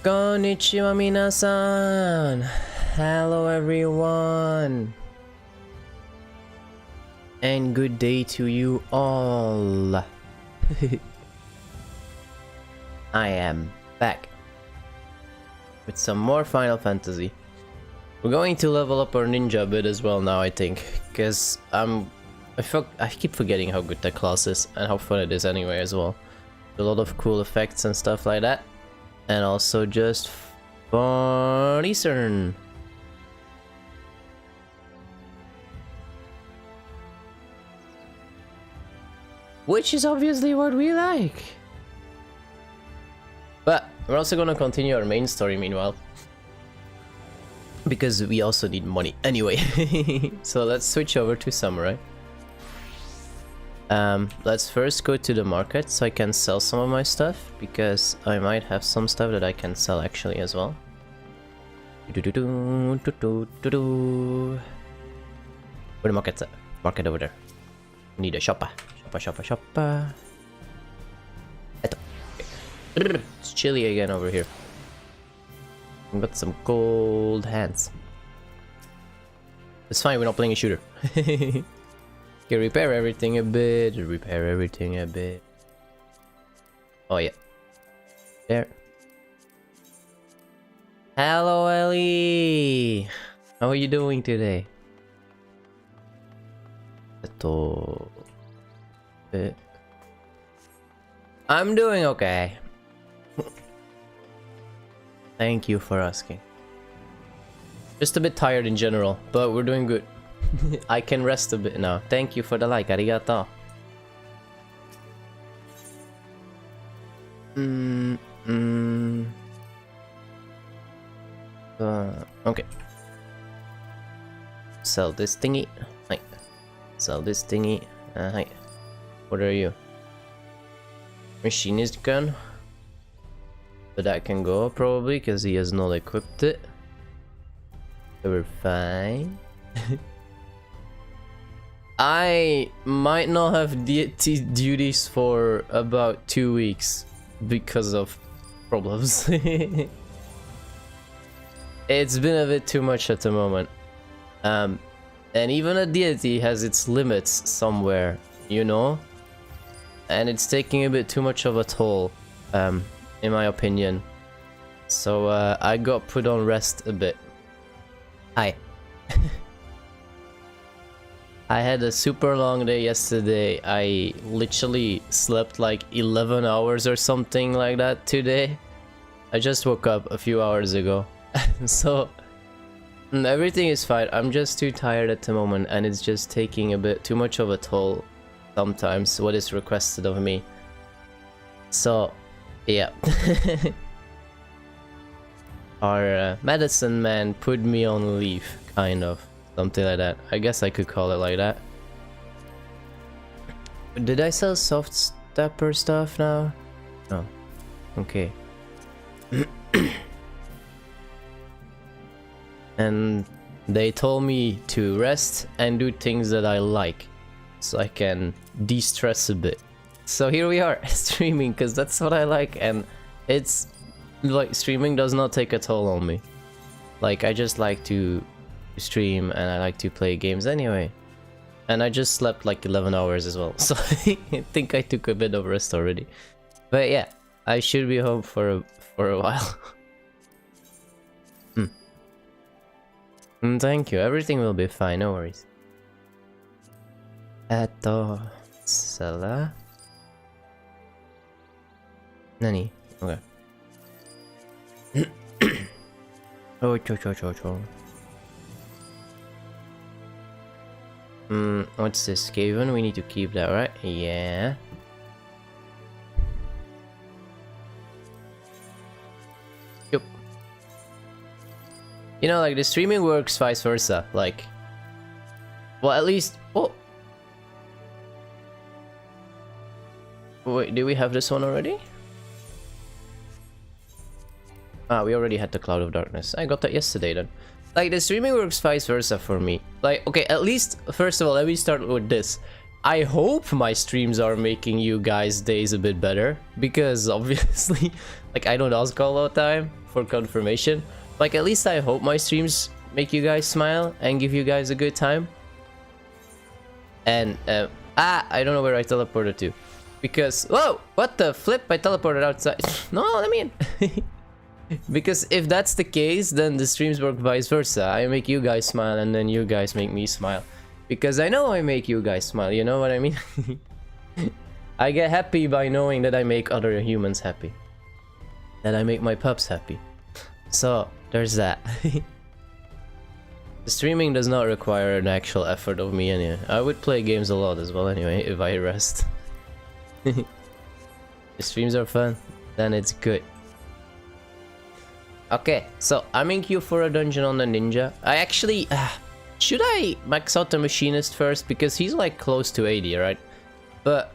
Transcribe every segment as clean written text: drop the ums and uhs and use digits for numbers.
Konnichiwa minasan! Hello everyone! And good day to you all! I am back with some more Final Fantasy. We're going to level up our ninja a bit as well now, I think, because I keep forgetting how good that class is and how fun it is anyway as well. A lot of cool effects and stuff like that. And also just fun Eastern. Which is obviously what we like. But we're also gonna continue our main story meanwhile. Because we also need money anyway. So let's switch over to Samurai. Let's first go to the market so I can sell some of my stuff, because I might have some stuff that I can sell actually as well. Where the market's at? Market over there. Need a shopper. Shopper. It's chilly again over here. I've got some cold hands. It's fine, we're not playing a shooter. Okay, repair everything a bit. Oh yeah. There. Hello, Ellie! How are you doing today? I'm doing okay. Thank you for asking. Just a bit tired in general, but we're doing good. I can rest a bit now. Thank you for the like, arigato. Okay. Sell this thingy. Hi. Sell this thingy. Hi. What are you? Machinist gun. But that can go probably because he has not equipped it. So we're fine. I might not have deity duties for about 2 weeks because of problems. It's been a bit too much at the moment. And even a deity has its limits somewhere, you know? And it's taking a bit too much of a toll, in my opinion. So I got put on rest a bit. Hi. I had a super long day yesterday. I literally slept like 11 hours or something like that today. I just woke up a few hours ago. So everything is fine. I'm just too tired at the moment, and it's just taking a bit too much of a toll sometimes what is requested of me. So yeah. Our medicine man put me on leave, kind of. Something like that. I guess I could call it like that. Did I sell soft stepper stuff now? No. Okay. And they told me to rest and do things that I like, so I can de-stress a bit. So here we are, streaming, because that's what I like, and it's like streaming does not take a toll on me. Like, I just like to stream and I like to play games anyway. And I just slept like 11 hours as well, so I think I took a bit of rest already. But yeah, I should be home for a while. Thank you, everything will be fine, no worries. Sala. Nani? Okay. Oh, cho. What's this? Skaven? We need to keep that, right? Yeah. Yup. You know, like, the streaming works vice versa. Like, well, at least. Oh. Wait, do we have this one already? Ah, we already had the Cloud of Darkness. I got that yesterday then. Like, the streaming works vice versa for me. Like, okay, at least, first of all, let me start with this. I hope my streams are making you guys' days a bit better, because obviously, like, I don't ask all the time for confirmation. Like, at least I hope my streams make you guys smile and give you guys a good time. And, I don't know where I teleported to. Because, whoa, what the flip? I teleported outside. No, let me in. Because if that's the case, then the streams work vice versa. I make you guys smile and then you guys make me smile. Because I know I make you guys smile, you know what I mean? I get happy by knowing that I make other humans happy. That I make my pups happy. So, there's that. The streaming does not require an actual effort of me anyway. I would play games a lot as well anyway, if I rest. The streams are fun, then it's good. Okay, so I'm in queue for a dungeon on the ninja. I actually... should I max out the machinist first? Because he's like close to 80, right? But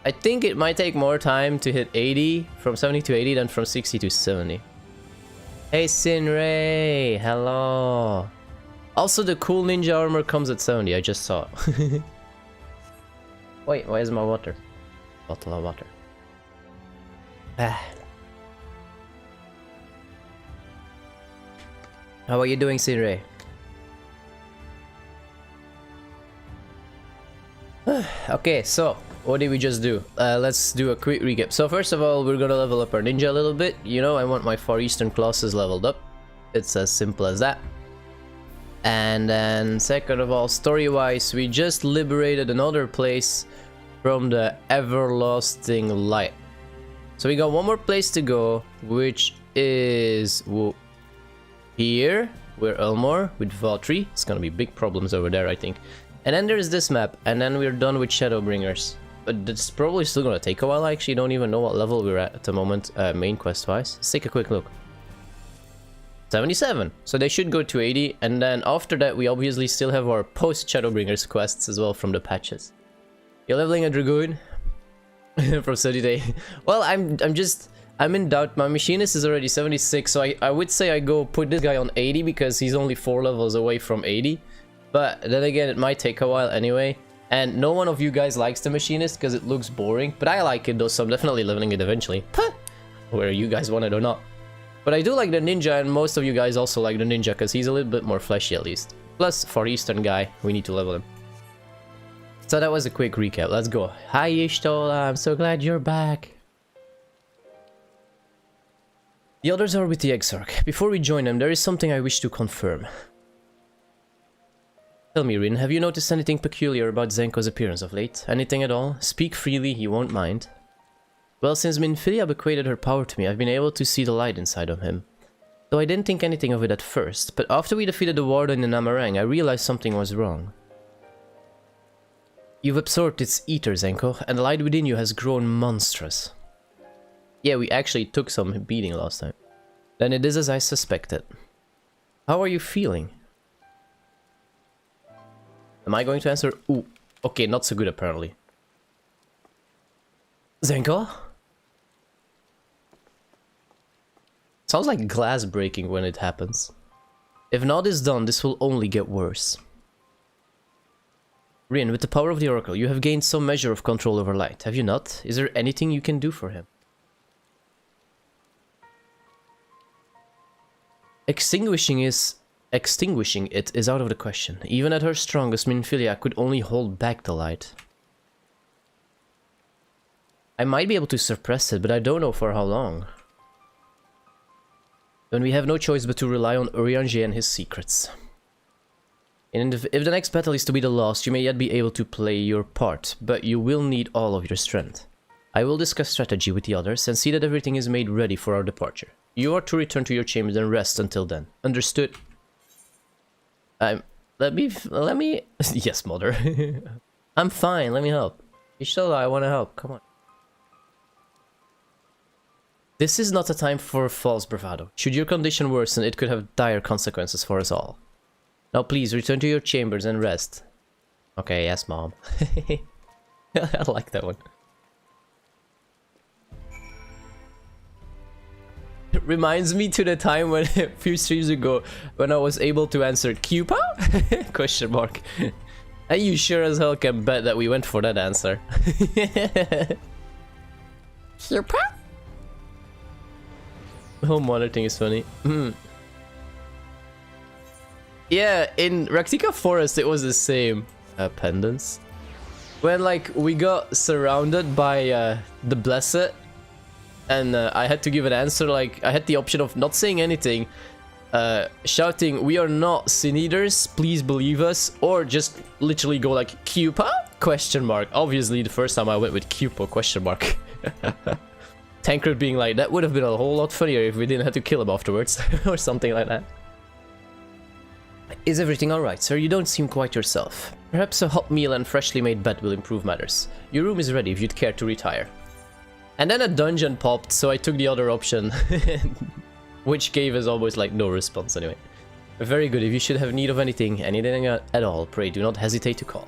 I think it might take more time to hit 80, from 70 to 80, than from 60 to 70. Hey Sinray, hello. Also, the cool ninja armor comes at 70, I just saw it. Wait, where's my water? Bottle of water. How are you doing, Sinray? Okay, so what did we just do? Let's do a quick recap. So first of all, we're gonna level up our ninja a little bit. You know, I want my Far Eastern classes leveled up. It's as simple as that. And then second of all, story-wise, we just liberated another place from the everlasting light. So we got one more place to go, which is here. We're Elmore with Valtteri. It's gonna be big problems over there, I think. And then there's this map, and then we're done with Shadowbringers. But it's probably still gonna take a while. I actually don't even know what level we're at the moment, main quest-wise. Let's take a quick look. 77. So they should go to 80, and then after that we obviously still have our post-Shadowbringers quests as well from the patches. You're leveling a Dragoon? From 70 to 80. Well, I'm in doubt. My machinist is already 76, so I would say I go put this guy on 80 because he's only 4 levels away from 80. But then again, it might take a while anyway. And no one of you guys likes the machinist because it looks boring. But I like it though, so I'm definitely leveling it eventually. Whether you guys want it or not. But I do like the ninja, and most of you guys also like the ninja because he's a little bit more fleshy at least. Plus, Far Eastern guy, we need to level him. So that was a quick recap. Let's go. Hi Ishtola, I'm so glad you're back. The others are with the Exarch. Before we join them, there is something I wish to confirm. Tell me, Rin, have you noticed anything peculiar about Zenko's appearance of late? Anything at all? Speak freely, he won't mind. Well, since Minfilia bequeathed her power to me, I've been able to see the light inside of him. Though I didn't think anything of it at first, but after we defeated the Warden in Amarang, I realized something was wrong. You've absorbed its ether, Zenko, and the light within you has grown monstrous. Yeah, we actually took some beating last time. Then it is as I suspected. How are you feeling? Am I going to answer? Ooh, okay, not so good apparently. Zenko? Sounds like glass breaking when it happens. If not is done, this will only get worse. Rin, with the power of the Oracle, you have gained some measure of control over light, have you not? Is there anything you can do for him? Extinguishing it is out of the question. Even at her strongest, Minfilia could only hold back the light. I might be able to suppress it, but I don't know for how long. Then we have no choice but to rely on Urianger and his secrets. And if the next battle is to be the last, you may yet be able to play your part, but you will need all of your strength. I will discuss strategy with the others and see that everything is made ready for our departure. You are to return to your chambers and rest until then. Understood? Let me... Yes, mother. I'm fine, let me help. Ishola, I want to help, come on. This is not a time for false bravado. Should your condition worsen, it could have dire consequences for us all. Now please, return to your chambers and rest. Okay, yes, mom. I like that one. It reminds me to the time when, a few streams ago, when I was able to answer Cupa? Question mark. And you sure as hell can bet that we went for that answer. Cupa? The whole monitor thing is funny. Yeah, in Raktika Forest it was the same. Pendants. When like we got surrounded by the Blessed, and I had to give an answer, like I had the option of not saying anything, shouting, "We are not sin eaters, please believe us," or just literally go like, "Cupa?" question mark. Obviously the first time I went with Cupa question mark. Tancred being like, "That would have been a whole lot funnier if we didn't have to kill him afterwards," or something like that. Is everything alright, sir? You don't seem quite yourself. Perhaps a hot meal and freshly made bed will improve matters. Your room is ready if you'd care to retire. And then a dungeon popped, so I took the other option, which gave us almost like no response anyway. Very good. If you should have need of anything at all, pray do not hesitate to call.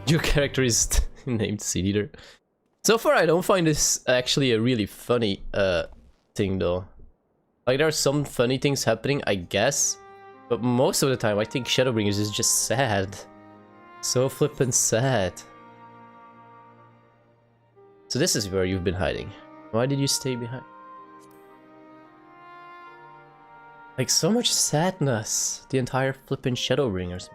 Your character is named Seed Eater. So far, I don't find this actually a really funny thing, though. Like, there are some funny things happening, I guess. But most of the time, I think Shadowbringers is just sad. So flippin' sad. So this is where you've been hiding. Why did you stay behind? Like, so much sadness. The entire flippin' Shadowbringers.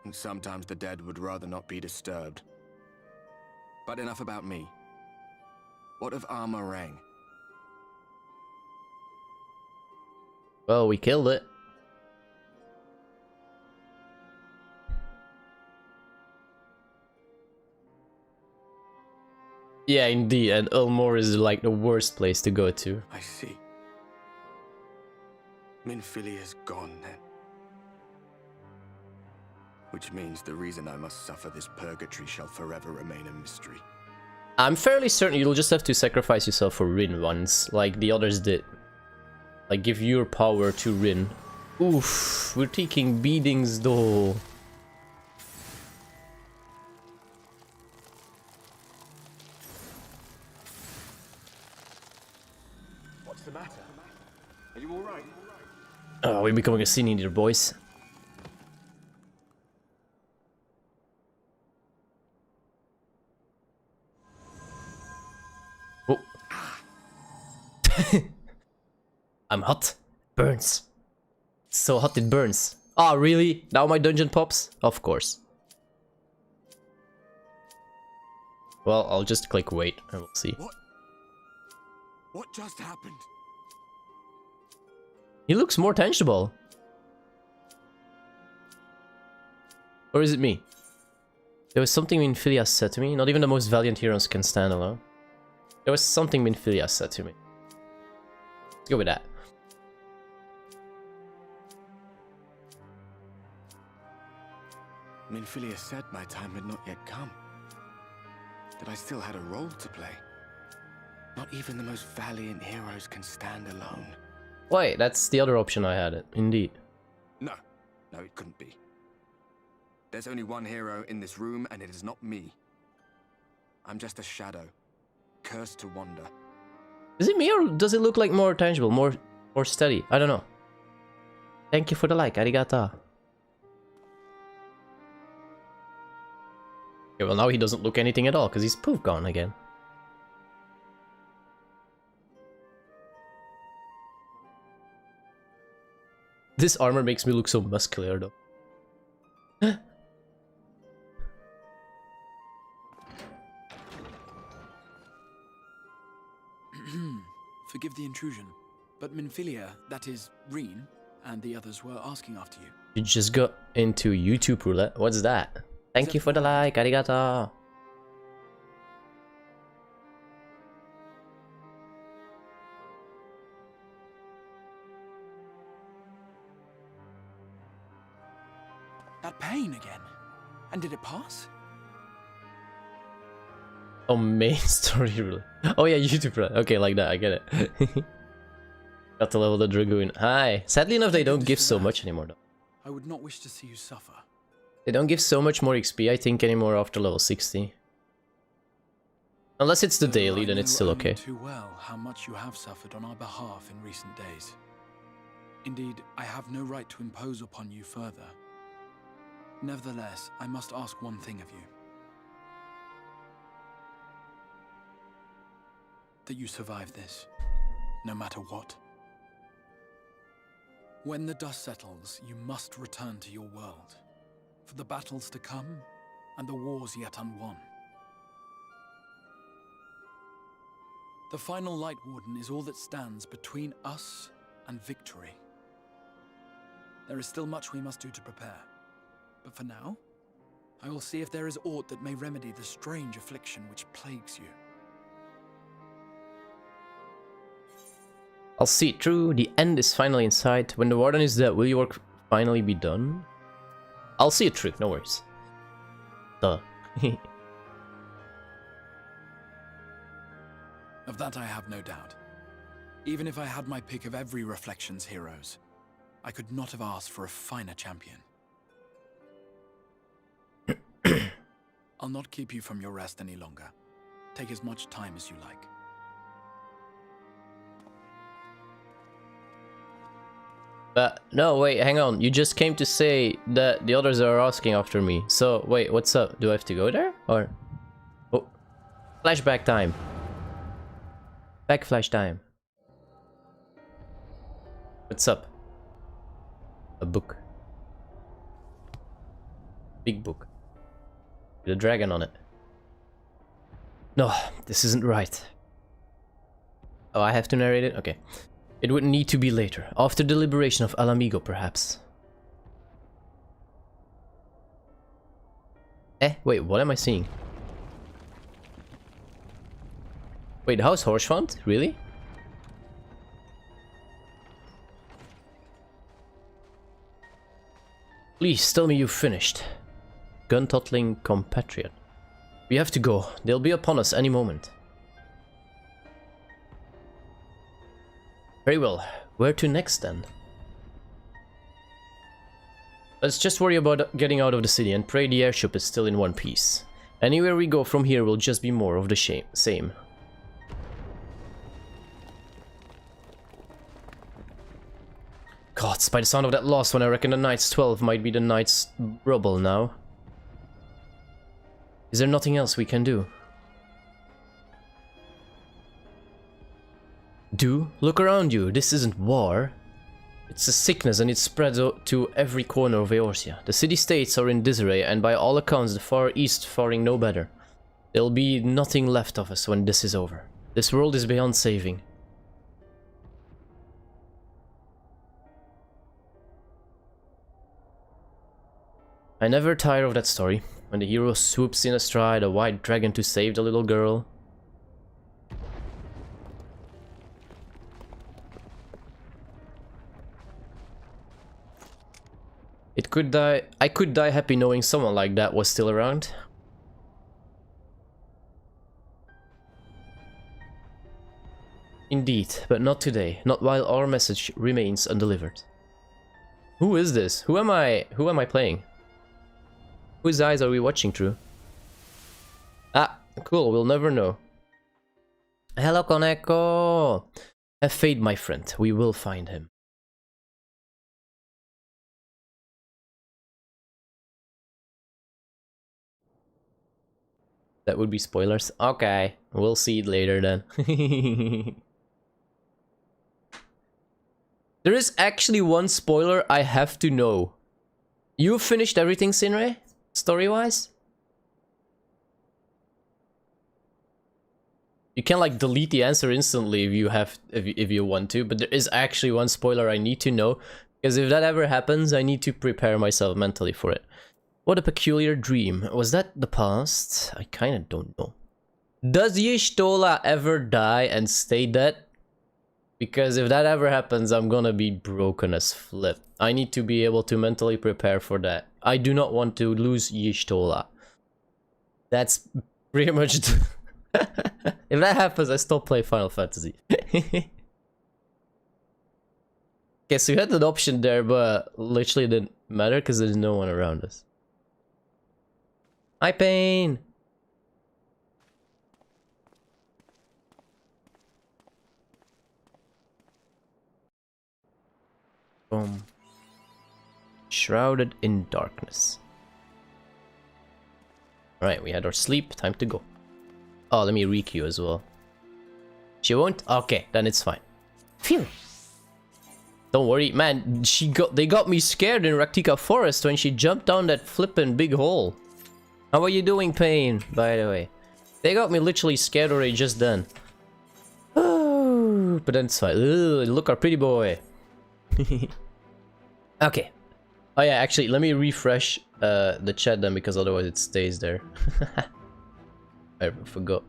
And sometimes the dead would rather not be disturbed. But enough about me. What of Armorang? Well, we killed it. Yeah, indeed, and Ulmor is like the worst place to go to. I see. Minfilia's gone then. Which means the reason I must suffer this purgatory shall forever remain a mystery. I'm fairly certain you'll just have to sacrifice yourself for Rin once, like the others did. Like, give your power to Rin. Oof, we're taking beatings though. What's the matter? Are you alright? Oh, we're becoming a Sin Eater, boys. Oh. I'm hot. Burns. So hot it burns. Ah, really? Now my dungeon pops? Of course. Well, I'll just click wait and we'll see. What just happened? He looks more tangible. Or is it me? There was something Minfilia said to me. Not even the most valiant heroes can stand alone. There was something Minfilia said to me. Let's go with that. Minfilia said my time had not yet come. That I still had a role to play. Not even the most valiant heroes can stand alone. Wait, that's the other option I had, indeed. No, it couldn't be. There's only one hero in this room, and it is not me. I'm just a shadow, cursed to wander. Is it me or does it look like more tangible, more steady? I don't know. Thank you for the like, arigato. Okay, well now he doesn't look anything at all, because he's poof gone again. This armor makes me look so muscular though. Forgive the intrusion, but Minfilia, that is, Reen, and the others were asking after you. You just got into YouTube roulette. What's that? Thank you for the like, arigato. That pain again. And did it pass? Oh, main story roulette. Oh yeah, YouTube roulette. Okay, like that, I get it. Got to level the Dragoon. Hi. Sadly enough, they don't give so much anymore though. I would not wish to see you suffer. They don't give so much more XP, I think, anymore after level 60. Unless it's the daily, then it's still okay. I know too well how much you have suffered on our behalf in recent days. Indeed, I have no right to impose upon you further. Nevertheless, I must ask one thing of you. That you survive this, no matter what. When the dust settles, you must return to your world, for the battles to come and the wars yet unwon. The final Light Warden is all that stands between us and victory. There is still much we must do to prepare, but for now, I will see if there is aught that may remedy the strange affliction which plagues you. I'll see it through. The end is finally in sight. When the Warden is dead, will your work finally be done? I'll see it through, no worries. Duh. Of that I have no doubt. Even if I had my pick of every Reflections heroes, I could not have asked for a finer champion. I'll not keep you from your rest any longer. Take as much time as you like. But no, wait, hang on. You just came to say that the others are asking after me. So, wait, what's up? Do I have to go there? Or... Oh. Flashback time. Backflash time. What's up? A book. Big book. With a dragon on it. No, this isn't right. Oh, I have to narrate it? Okay. It would need to be later, after the liberation of Alamigo, perhaps. Wait, what am I seeing? Wait, how's Horshfont? Really? Please tell me you've finished. Gun-tottling compatriot. We have to go. They'll be upon us any moment. Very well. Where to next then? Let's just worry about getting out of the city and pray the airship is still in one piece. Anywhere we go from here will just be more of the same. Gods, by the sound of that last one, I reckon the Knight's 12 might be the Knight's rubble now. Is there nothing else we can do? Look around you. This isn't war. It's a sickness and it spreads to every corner of Eorzea. The city-states are in disarray and by all accounts the Far East faring no better. There'll be nothing left of us when this is over. This world is beyond saving. I never tire of that story. When the hero swoops in astride a white dragon to save the little girl. I could die happy knowing someone like that was still around. Indeed, but not today. Not while our message remains undelivered. Who is this? Who am I playing? Whose eyes are we watching through? Ah, cool, we'll never know. Hello, Koneko! Have faith, my friend. We will find him. That would be spoilers. Okay, we'll see it later then. There is actually one spoiler I have to know. You finished everything, Sinre? Story-wise? You can like delete the answer instantly if you want to, but there is actually one spoiler I need to know, because if that ever happens, I need to prepare myself mentally for it. What a peculiar dream. Was that the past? I kinda don't know. Does Y'shtola ever die and stay dead? Because if that ever happens, I'm gonna be broken as flip. I need to be able to mentally prepare for that. I do not want to lose Y'shtola. That's pretty much... If that happens, I stop playing Final Fantasy. Okay, so we had an option there, but literally didn't matter because there's no one around us. Hi, Pain! Boom. Shrouded in darkness. Alright, we had our sleep. Time to go. Oh, let me re-queue as well. She won't? Okay, then it's fine. Phew. Don't worry, man. They got me scared in Raktika Forest when she jumped down that flippin' big hole. How are you doing, Pain? By the way, they got me literally scared already just then. Oh, but then it's fine. Ugh, look, our pretty boy. Okay. Oh yeah, actually, let me refresh the chat then, because otherwise it stays there. I forgot.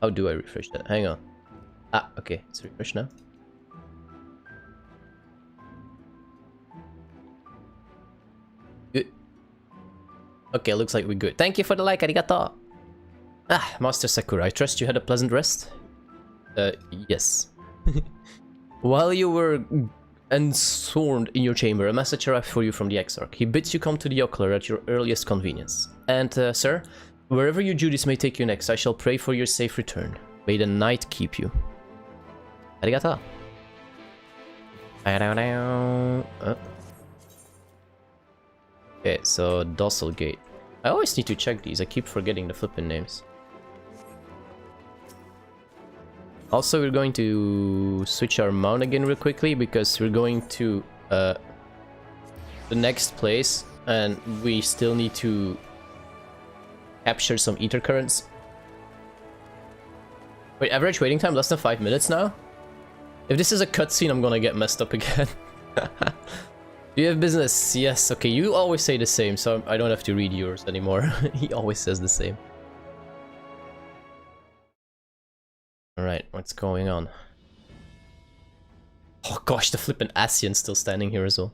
How do I refresh that? Hang on. Ah, okay. It's refreshed now. Good. Okay, looks like we're good. Thank you for the like, arigato! Ah, Master Sakura, I trust you had a pleasant rest? Yes. While you were ensconced in your chamber, a message arrived for you from the Exarch. He bids you come to the ocular at your earliest convenience. And, sir, wherever your duties may take you next, I shall pray for your safe return. May the night keep you. Arigato. Okay, so Docile Gate. I always need to check these. I keep forgetting the flippin' names. Also, we're going to switch our mount again real quickly because we're going to the next place and we still need to capture some ether currents. Wait, average waiting time less than 5 minutes now? If this is a cutscene, I'm gonna get messed up again. Do you have business? Yes, okay, you always say the same, so I don't have to read yours anymore. He always says the same. Alright, what's going on? Oh gosh, the flippin' Asian's still standing here as well.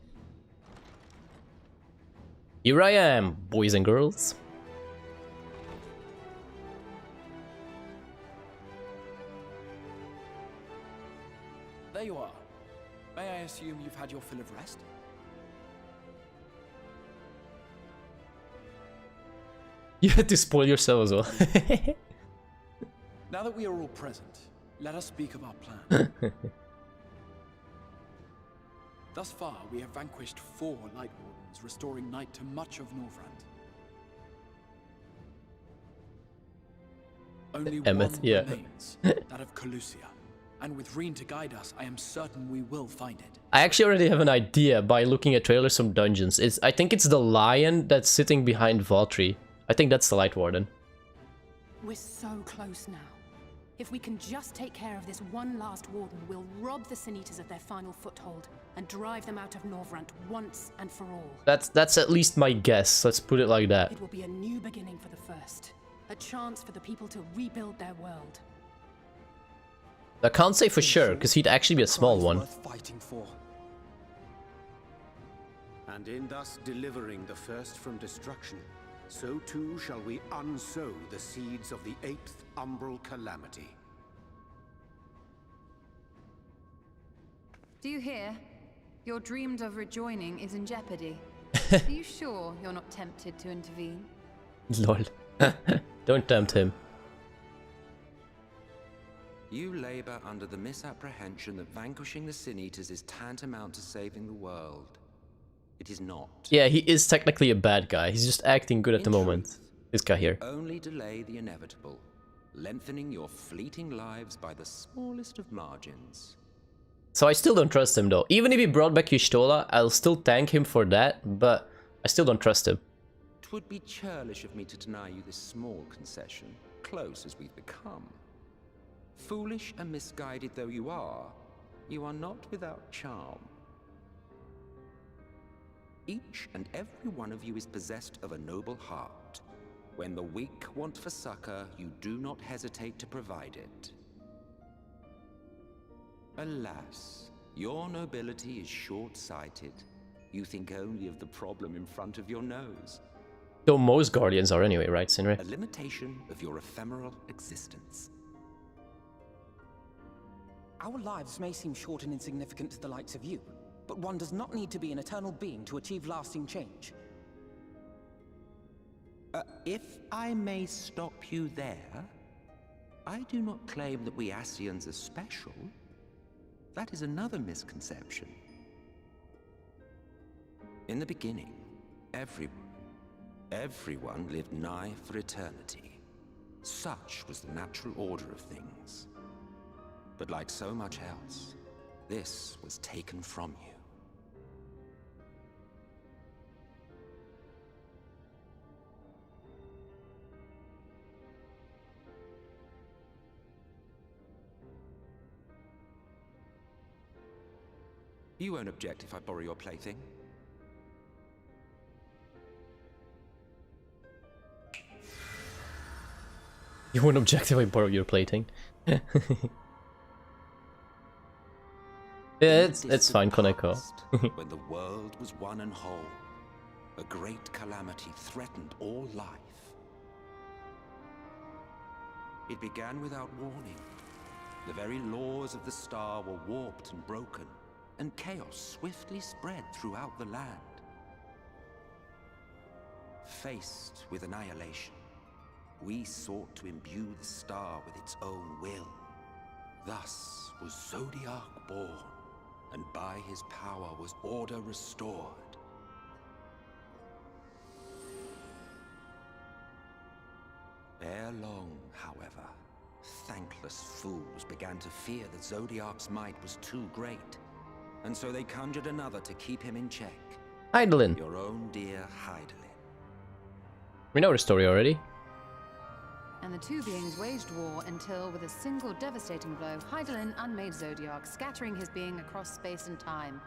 Here I am, boys and girls. There you are. May I assume you've had your fill of rest? You had to spoil yourself as well. Now that we are all present, let us speak of our plan. Thus far, we have vanquished 4 Light Wardens, restoring night to much of Norvrand. Only Emmett, one yeah. remains, that of Calusia. And with Reen to guide us, I am certain we will find it. I actually already have an idea by looking at trailers from dungeons. I think it's the lion that's sitting behind Valtteri. I think that's the Light Warden. We're so close now. If we can just take care of this one last warden, we'll rob the Sin Eaters of their final foothold and drive them out of Norvrand once and for all. That's at least my guess. Let's put it like that. It will be a new beginning for the First. A chance for the people to rebuild their world. I can't say for sure, because he'd actually be a small one. Worth fighting for. And in thus delivering the First from destruction, so too shall we unsow the seeds of the 8th umbral calamity. Do you hear? Your dreamed of rejoining is in jeopardy. Are you sure you're not tempted to intervene? Lol. Don't tempt him. You labor under the misapprehension that vanquishing the Sin Eaters is tantamount to saving the world. It is not. Yeah, he is technically a bad guy. He's just acting good at the moment. This guy here. Only delay the inevitable, lengthening your fleeting lives by the smallest of margins. So I still don't trust him though. Even if he brought back Y'shtola, I'll still thank him for that, but I still don't trust him. It would be churlish of me to deny you this small concession, close as we've become. Foolish and misguided though you are not without charm. Each and every one of you is possessed of a noble heart. When the weak want for succor, you do not hesitate to provide it. Alas, your nobility is short-sighted. You think only of the problem in front of your nose. Though most Guardians are anyway, right, Sinre? A limitation of your ephemeral existence. Our lives may seem short and insignificant to the likes of you, but one does not need to be an eternal being to achieve lasting change. If I may stop you there, I do not claim that we Asians are special. That is another misconception. In the beginning, everyone lived nigh for eternity. Such was the natural order of things. But like so much else, this was taken from you. You won't object if I borrow your plaything? You won't object if I borrow your plaything. Yeah, it's fine, Koneko. When the world was one and whole, a great calamity threatened all life. It began without warning. The very laws of the star were warped and broken, and chaos swiftly spread throughout the land. Faced with annihilation, we sought to imbue the star with its own will. Thus was Zodiac born, and by his power was order restored. Ere long, however, thankless fools began to fear that Zodiac's might was too great, and so they conjured another to keep him in check. Hydaelyn. Your own dear Hydaelyn. We know the story already. And the two beings waged war until, with a single devastating blow, Hydaelyn unmade Zodiac, scattering his being across space and time.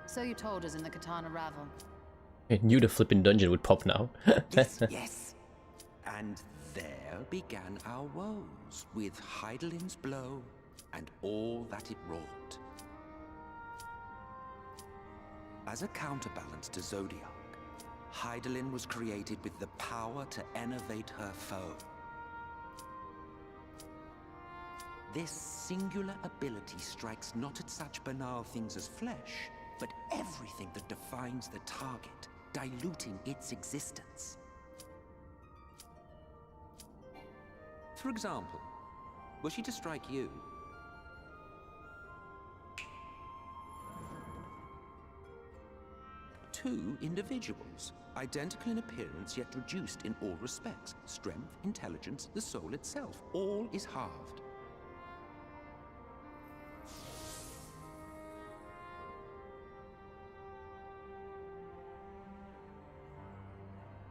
So you told us in the Katana Ravel. I knew the flipping dungeon would pop now. Yes. And there began our woes, with Hydaelyn's blow and all that it wrought. As a counterbalance to Zodiac, Hydaelyn was created with the power to enervate her foe. This singular ability strikes not at such banal things as flesh, but everything that defines the target, diluting its existence. For example, were she to strike you, two individuals, identical in appearance yet reduced in all respects. Strength, intelligence, the soul itself, all is halved.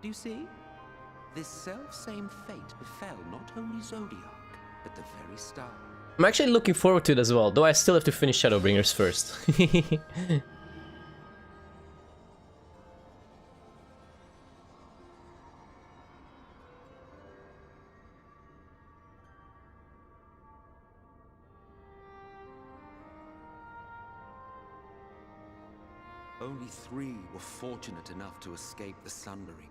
Do you see? This self-same fate befell not only Zodiac, but the very star. I'm actually looking forward to it as well, though I still have to finish Shadowbringers first. Only 3 were fortunate enough to escape the Sundering,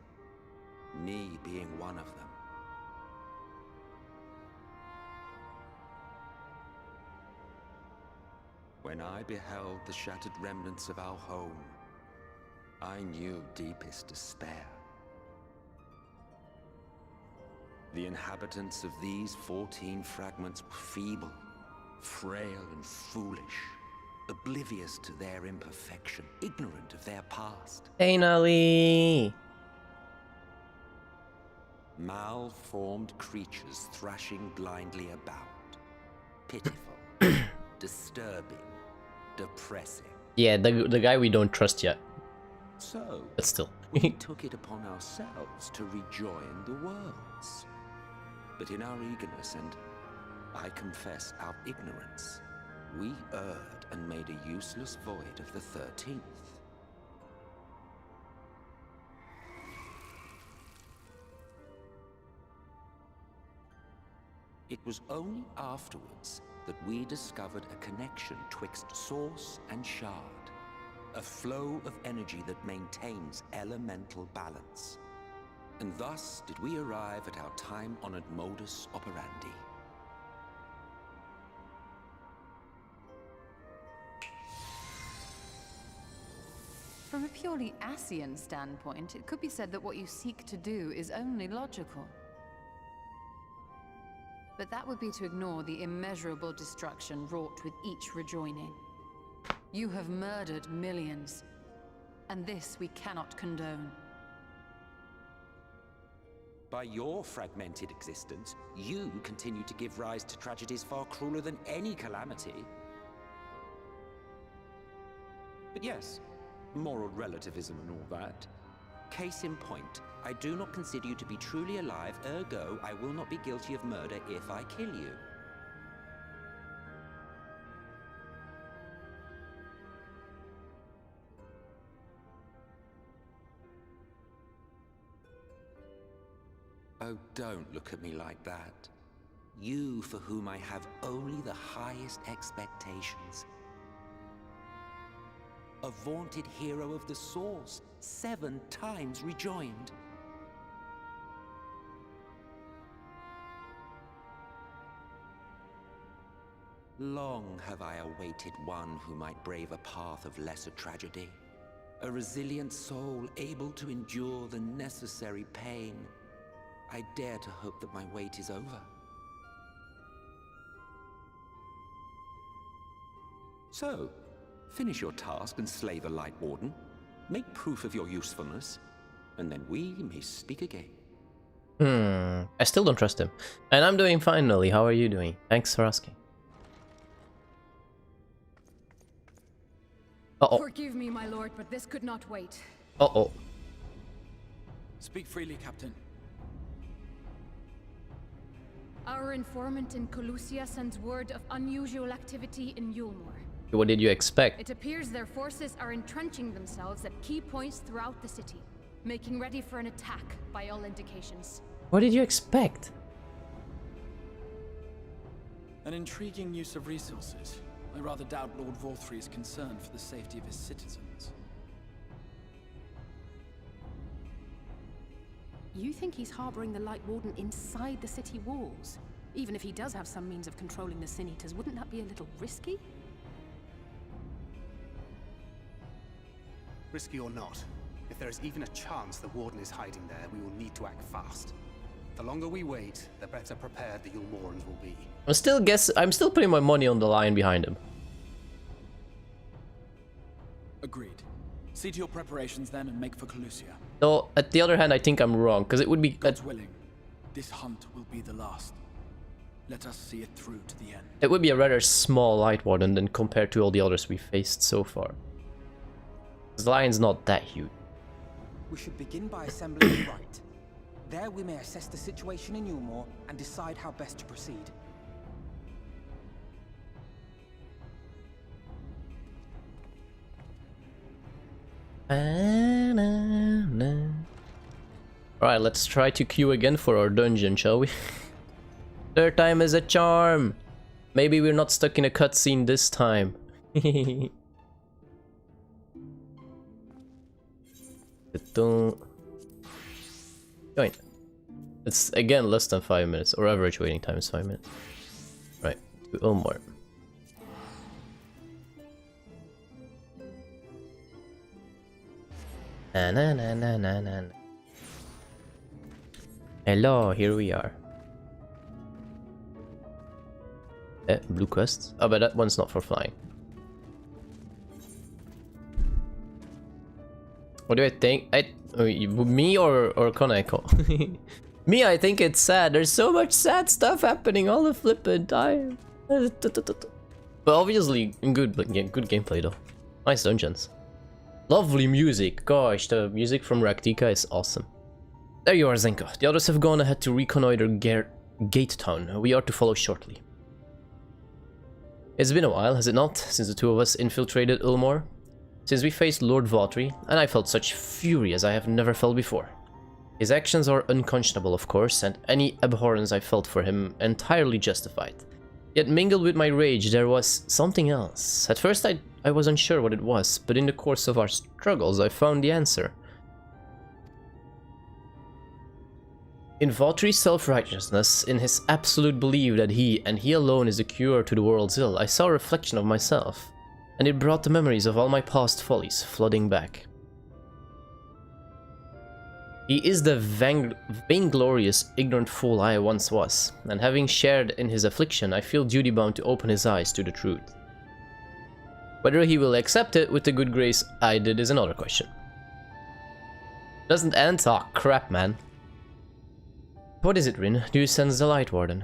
me being one of them. When I beheld the shattered remnants of our home, I knew deepest despair. The inhabitants of these 14 fragments were feeble, frail and foolish, oblivious to their imperfection, ignorant of their past. Finally! Malformed creatures thrashing blindly about. Pitiful, disturbing, depressing. Yeah, the guy we don't trust yet. So, But still. we took it upon ourselves to rejoin the worlds. But in our eagerness and, I confess, our ignorance, we erred and made a useless void of the 13th. It was only afterwards that we discovered a connection twixt source and shard, a flow of energy that maintains elemental balance. And thus did we arrive at our time-honored modus operandi. From a purely Asian standpoint, it could be said that what you seek to do is only logical. But that would be to ignore the immeasurable destruction wrought with each rejoining. You have murdered millions. and this we cannot condone. By your fragmented existence, you continue to give rise to tragedies far crueler than any calamity. But yes, moral relativism and all that. Case in point, I do not consider you to be truly alive, ergo, I will not be guilty of murder if I kill you. Oh, don't look at me like that. You for whom I have only the highest expectations. A vaunted hero of the Source, 7 times rejoined. Long have I awaited one who might brave a path of lesser tragedy. A resilient soul able to endure the necessary pain. I dare to hope that my wait is over. So, finish your task and slay the Light Warden. Make proof of your usefulness, and then we may speak again. I still don't trust him. And I'm doing fine, Nolly. How are you doing? Thanks for asking. Uh-oh. Forgive me, my lord, but this could not wait. Uh-oh. Speak freely, Captain. Our informant in Colusia sends word of unusual activity in Yulmore. What did you expect? It appears their forces are entrenching themselves at key points throughout the city, making ready for an attack by all indications. What did you expect? An intriguing use of resources. I rather doubt Lord Vorthry is concerned for the safety of his citizens. You think he's harboring the Light Warden inside the city walls? Even if he does have some means of controlling the Sin Eaters, wouldn't that be a little risky? Risky or not, if there is even a chance the Warden is hiding there, we will need to act fast. The longer we wait, the better prepared the Yulmorans will be. I'm still putting my money on the line behind him. Agreed. See to your preparations then and make for Colusia. Though, at the other hand, I think I'm wrong, because it would be... God's willing, this hunt will be the last. Let us see it through to the end. It would be a rather small Light Warden than compared to all the others we faced so far. The lion's not that huge. We should begin by assembling the right. There we may assess the situation in Yulmore and decide how best to proceed. Alright, let's try to queue again for our dungeon, shall we? Third time is a charm! Maybe we're not stuck in a cutscene this time. Join. It's again less than 5 minutes, or average waiting time is 5 minutes. Right, to Ulmor. Na na na na na na. Hello, here we are. Blue quest. Oh, but that one's not for flying. What do I think? Me or Konnichiwa? Me, I think it's sad. There's so much sad stuff happening all the flippin' time. But obviously, good gameplay though. Nice dungeons. Lovely music. Gosh, the music from Raktika is awesome. There you are, Zenko. The others have gone ahead to reconnoiter Gate Town. We are to follow shortly. It's been a while, has it not, since the two of us infiltrated Ulmor? Since we faced Lord Vorthry, and I felt such fury as I have never felt before. His actions are unconscionable, of course, and any abhorrence I felt for him entirely justified. Yet mingled with my rage there was something else. At first I was unsure what it was, but in the course of our struggles I found the answer. In Vorthry's self-righteousness, in his absolute belief that he, and he alone, is the cure to the world's ill, I saw a reflection of myself, and it brought the memories of all my past follies flooding back. He is the vainglorious, ignorant fool I once was, and having shared in his affliction, I feel duty-bound to open his eyes to the truth. Whether he will accept it with the good grace I did is another question. Doesn't end? Oh crap, man. What is it, Rin? Do you sense the Light Warden?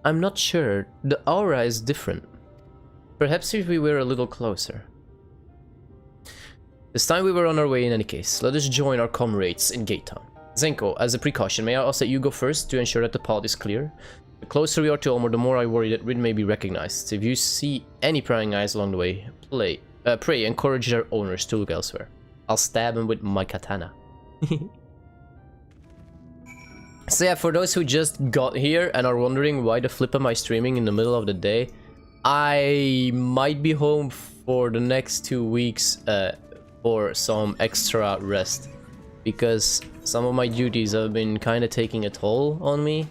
I'm not sure. The aura is different. Perhaps if we were a little closer. This time we were on our way in any case. Let us join our comrades in Gate Town. Zenko, as a precaution, may I ask that you go first to ensure that the path is clear? The closer we are to Elmore, the more I worry that Rin may be recognized. If you see any prying eyes along the way, pray encourage their owners to look elsewhere. I'll stab him with my katana. So yeah, for those who just got here and are wondering why the flip am I streaming in the middle of the day, I might be home for the next 2 weeks for some extra rest, because some of my duties have been kind of taking a toll on me.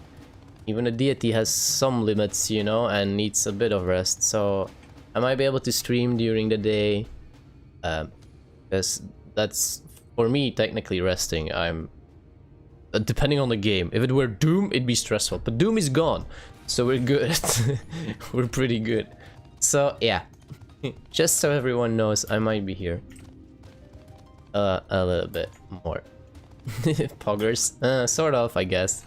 Even a deity has some limits, you know, and needs a bit of rest, so I might be able to stream during the day, because that's, for me, technically resting. I'm depending on the game. If it were Doom, it'd be stressful, but Doom is gone, so we're good. We're pretty good. So yeah, just so everyone knows, I might be here a little bit more. Poggers, sort of, I guess.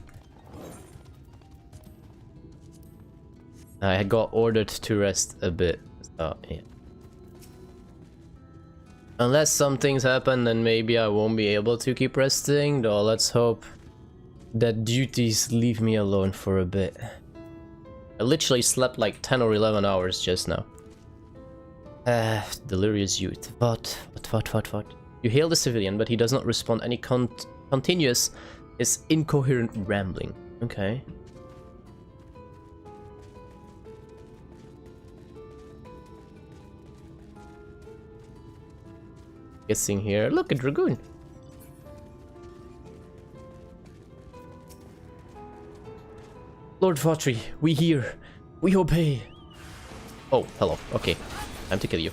I got ordered to rest a bit, so yeah. Unless some things happen, then maybe I won't be able to keep resting, though let's hope that duties leave me alone for a bit. I literally slept like 10 or 11 hours just now. Delirious youth. What? You hail the civilian, but he does not respond. Any continuous is incoherent rambling. Okay. Guessing here. Look, a dragoon. Lord Vatri, we hear. We obey. Oh, hello. Okay. Time to kill you.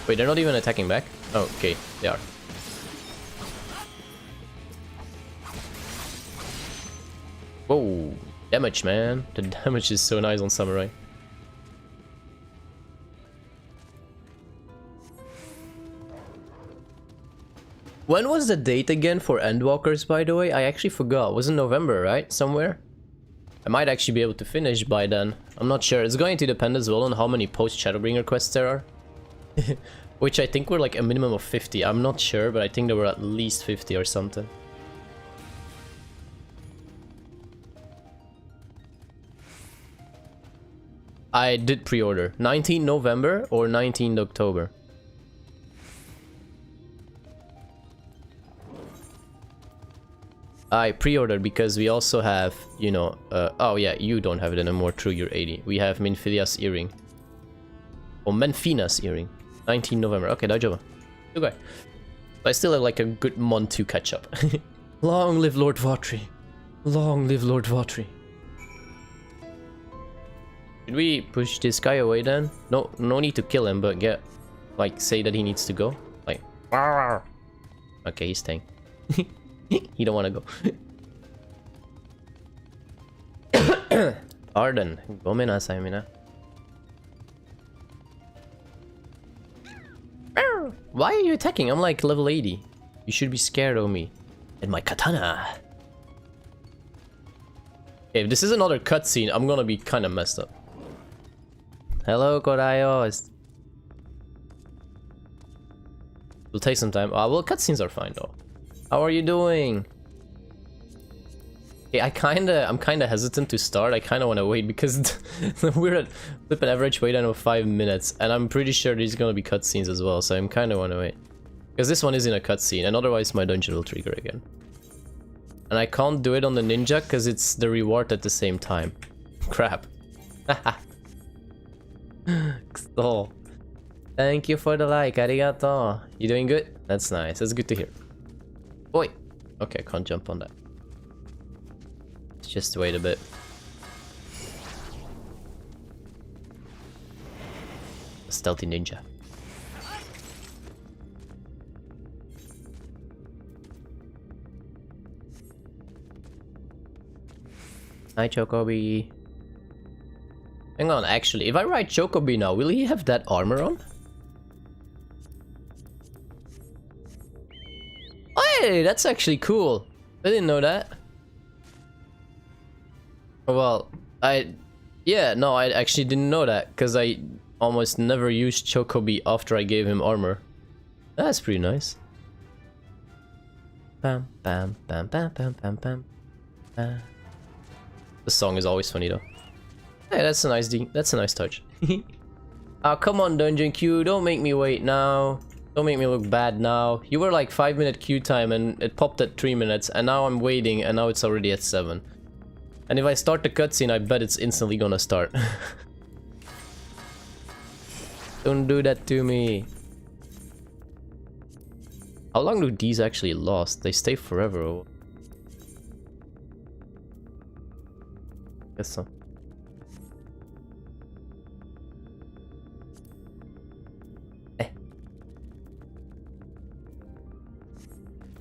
Wait, they're not even attacking back? Oh, okay. They are. Whoa. Damage, man. The damage is so nice on Samurai. When was the date again for Endwalkers, by the way? I actually forgot. It was in November, right? Somewhere? I might actually be able to finish by then. I'm not sure. It's going to depend as well on how many post-Shadowbringer quests there are. Which I think were like a minimum of 50. I'm not sure, but I think there were at least 50 or something. I did pre-order. 19 November or 19 October. I pre-ordered because we also have, you know, oh yeah, you don't have it anymore, true, you're 80. We have Menphilia's earring. Or Menphina's earring. 19 November, okay, daijoubu. Okay. I still have like a good month to catch up. Long live Lord Vatri. Long live Lord Vatri. Should we push this guy away then? No need to kill him, but get, like, say that he needs to go. Like, Arr! Okay, he's staying. You don't want to go. Arden, gomenasai, mina. Why are you attacking? I'm like level 80. You should be scared of me. And my katana. Okay, if this is another cutscene, I'm gonna be kind of messed up. Hello, Korayo. It'll take some time. Well, cutscenes are fine though. How are you doing? Okay, I'm kinda hesitant to start. I kinda wanna wait because we're at an average wait time of 5 minutes, and I'm pretty sure there's gonna be cutscenes as well, so I'm kinda wanna wait. Because this one isn't a cutscene, and otherwise my dungeon will trigger again. And I can't do it on the ninja because it's the reward at the same time. Crap. Oh. Thank you for the like, arigato. You doing good? That's nice, that's good to hear. Oi! Okay, I can't jump on that. Let's just wait a bit. A stealthy ninja. Hi, Chocobi. Hang on, actually, if I ride Chocobi now, will he have that armor on? Hey, that's actually cool. I didn't know that. Well, yeah, no, I actually didn't know that, because I almost never used Chocobi after I gave him armor. That's pretty nice. Bam, bam, bam, bam, bam, bam, bam. The song is always funny though. Hey, that's a nice touch. Oh, come on, Dungeon Queue, don't make me wait now. Don't make me look bad now. You were like 5-minute queue time and it popped at 3 minutes, and now I'm waiting and now it's already at 7. And if I start the cutscene, I bet it's instantly gonna start. Don't do that to me. How long do these actually last? They stay forever. Or... Guess so.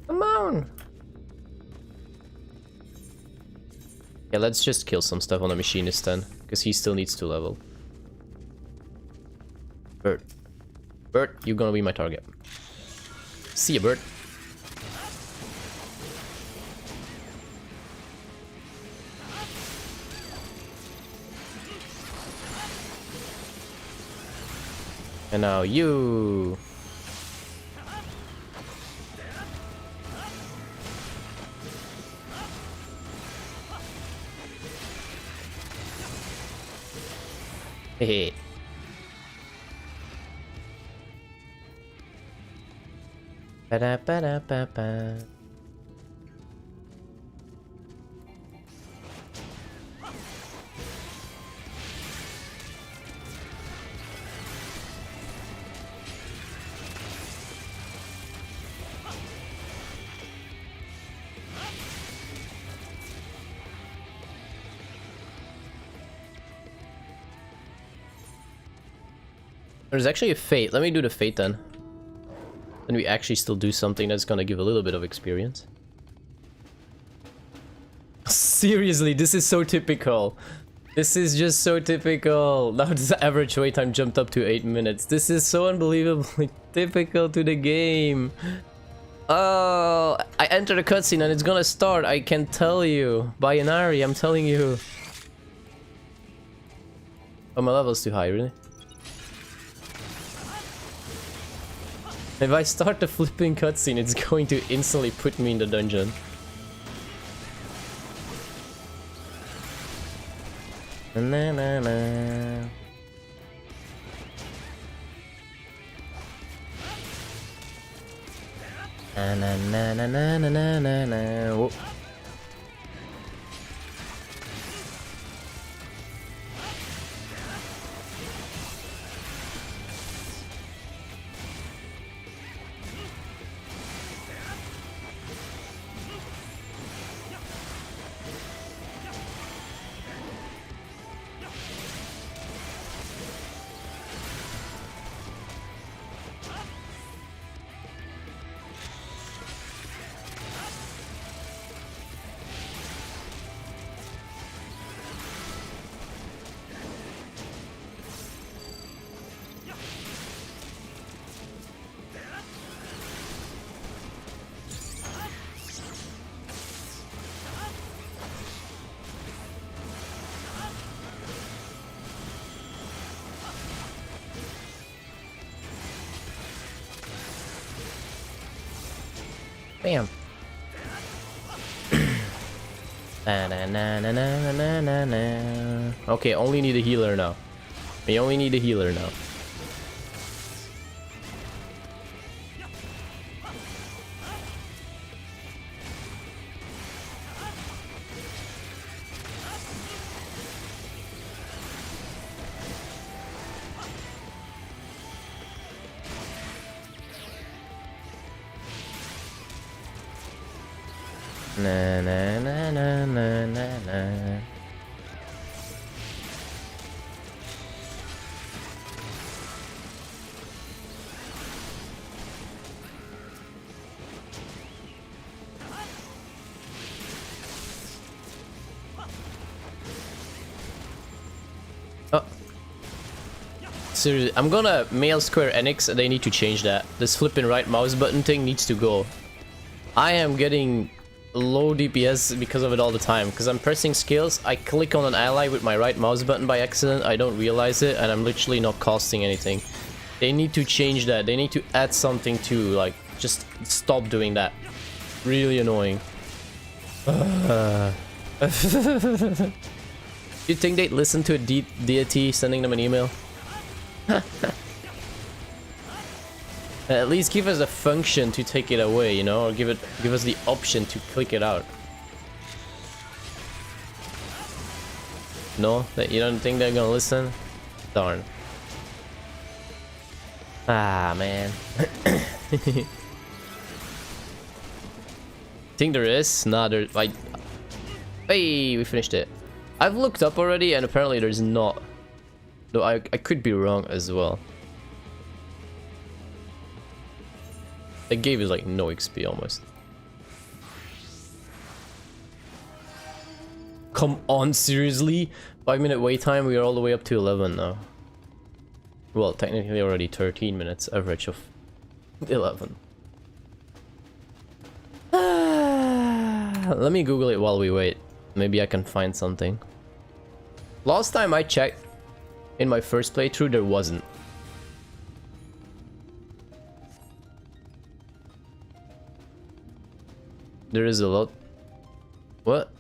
Come on! Yeah, let's just kill some stuff on the Machinist then, because he still needs to level. Bird. Bird, you're gonna be my target. See ya, Bird. And now you. Hehe. Ba-da-ba-da-ba-ba. There's actually a fate. Let me do the fate then. And we actually still do something that's gonna give a little bit of experience. Seriously, this is so typical. This is just so typical. Now the average wait time jumped up to 8 minutes. This is so unbelievably typical to the game. Oh, I enter the cutscene and it's gonna start. I can tell you. Binary, I'm telling you. Oh, my level's too high, really? If I start the flipping cutscene, it's going to instantly put me in the dungeon. Na na na. Na na na na na na na na. Whoa. Bam. Na na na na na na na na. Okay, only need a healer now. We only need a healer now. Na na na na na na na. Oh. Seriously, I'm gonna mail Square Enix and they need to change that. This flipping right mouse button thing needs to go. I am getting low DPS because of it all the time. Because I'm pressing skills, I click on an ally with my right mouse button by accident, I don't realize it, and I'm literally not costing anything. They need to change that. They need to add something to, like, just stop doing that. Really annoying. You think they'd listen to a deity sending them an email? At least give us a function to take it away, you know, or give us the option to click it out. No, that you don't think they're gonna listen? Darn. Ah, man. Think there is? Nah, there's like. Hey, we finished it. I've looked up already, and apparently there's not. Though I could be wrong as well. It gave us like no XP almost. Come on, seriously? 5-minute wait time, we are all the way up to 11 now. Well, technically already 13 minutes, average of 11. Let me Google it while we wait. Maybe I can find something. Last time I checked, in my first playthrough, there wasn't. There is a lot. What?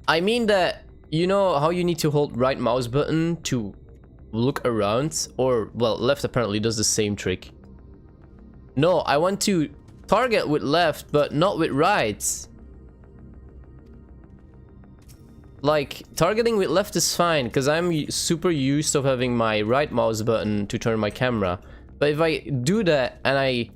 I mean that, you know how you need to hold right mouse button to look around? Or, well, left apparently does the same trick. No, I want to target with left, but not with right. Like, targeting with left is fine, because I'm super used to having my right mouse button to turn my camera. But if I do that, and I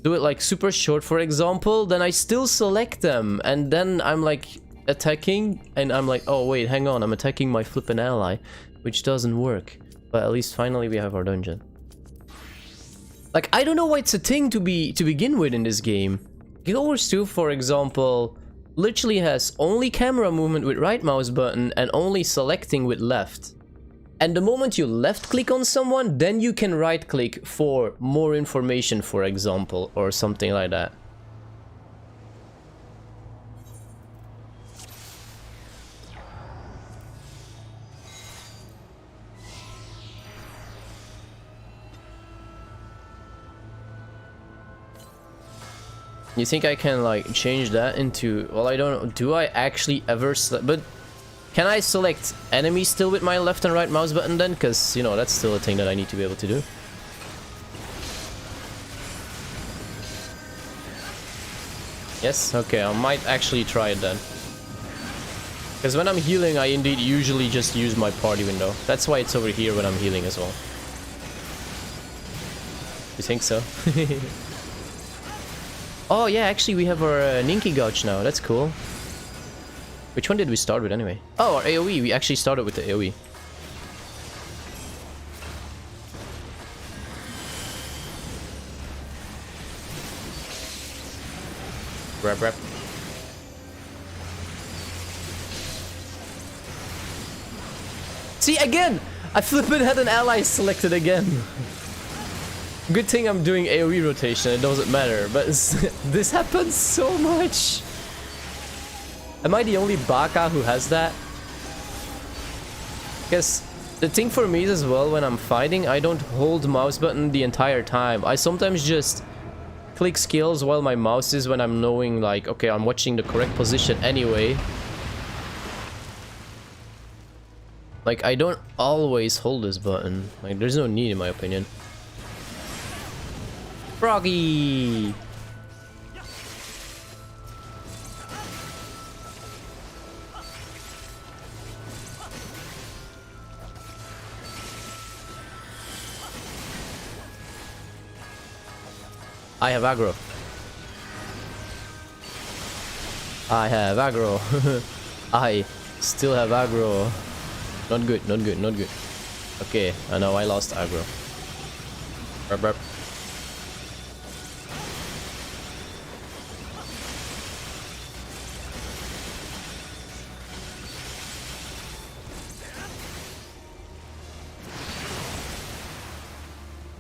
do it like super short, for example, then I still select them, and then I'm like attacking, and I'm like, oh wait, hang on, I'm attacking my flippin' ally, which doesn't work. But at least finally we have our dungeon. Like, I don't know why it's a thing to begin with in this game. Guild Wars 2, for example, literally has only camera movement with right mouse button and only selecting with left. And the moment you left click on someone, then you can right click for more information, for example, or something like that. You think I can like change that into, well, I don't know, do I actually ever but can I select enemies still with my left and right mouse button then? Because, you know, that's still a thing that I need to be able to do. Yes? Okay, I might actually try it then. Because when I'm healing, I indeed usually just use my party window. That's why it's over here when I'm healing as well. You think so? Oh yeah, actually we have our Ninki Gouch now, that's cool. Which one did we start with anyway? Oh, our AoE, we actually started with the AoE. Grab. See, again! I flippin' had an ally selected again. Good thing I'm doing AoE rotation, it doesn't matter, but this happens so much. Am I the only Baka who has that? Because the thing for me is as well, when I'm fighting, I don't hold the mouse button the entire time. I sometimes just click skills while my mouse is, when I'm knowing like, okay, I'm watching the correct position anyway. Like, I don't always hold this button. Like, there's no need in my opinion. Froggy! I have aggro. I have aggro. I still have aggro. Not good, not good, not good. Okay, I know I lost aggro. Burp, burp.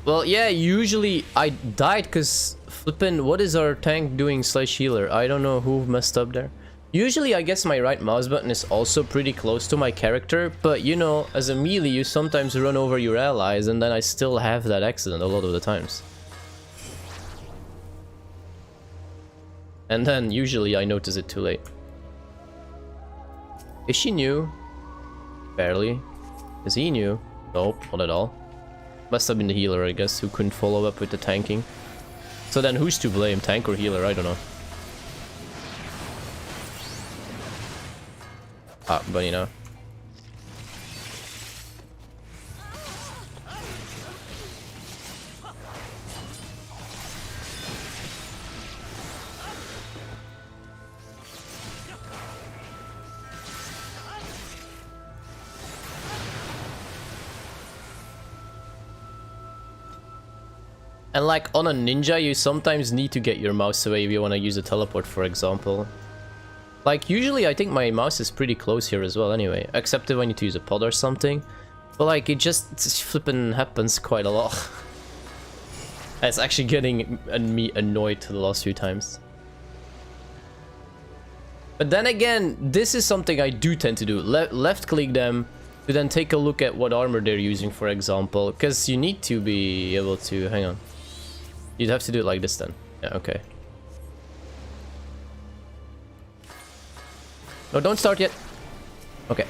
Well, yeah, usually I died because flippin', what is our tank doing slash healer? I don't know who messed up there. Usually I guess my right mouse button is also pretty close to my character, but you know, as a melee you sometimes run over your allies and then I still have that accident a lot of the times. And then usually I notice it too late. Is she new? Barely. Is he new? Nope, not at all. Must have been the healer, I guess, who couldn't follow up with the tanking. So then who's to blame, tank or healer? I don't know. Ah, but you know. And like on a ninja, you sometimes need to get your mouse away if you want to use a teleport, for example. Like usually I think my mouse is pretty close here as well anyway, except if I need to use a pod or something. But like it just flippin' happens quite a lot. It's actually getting me annoyed the last few times. But then again, this is something I do tend to do. Left click them to then take a look at what armor they're using, for example. Because you need to be able to... Hang on. You'd have to do it like this then. Yeah, okay. No, don't start yet. Okay.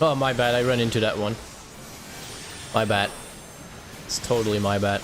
Oh, my bad. I ran into that one. My bad. It's totally my bad.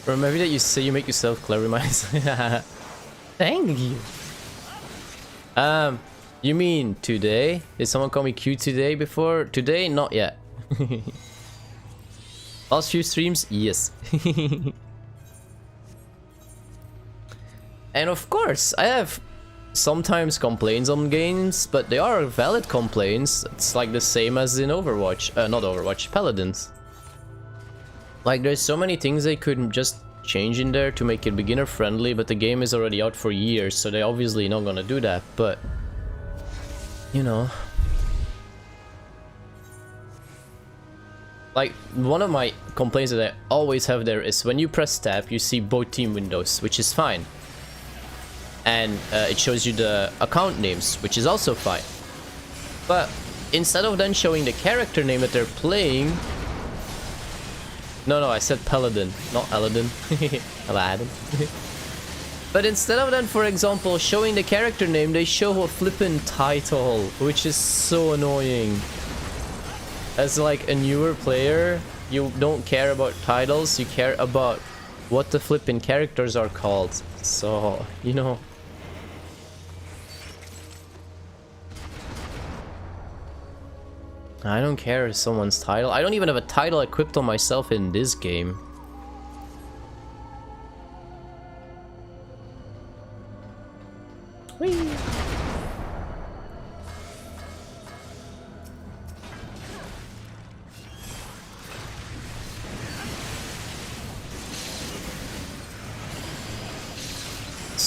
From every that you say, you make yourself clever, Miles. Thank you. You mean today? Did someone call me cute today before? Today? Not yet. Last few streams? Yes. And of course, I have sometimes complaints on games, but they are valid complaints. It's like the same as in Overwatch. Not Overwatch, Paladins. Like, there's so many things they could just change in there to make it beginner friendly, but the game is already out for years, so they're obviously not gonna do that, but... You know... Like, one of my complaints that I always have there is when you press tab, you see both team windows, which is fine. And it shows you the account names, which is also fine. But instead of then showing the character name that they're playing... No, I said Paladin, not Aladdin. Aladdin. But instead of then, for example, showing the character name, they show a flippin' title, which is so annoying. As like a newer player, you don't care about titles, you care about what the flippin' characters are called. So, you know. I don't care if someone's title. I don't even have a title equipped on myself in this game. Whee!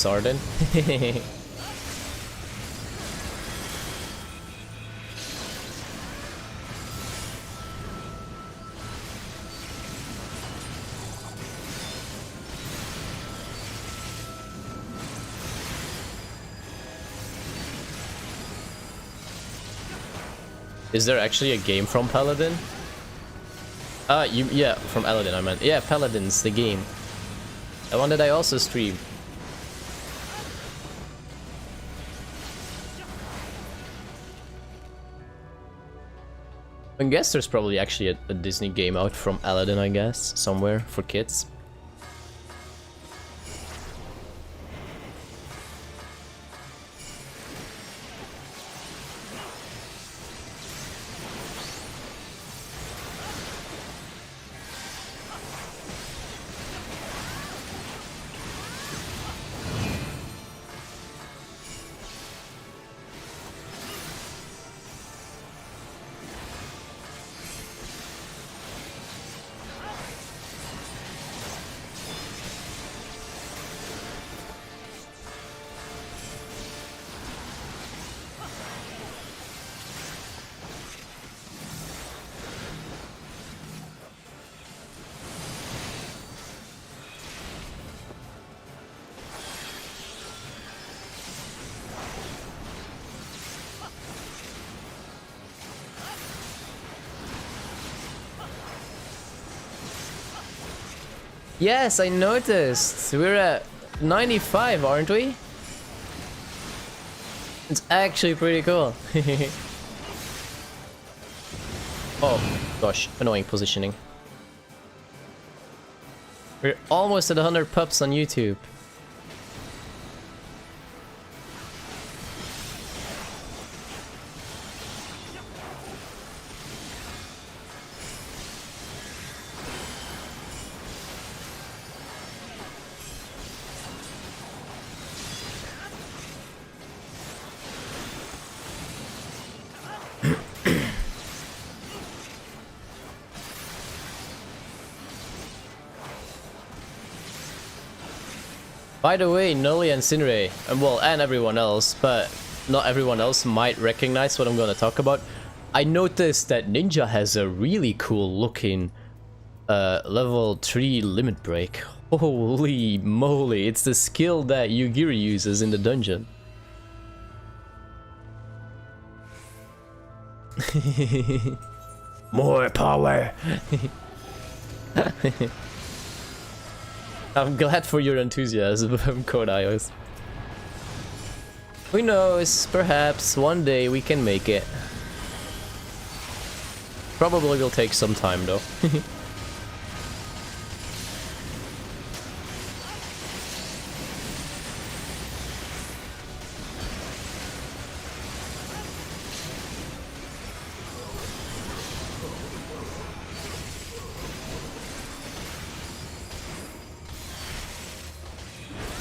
Sardin. Is there actually a game from Paladin? Yeah, from Aladdin I meant. Yeah, Paladins, the game. The one that I also stream. I guess there's probably actually a Disney game out from Aladdin, I guess, somewhere for kids. Yes, I noticed. We're at 95, aren't we? It's actually pretty cool. Oh, gosh. Annoying positioning. We're almost at 100 pups on YouTube. By the way, Nully and Sinray, and everyone else, but not everyone else might recognize what I'm gonna talk about. I noticed that Ninja has a really cool looking level 3 limit break. Holy moly, it's the skill that Yugiri uses in the dungeon. More power! I'm glad for your enthusiasm, Codios. Who knows, perhaps one day we can make it. Probably will take some time though.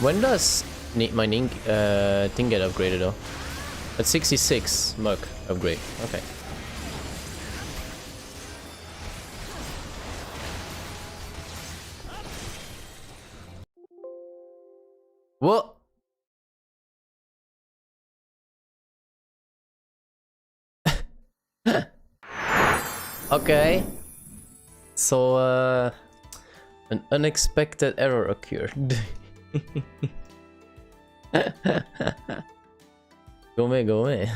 When does my thing get upgraded though? At 66 mug upgrade. Okay. What? Okay. So an unexpected error occurred. Go away.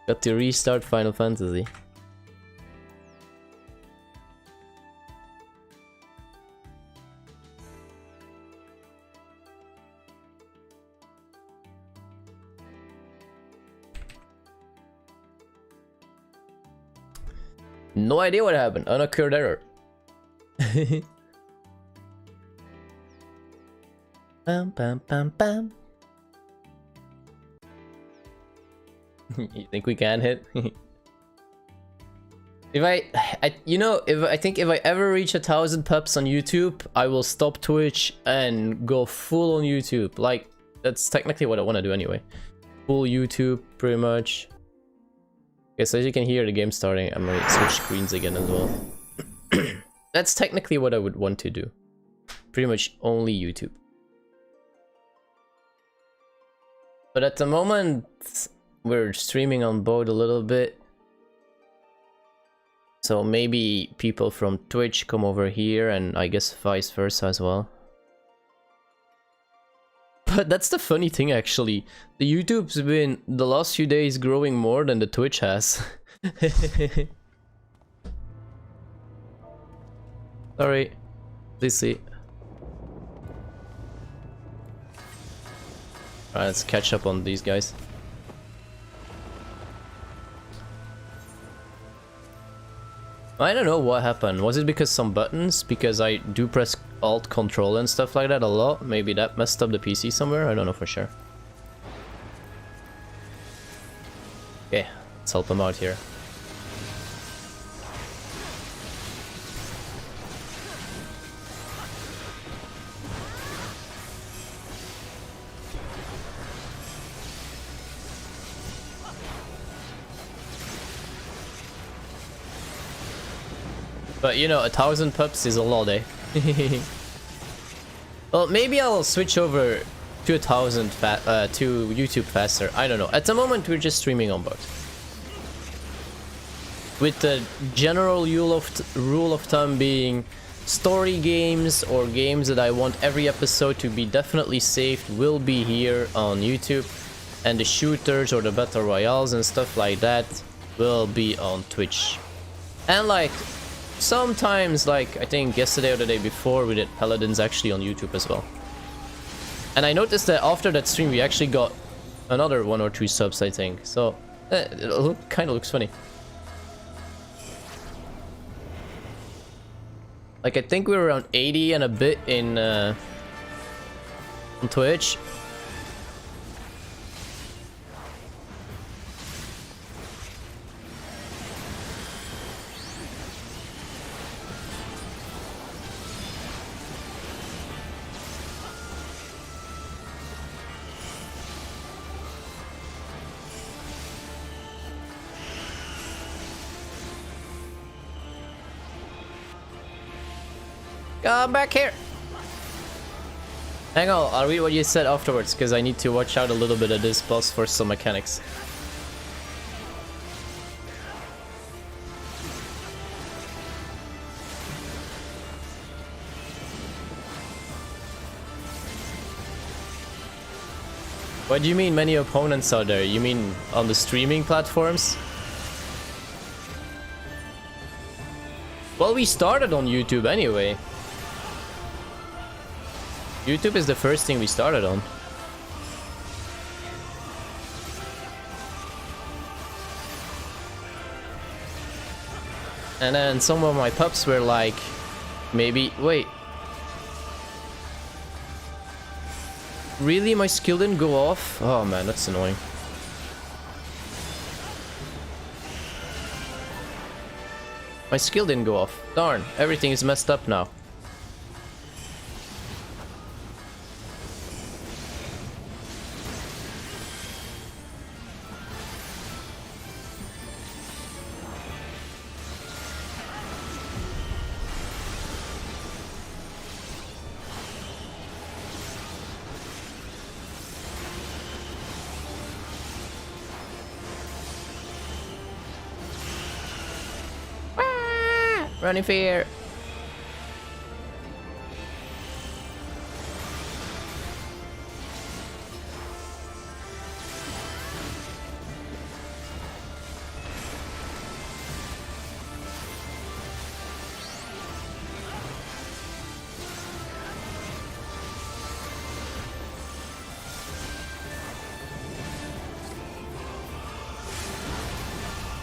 Got to restart Final Fantasy. No idea what happened. Unoccurred error. Bam bam bam bam. You think we can hit? If I think if I ever reach 1,000 pups on YouTube, I will stop Twitch and go full on YouTube. Like, that's technically what I want to do anyway. Full YouTube, pretty much. Okay, so as you can hear the game starting, I'm gonna switch screens again as well. That's technically what I would want to do. Pretty much only YouTube. But at the moment, we're streaming on both a little bit. So maybe people from Twitch come over here, and I guess vice versa as well. But that's the funny thing, actually. The YouTube's been, the last few days, growing more than the Twitch has. Sorry. Please see. Alright, let's catch up on these guys. I don't know what happened. Was it because some buttons? Because I do press Alt, Control and stuff like that a lot. Maybe that messed up the PC somewhere. I don't know for sure. Okay, let's help him out here. But you know, 1,000 pups is a lot, eh? Well, maybe I'll switch over to 1,000 to YouTube faster. I don't know. At the moment, we're just streaming on both. With the general rule of thumb being story games or games that I want every episode to be definitely saved will be here on YouTube, and the shooters or the battle royales and stuff like that will be on Twitch. And like sometimes, like I think yesterday or the day before, we did Paladins actually on YouTube as well. And I noticed that after that stream we actually got another 1 or 2 subs, I think. So it kind of looks funny. Like I think we were around 80 and a bit in on Twitch. Come back here! Hang on, I'll read what you said afterwards, because I need to watch out a little bit of this boss for some mechanics. What do you mean many opponents are there? You mean on the streaming platforms? Well, we started on YouTube anyway. YouTube is the first thing we started on. And then some of my pups were like, maybe, wait. Really, my skill didn't go off? Oh man, that's annoying. My skill didn't go off. Darn, everything is messed up now. Running fear.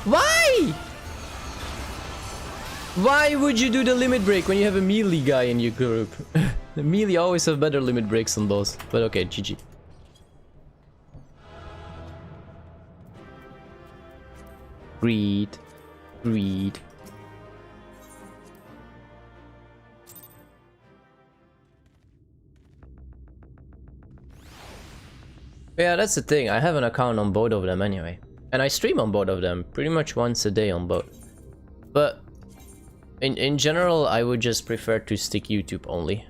Why? Why would you do the limit break when you have a melee guy in your group? The melee always have better limit breaks on those. But okay, GG. Greed. Greed. Yeah, that's the thing. I have an account on both of them anyway. And I stream on both of them pretty much once a day on both. But in general, I would just prefer to stick YouTube only.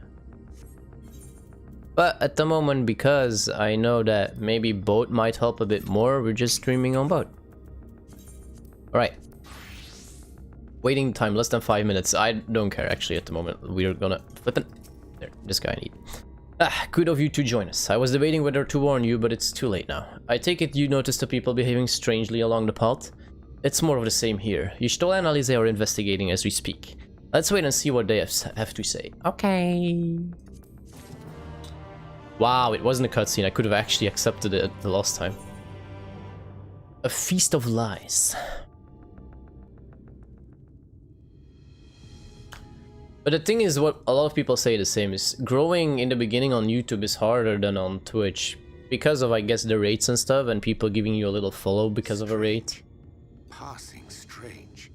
But at the moment, because I know that maybe boat might help a bit more, we're just streaming on boat. Alright. Waiting time less than 5 minutes. I don't care actually at the moment. We're gonna flip it. There, this guy I need. Good of you to join us. I was debating whether to warn you, but it's too late now. I take it you noticed the people behaving strangely along the path? It's more of the same here. You should all analyze they are investigating as we speak. Let's wait and see what they have to say. Okay. Wow, it wasn't a cutscene. I could have actually accepted it the last time. A feast of lies. But the thing is, what a lot of people say the same is growing in the beginning on YouTube is harder than on Twitch because of, I guess, the rates and stuff, and people giving you a little follow because of a rate. Passing strange.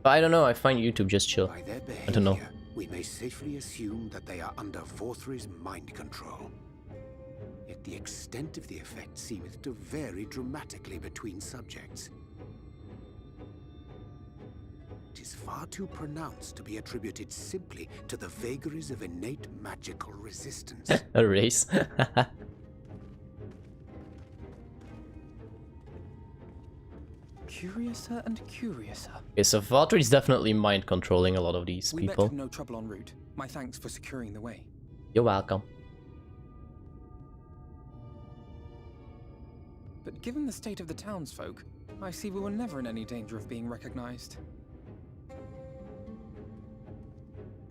But I don't know. I find YouTube just chill. By their behavior, I don't know. we may safely assume that they are under Vorthri's mind control. Yet the extent of the effect seemeth to vary dramatically between subjects. It is far too pronounced to be attributed simply to the vagaries of innate magical resistance. A race. Curiouser and curiouser. Okay, so Valtteri is definitely mind controlling a lot of these We met people. with no trouble en route. My thanks for securing the way. You're welcome. But given the state of the townsfolk, I see we were never in any danger of being recognized.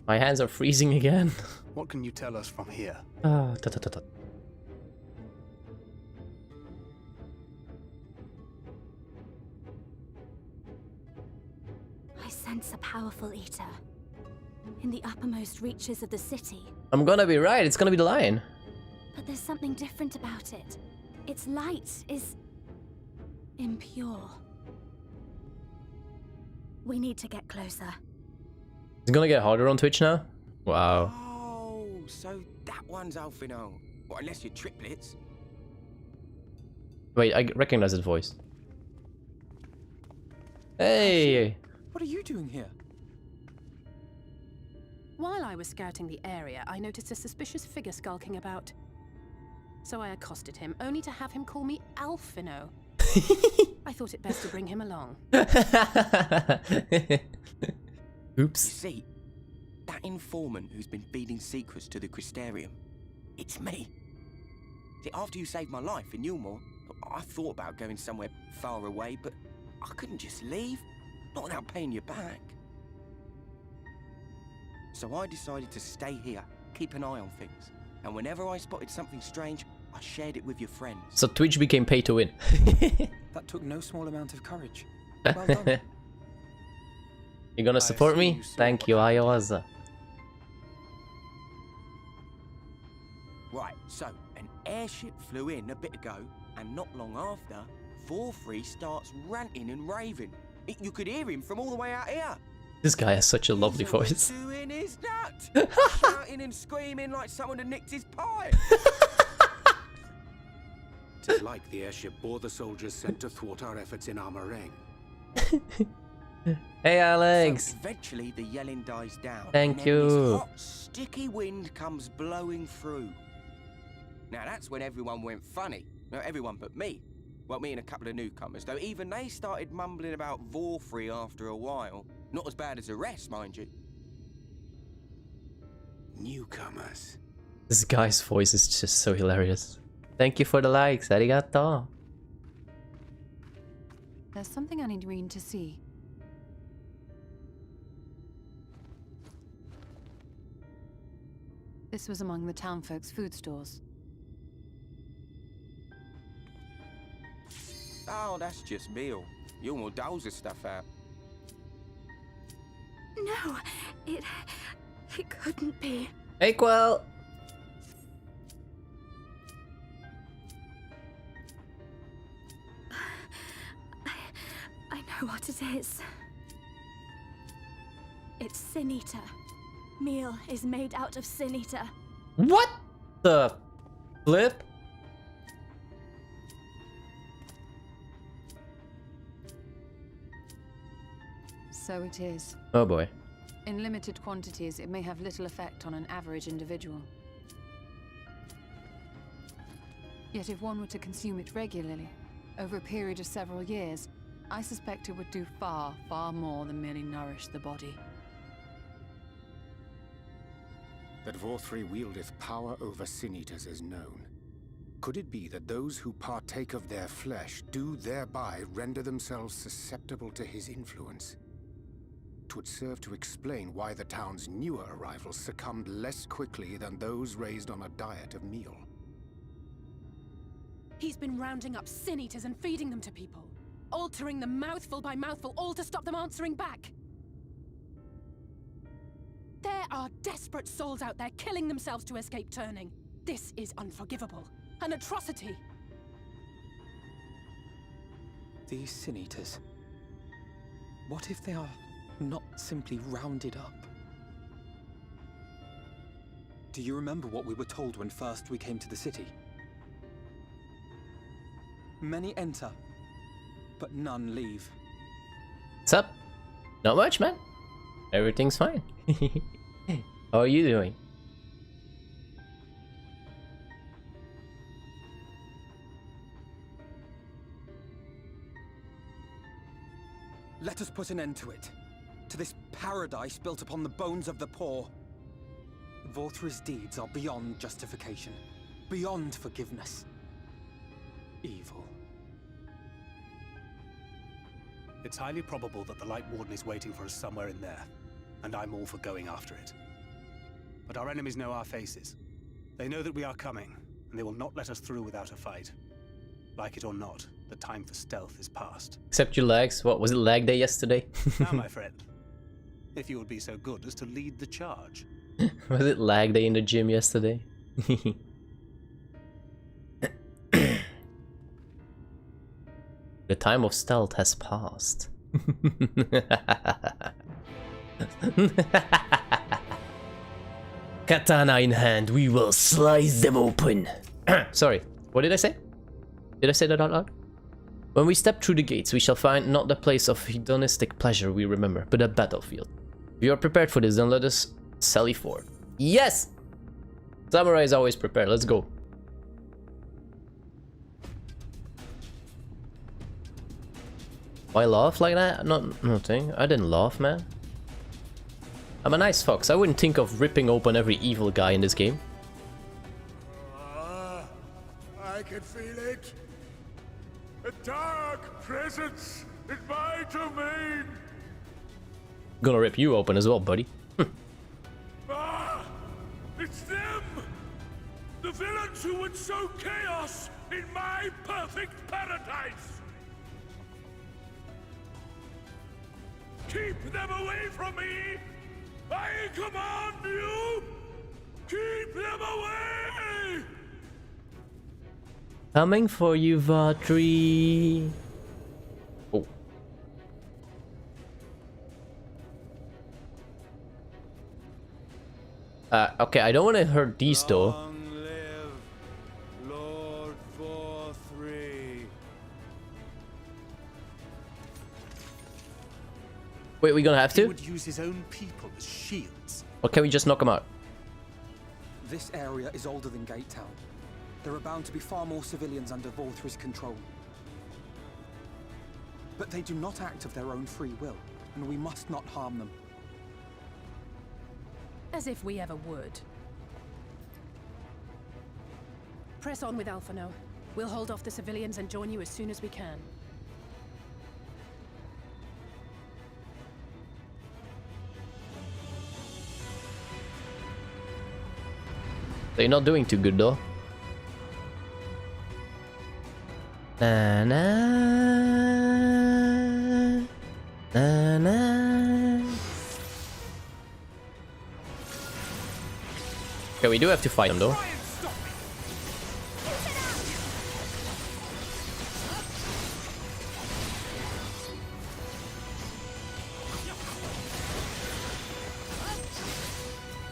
My hands are freezing again. What can you tell us from here? Ah, ta ta ta ta. I sense a powerful eater in the uppermost reaches of the city. I'm gonna be right. It's gonna be the lion. But there's something different about it. Its light is impure. We need to get closer. It's gonna get harder on Twitch now. Wow. Oh, so that one's Alfino. Well, unless you're triplets. Wait, I recognize his voice. Hey. What are you doing here? While I was scouting the area, I noticed a suspicious figure skulking about. So I accosted him, only to have him call me Alfino. I thought it best to bring him along. Oops. You see, that informant who's been feeding secrets to the Crystarium, it's me. See, after you saved my life in Yulmore, I thought about going somewhere far away, but I couldn't just leave, not without paying you back. So I decided to stay here, keep an eye on things, and whenever I spotted something strange, I shared it with your friends. So Twitch became pay to win. That took no small amount of courage. Well done. You gonna support me? Thank you, Ayawaza. Right, so an airship flew in a bit ago, and not long after, Vorthri starts ranting and raving. You could hear him from all the way out here. This guy has such a lovely He's voice. doing his nut, shouting and screaming like someone had nicked his pie. Tis like the airship bore the soldiers sent to thwart our efforts in Armorang. Hey, Alex. So eventually, the yelling dies down. Thank and then you. This hot, sticky wind comes blowing through. Now that's when everyone went funny. No, everyone but me. Well, me and a couple of newcomers, though even they started mumbling about Vorthri after a while. Not as bad as the rest, mind you. Newcomers. This guy's voice is just so hilarious. Thank you for the likes, arigato. There's something I need Reen to see. This was among the townfolk's food stores. Oh, that's just meal. Yulmore doles this stuff out. No, it couldn't be. Hey, Quell. I know what it is. It's Sin Eater. Meal is made out of Sin Eater. What the flip? So it is. Oh boy. In limited quantities, it may have little effect on an average individual. Yet if one were to consume it regularly, over a period of several years, I suspect it would do far, far more than merely nourish the body. That Vorthri wieldeth power over Sin Eaters is known. Could it be that those who partake of their flesh do thereby render themselves susceptible to his influence? 'Twould serve to explain why the town's newer arrivals succumbed less quickly than those raised on a diet of meal. He's been rounding up Sin Eaters and feeding them to people, altering them mouthful by mouthful, all to stop them answering back. There are desperate souls out there killing themselves to escape turning. This is unforgivable. An atrocity. These Sin Eaters. What if they are not simply rounded up? Do you remember what we were told when first we came to the city? Many enter, but none leave. What's up? Not much, man. Everything's fine. How are you doing? Let us put an end to it. To this paradise built upon the bones of the poor. Vorthri's deeds are beyond justification, beyond forgiveness. Evil. It's highly probable that the Light Warden is waiting for us somewhere in there, and I'm all for going after it. But our enemies know our faces. They know that we are coming, and they will not let us through without a fight. Like it or not, the time for stealth is past. Except your legs. What, was it lag day yesterday? Now, my friend, if you would be so good as to lead the charge. Was it lag day in the gym yesterday? The time of stealth has passed. Katana in hand, we will slice them open. Sorry, what did I say? Did I say that out loud? When we step through the gates, we shall find not the place of hedonistic pleasure we remember, but a battlefield. If you are prepared for this, then let us sally forward. Yes! Samurai is always prepared, let's go. Why laugh like that? Nothing. I didn't laugh, man. I'm a nice fox. I wouldn't think of ripping open every evil guy in this game. I can feel it. A dark presence in my domain. Gonna rip you open as well, buddy. It's them! The villains who would sow chaos in my perfect paradise! Keep them away from me! I command you! Keep them away! Coming for you, Vatri. Oh. Okay, I don't want to hurt these though. Long live Lord Vorthri. Wait, we gonna have He to? would use his own people as shields. Or can we just knock them out? This area is older than Gate Town. There are bound to be far more civilians under Vorthri's control. But they do not act of their own free will, and we must not harm them. As if we ever would. Press on with Alphano. We'll hold off the civilians and join you as soon as we can. They're not doing too good though. Na na na na. Okay, we do have to fight them though.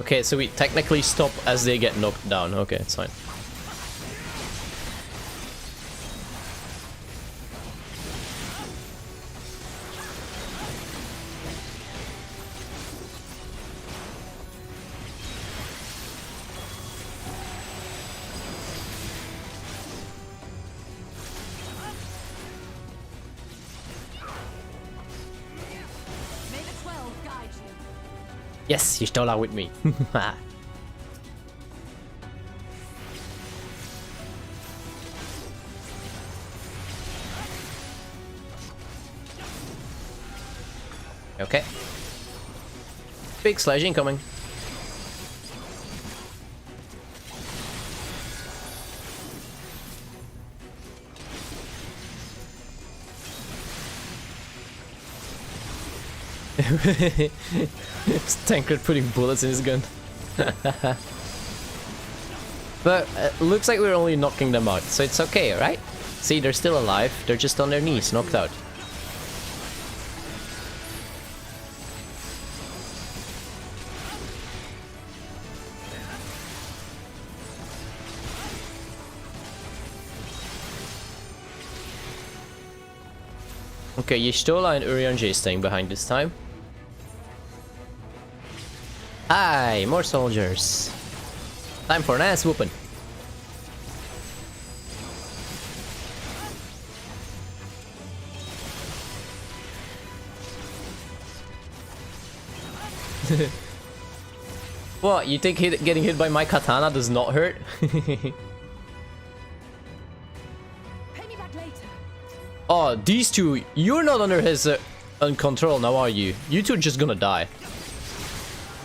Okay, so we technically stop as they get knocked down. Okay, it's fine. Yes, you stole out with me. Okay. Big sledge incoming. Tancred putting bullets in his gun. But looks like we're only knocking them out, so it's okay, right? See, they're still alive, they're just on their knees, knocked out. Okay, Y'shtola and Urianger staying behind this time. Hi, more soldiers. Time for an ass whooping. What, you think getting hit by my katana does not hurt? Oh, these two, you're not under his control now, are you? You two just gonna die.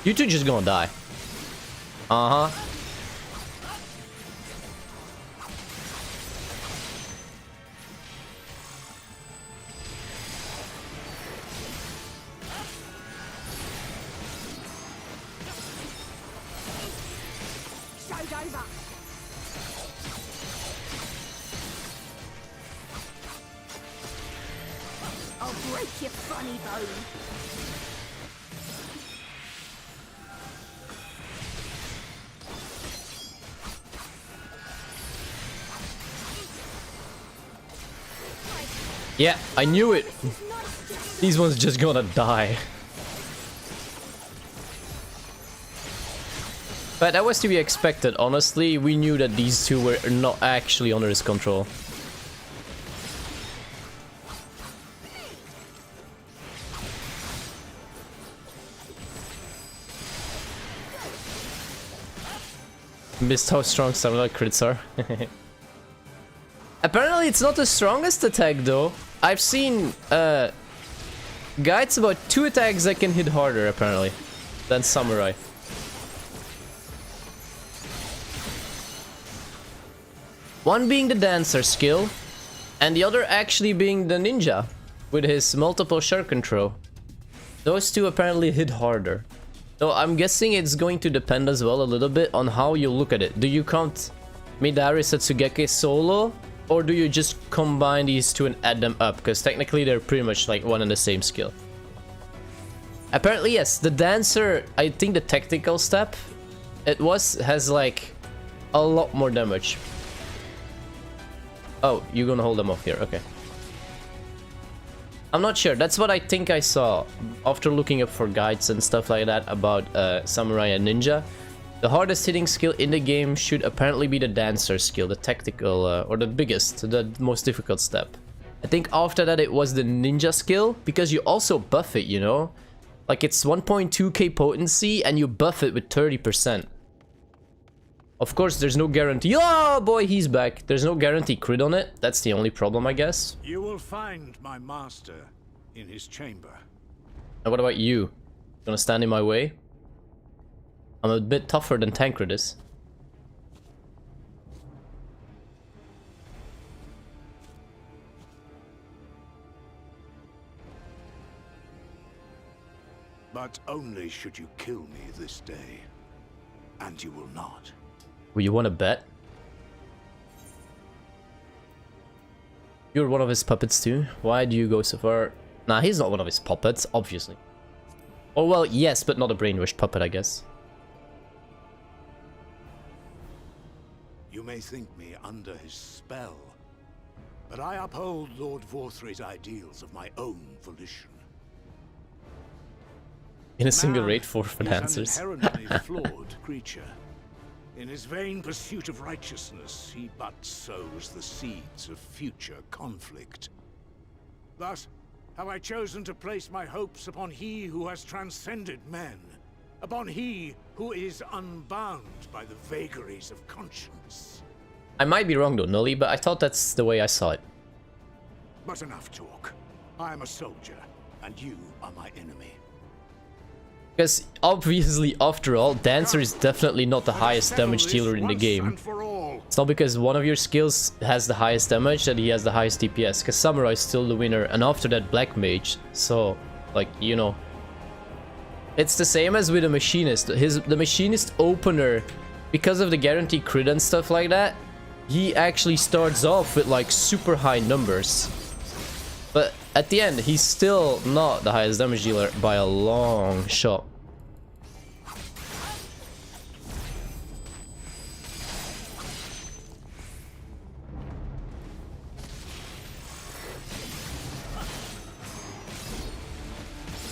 You two just gonna die. Uh-huh. I'll break your funny bone. Yeah, I knew it. These ones just gonna die. But that was to be expected, honestly. We knew that these two were not actually under his control. Missed how strong samurai crits are. Apparently it's not the strongest attack though. I've seen guides about 2 attacks that can hit harder apparently than samurai. One being the dancer skill and the other actually being the ninja with his multiple shuriken throw. Those two apparently hit harder. So I'm guessing it's going to depend as well a little bit on how you look at it. Do you count Midari Satsugeke solo, or do you just combine these two and add them up? Because technically they're pretty much like one and the same skill. Apparently yes, the dancer, I think the tactical step, has like a lot more damage. Oh, you're gonna hold them off here, okay. I'm not sure, that's what I think I saw after looking up for guides and stuff like that about samurai and ninja. The hardest hitting skill in the game should apparently be the dancer skill, the tactical, or the biggest, the most difficult step. I think after that it was the ninja skill, because you also buff it, you know? Like it's 1.2k potency and you buff it with 30%. Of course, there's no guarantee. Oh boy, he's back. There's no guarantee crit on it. That's the only problem, I guess. You will find my master in his chamber. And what about you? Gonna stand in my way? I'm a bit tougher than Tancred is. But only should you kill me this day. And you will not. Well, you want to bet? You're one of his puppets too? Why do you go so far? Nah, he's not one of his puppets, obviously. Oh well, yes, but not a brainwashed puppet, I guess. You may think me under his spell, but I uphold Lord Vorthre's ideals of my own volition. In a single raid for answers. An inherently flawed creature. In his vain pursuit of righteousness, he but sows the seeds of future conflict. Thus, have I chosen to place my hopes upon he who has transcended men, upon he who is unbound by the vagaries of conscience. I might be wrong though, Nully, but I thought that's the way I saw it. But enough talk. I am a soldier, and you are my enemy. Because obviously, after all, Dancer is definitely not the highest damage dealer in the game. It's not because one of your skills has the highest damage that he has the highest DPS, because Samurai is still the winner, and after that Black Mage, so, like, you know. It's the same as with the Machinist. The Machinist opener, because of the guarantee crit and stuff like that, he actually starts off with like super high numbers. But at the end, he's still not the highest damage dealer by a long shot.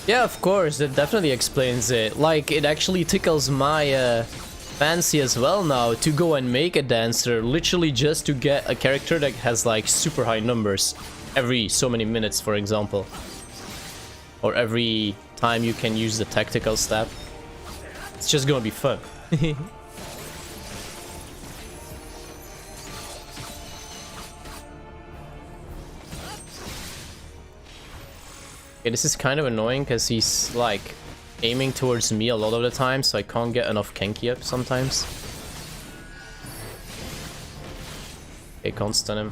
Yeah, of course, that definitely explains it. Like, it actually tickles my fancy as well now to go and make a Dancer, literally just to get a character that has like super high numbers every so many minutes, for example. Or every time you can use the tactical stab. It's just gonna be fun. Okay, this is kind of annoying because he's like aiming towards me a lot of the time, so I can't get enough Kenki up sometimes. Okay, can't stun him.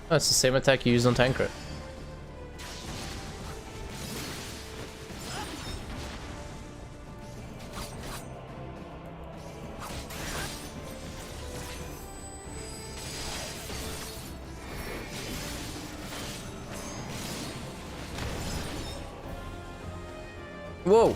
Oh, it's the same attack you used on Tancred. Whoa!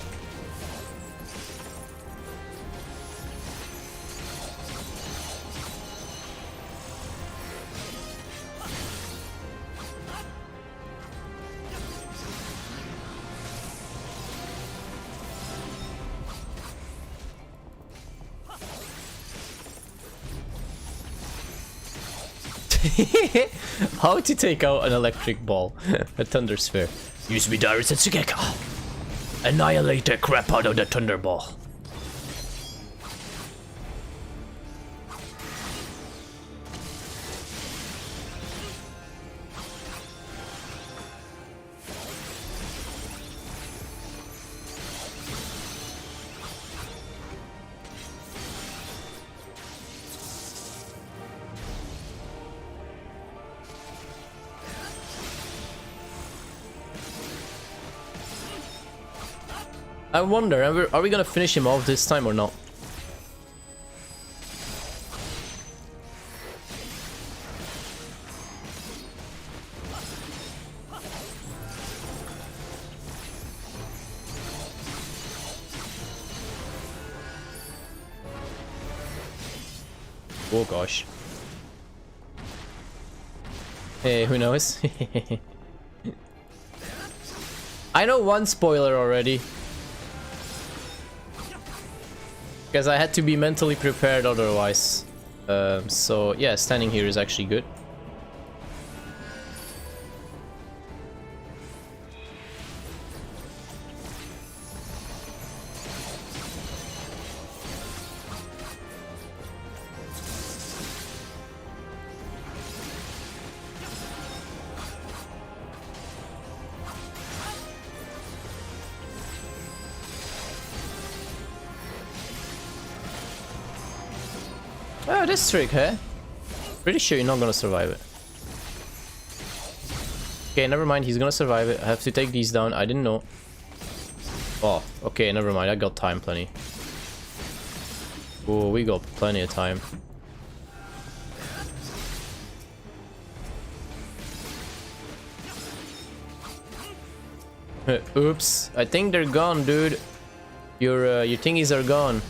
How to take out an electric ball? A thunder sphere. Use me Dairu Setsugeka. Annihilate the crap out of the thunder ball. I wonder, are we gonna finish him off this time or not? Oh gosh. Hey, who knows? I know one spoiler already. Because I had to be mentally prepared otherwise. So yeah, standing here is actually good. Oh, this trick, huh? Pretty sure you're not gonna survive it. Okay, never mind, he's gonna survive it. I have to take these down, I didn't know. Oh, okay, never mind, I got time plenty. Oh, we got plenty of time. Oops, I think they're gone, dude. Your thingies are gone.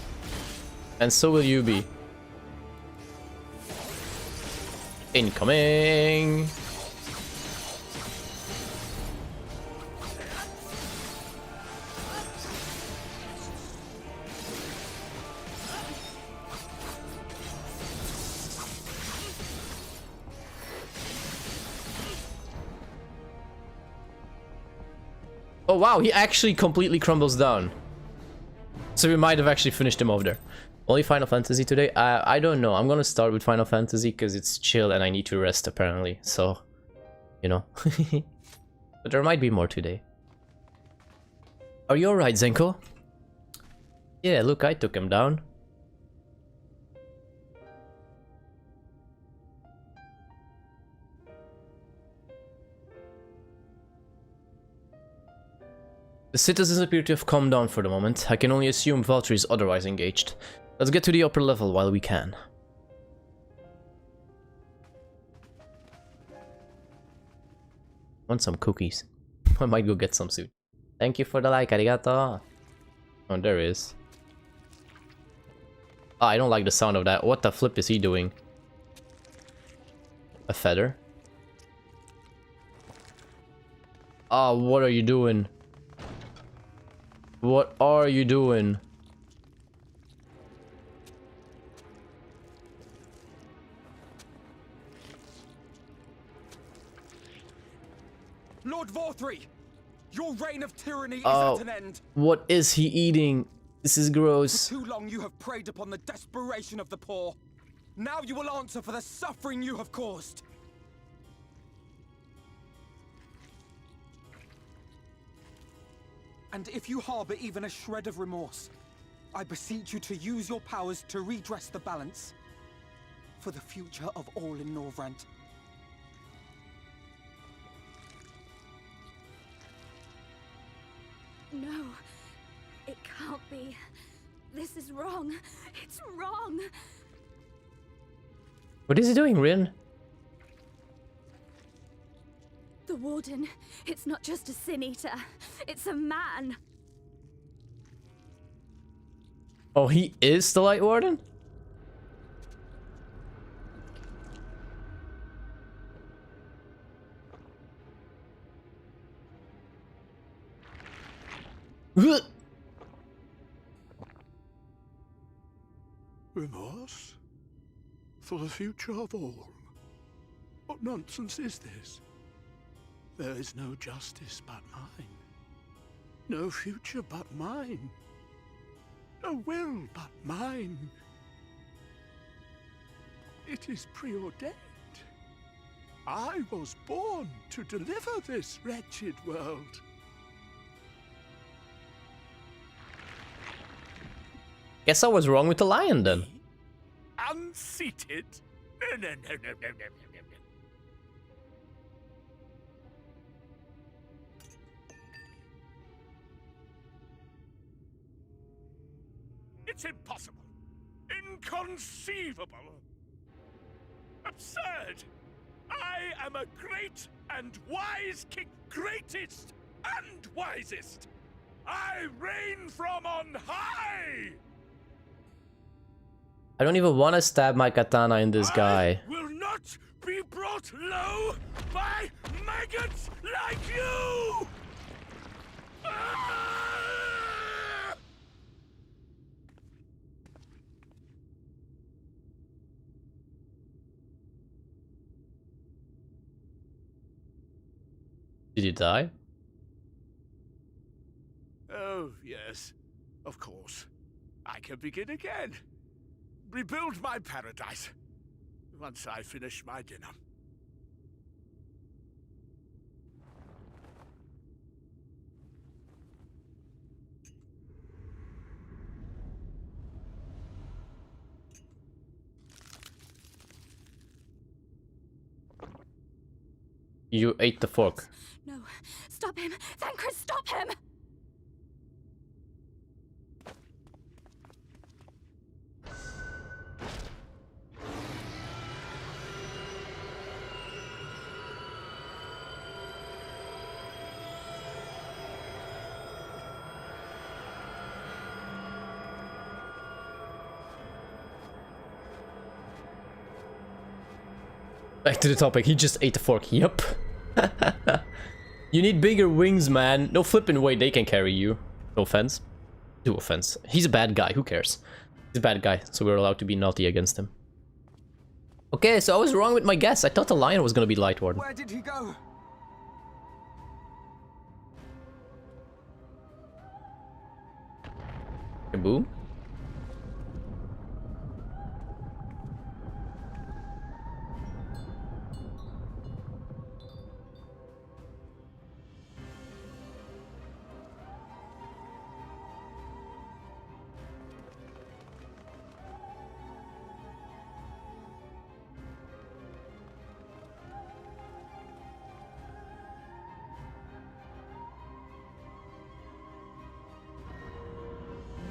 And so will you be. Incoming! Oh wow, he actually completely crumbles down. So we might have actually finished him off there. Only Final Fantasy today? I don't know. I'm gonna start with Final Fantasy because it's chill and I need to rest apparently. So, you know. But there might be more today. Are you alright, Zenko? Yeah, look, I took him down. The citizens appear to have calmed down for the moment. I can only assume Valtteri is otherwise engaged. Let's get to the upper level while we can. Want some cookies? I might go get some soon. Thank you for the like, arigato. Oh, there is. Oh, I don't like the sound of that. What the flip is he doing? A feather? Oh, what are you doing? What are you doing? Lord Vorthri! Your reign of tyranny is Oh, at an end! what is he eating? This is gross. For too long you have preyed upon the desperation of the poor. Now you will answer for the suffering you have caused. And if you harbor even a shred of remorse, I beseech you to use your powers to redress the balance. For the future of all in Norvrant. No, it can't be. This is wrong. It's wrong. What is he doing, Rin? The Warden, it's not just a Sin Eater. It's a man. Oh, he is the Light Warden? Remorse? For the future of all? What nonsense is this? There is no justice but mine. No future but mine. No will but mine. It is preordained. I was born to deliver this wretched world. Guess I was wrong with the lion then. Unseated? No. It's impossible. Inconceivable. Absurd. I am a great and wise king. Greatest and wisest. I reign from on high. I don't even want to stab my katana in this guy. I will not be brought low by maggots like you! Did he die? Oh, yes. Of course. I can begin again. Rebuild my paradise. Once I finish my dinner. You ate the fork. No, stop him! Thancred, stop him! Back to the topic, he just ate the fork, yep. You need bigger wings, man. No flipping way they can carry you. No offense. No offense. He's a bad guy, who cares? He's a bad guy, so we're allowed to be naughty against him. Okay, so I was wrong with my guess. I thought the lion was gonna be Light Warden. Where did he go? Boom.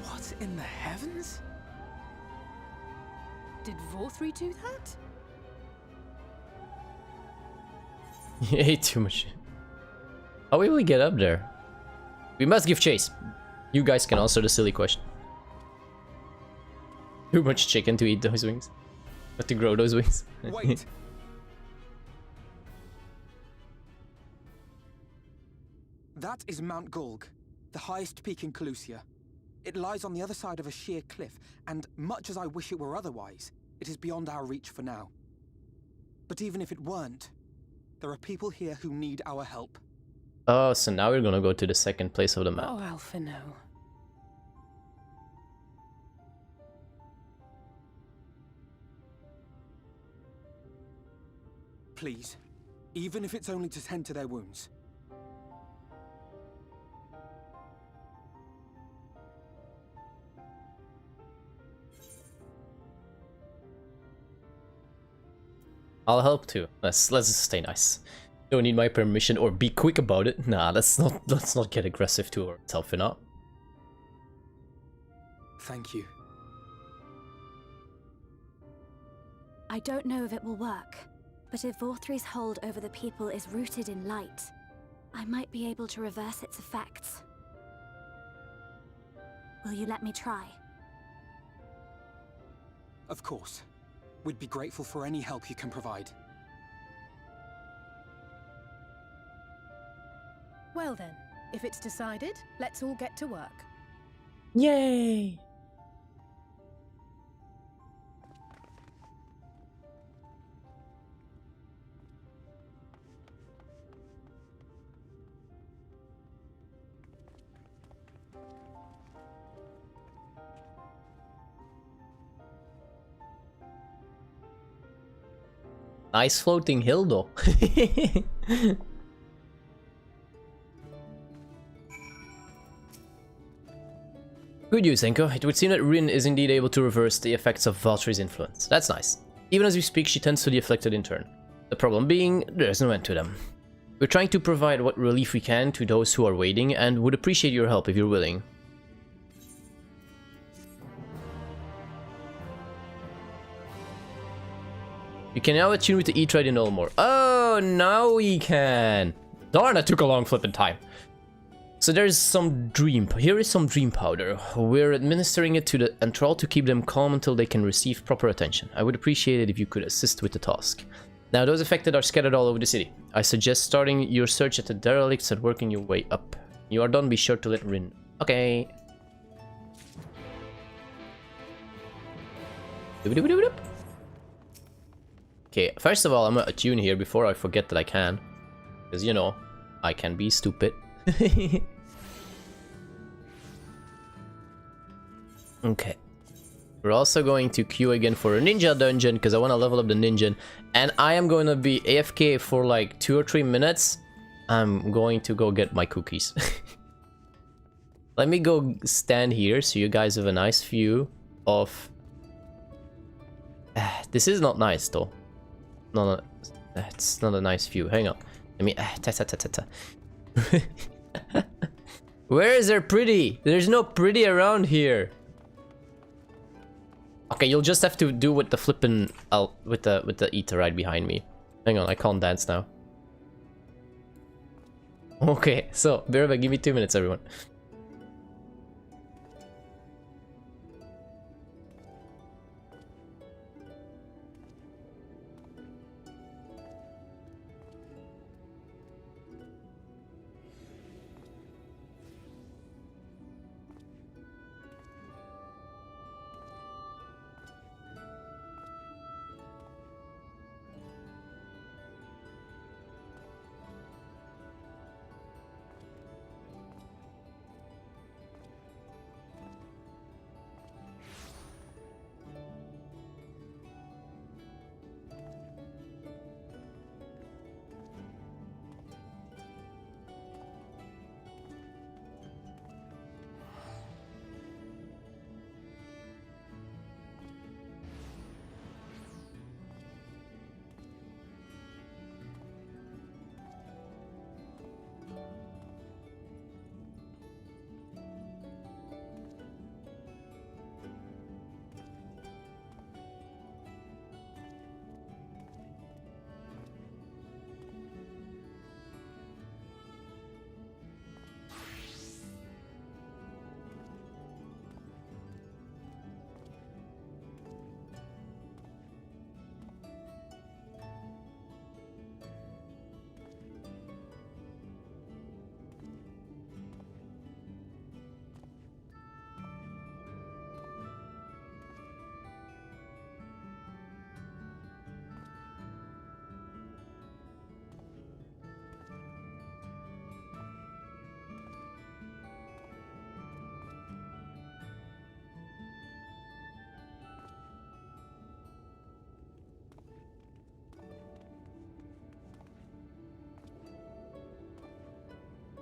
What in the heavens? Did Vorthri do that? He ate too much. How will we get up there? We must give chase. You guys can answer the silly question. Too much chicken to eat those wings. But to grow those wings. Wait! That is Mount Gulg, the highest peak in Calusia. It lies on the other side of a sheer cliff, and much as I wish it were otherwise, it is beyond our reach for now. But even if it weren't, there are people here who need our help. Oh, so now we're gonna go to the second place of the map. Oh, Alphino. Please, even if it's only to tend to their wounds. I'll help too. Let's just stay nice. Don't need my permission or be quick about it. Nah, let's not get aggressive to ourselves, you know. Thank you. I don't know if it will work, but if Vorthri's hold over the people is rooted in light, I might be able to reverse its effects. Will you let me try? Of course. We'd be grateful for any help you can provide. Well then, if it's decided, let's all get to work. Yay! Nice floating hill though. Good news, Enko. It would seem that Rin is indeed able to reverse the effects of Valtry's influence. That's nice. Even as we speak, she tends to the afflicted in turn. The problem being, there's no end to them. We're trying to provide what relief we can to those who are waiting, and would appreciate your help if you're willing. You can now attune with the E-Trade in Ulmor. Oh, now we can! Darn, that took a long flippin' time. So there's some dream. Here is some dream powder. We're administering it to the Enthrall to keep them calm until they can receive proper attention. I would appreciate it if you could assist with the task. Now, those affected are scattered all over the city. I suggest starting your search at the derelicts and working your way up. You are done, be sure to let Rin. Okay. Okay, first of all, I'm gonna attune here before I forget that I can. Because, you know, I can be stupid. Okay. We're also going to queue again for a ninja dungeon because I want to level up the ninja. And I am going to be AFK for like 2 or 3 minutes. I'm going to go get my cookies. Let me go stand here so you guys have a nice view of... This is not nice though. No, it's not a nice view. Hang on. Let me... Where is there pretty? There's no pretty around here. Okay, you'll just have to do with the flippin' with the ether right behind me. Hang on, I can't dance now. Okay, so bear back, give me 2 minutes, everyone.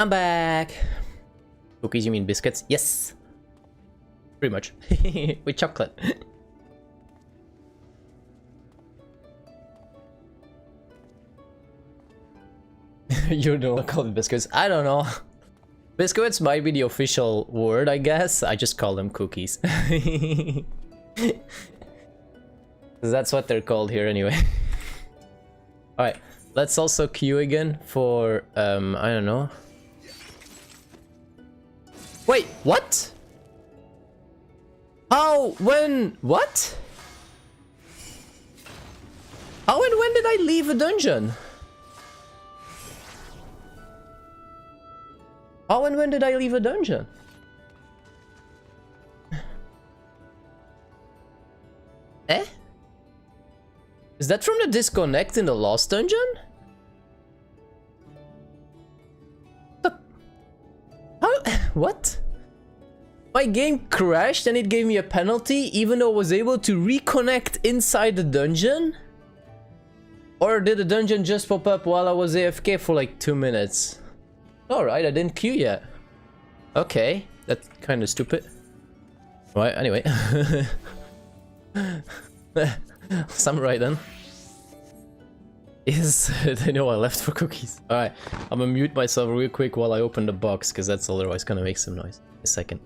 I'm back. Cookies, you mean biscuits? Yes. Pretty much. With chocolate. You don't call them biscuits. I don't know. Biscuits might be the official word, I guess. I just call them cookies. That's what they're called here anyway. Alright, let's also queue again for, I don't know. Wait, what? How, when, what? How and when did I leave a dungeon? How and when did I leave a dungeon? Eh? Is that from the disconnect in the last dungeon? How? What? My game crashed and it gave me a penalty even though I was able to reconnect inside the dungeon? Or did the dungeon just pop up while I was AFK for like 2 minutes? Alright, I didn't queue yet. Okay, that's kind of stupid. Right, anyway. Samurai then. Yes, they know I left for cookies. Alright, I'm gonna mute myself real quick while I open the box, because that's otherwise gonna make some noise. A second.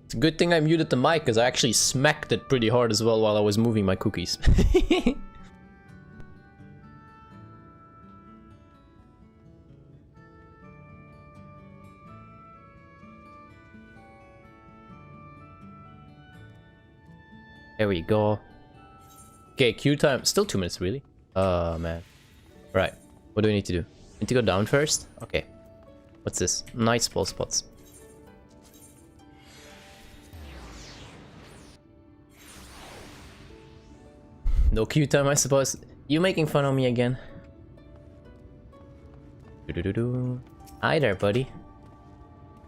It's a good thing I muted the mic, because I actually smacked it pretty hard as well while I was moving my cookies. There we go. Okay, queue time. Still 2 minutes, really? Oh, man. Right. What do we need to do? Need to go down first? Okay. What's this? Nice ball spots. No queue time, I suppose. You making fun of me again? Doo-doo-doo-doo. Hi there, buddy.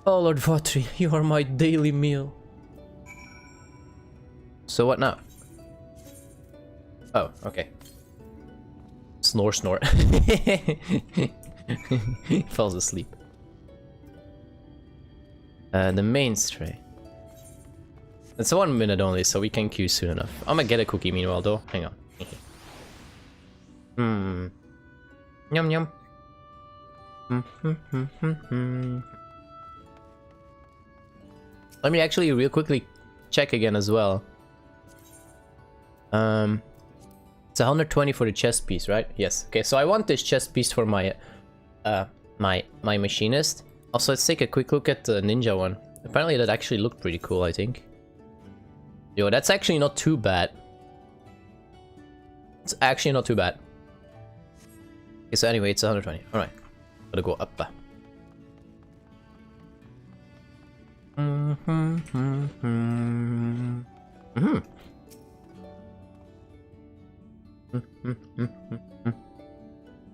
Oh, Lord Vatri, you are my daily meal. So what now? Oh, okay. Snore, snore. Falls asleep. The main tray. It's 1 minute only, so we can queue soon enough. I'm gonna get a cookie meanwhile, though. Hang on. Yum yum. Let me actually real quickly check again as well. It's 120 for the chest piece, right? Yes. Okay, so I want this chest piece for my my machinist. Also, let's take a quick look at the ninja one. Apparently that actually looked pretty cool, I think. Yo, that's actually not too bad. It's actually not too bad. Okay, so anyway, it's 120. Alright. Gotta go up.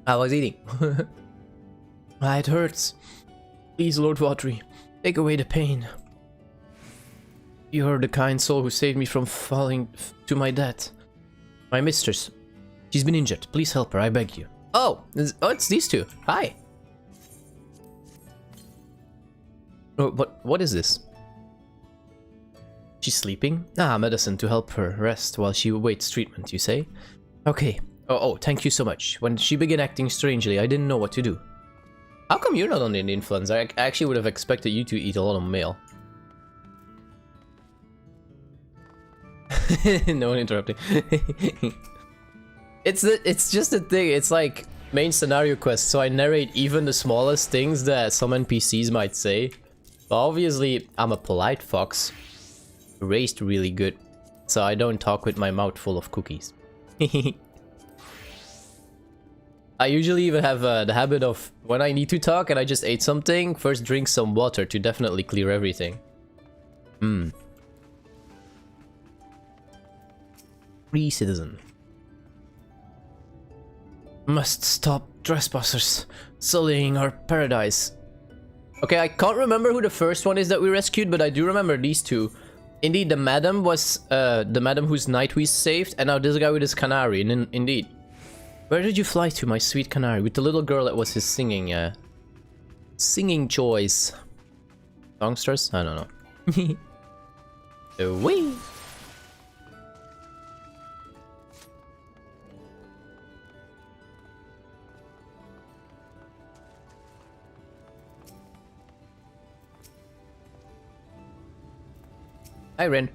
I was eating. It hurts. Please, Lord Vatri, take away the pain. You are the kind soul who saved me from falling to my death. My mistress. She's been injured. Please help her, I beg you. Oh, it's these two. Hi. Oh, but what is this? She's sleeping? Ah, medicine to help her rest while she awaits treatment, you say? Okay. Oh, thank you so much. When she began acting strangely, I didn't know what to do. How come you're not on the influence? I actually would have expected you to eat a lot of mail. No one interrupting. It's just a thing. It's like main scenario quest, so I narrate even the smallest things that some NPCs might say. But obviously, I'm a polite fox, raised really good, so I don't talk with my mouth full of cookies. I usually even have the habit of, when I need to talk and I just ate something, first drink some water to definitely clear everything. Free citizen. Must stop trespassers sullying our paradise. Okay, I can't remember who the first one is that we rescued, but I do remember these two. Indeed, the madam was the madam whose knight we saved, and now this guy with his canary. Indeed. Where did you fly to, my sweet canary? With the little girl that was his singing choice. Songsters? I don't know. Away. Hi, Rin.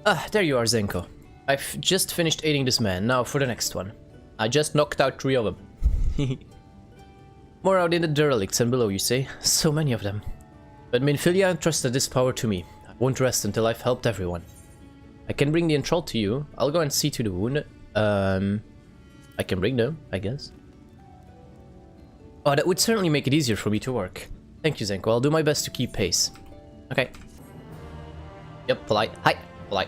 Ah, there you are, Zenko. I've just finished aiding this man. Now for the next one. I just knocked out 3 of them. More out in the derelicts and below, you say? So many of them. But Minfilia entrusted this power to me. I won't rest until I've helped everyone. I can bring the enthralled to you. I'll go and see to the wounded. I can bring them, I guess. Oh, that would certainly make it easier for me to work. Thank you, Zenko. I'll do my best to keep pace. Okay. Yep, polite. Hi, polite.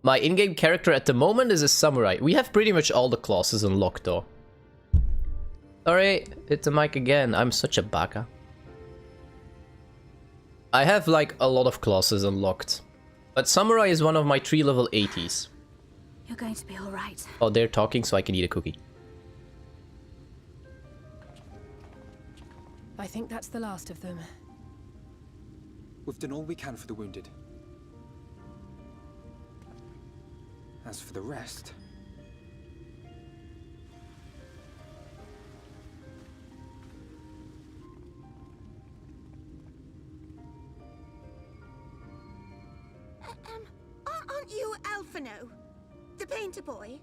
My in-game character at the moment is a samurai. We have pretty much all the classes unlocked though. Sorry, it's a mic again. I'm such a baka. I have like a lot of classes unlocked. But samurai is one of my 3 level 80s. You're going to be alright. Oh, they're talking so I can eat a cookie. I think that's the last of them. We've done all we can for the wounded. As for the rest... Aren't you Alphino? The painter boy?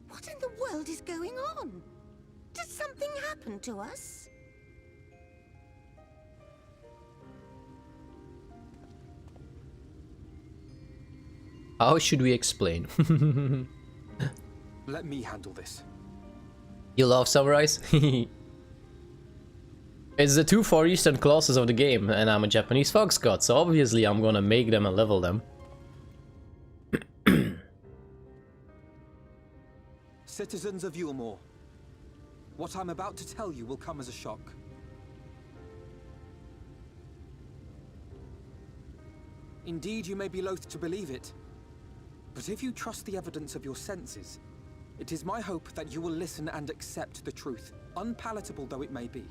What in the world is going on? Did something happen to us? How should we explain? Let me handle this. You love samurais? It's the 2 Far Eastern classes of the game, and I'm a Japanese fox god, so obviously I'm gonna make them and level them. Citizens of Yulmore, what I'm about to tell you will come as a shock. Indeed, you may be loath to believe it, but if you trust the evidence of your senses, it is my hope that you will listen and accept the truth, unpalatable though it may be.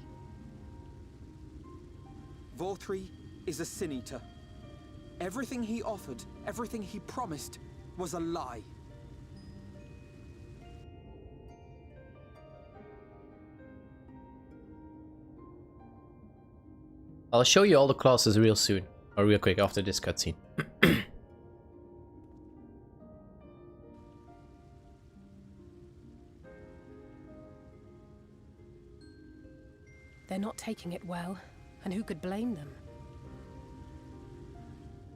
Vorthree is a sin eater. Everything he offered, everything he promised, was a lie. I'll show you all the classes real soon, or real quick after this cutscene. They're not taking it well, and who could blame them?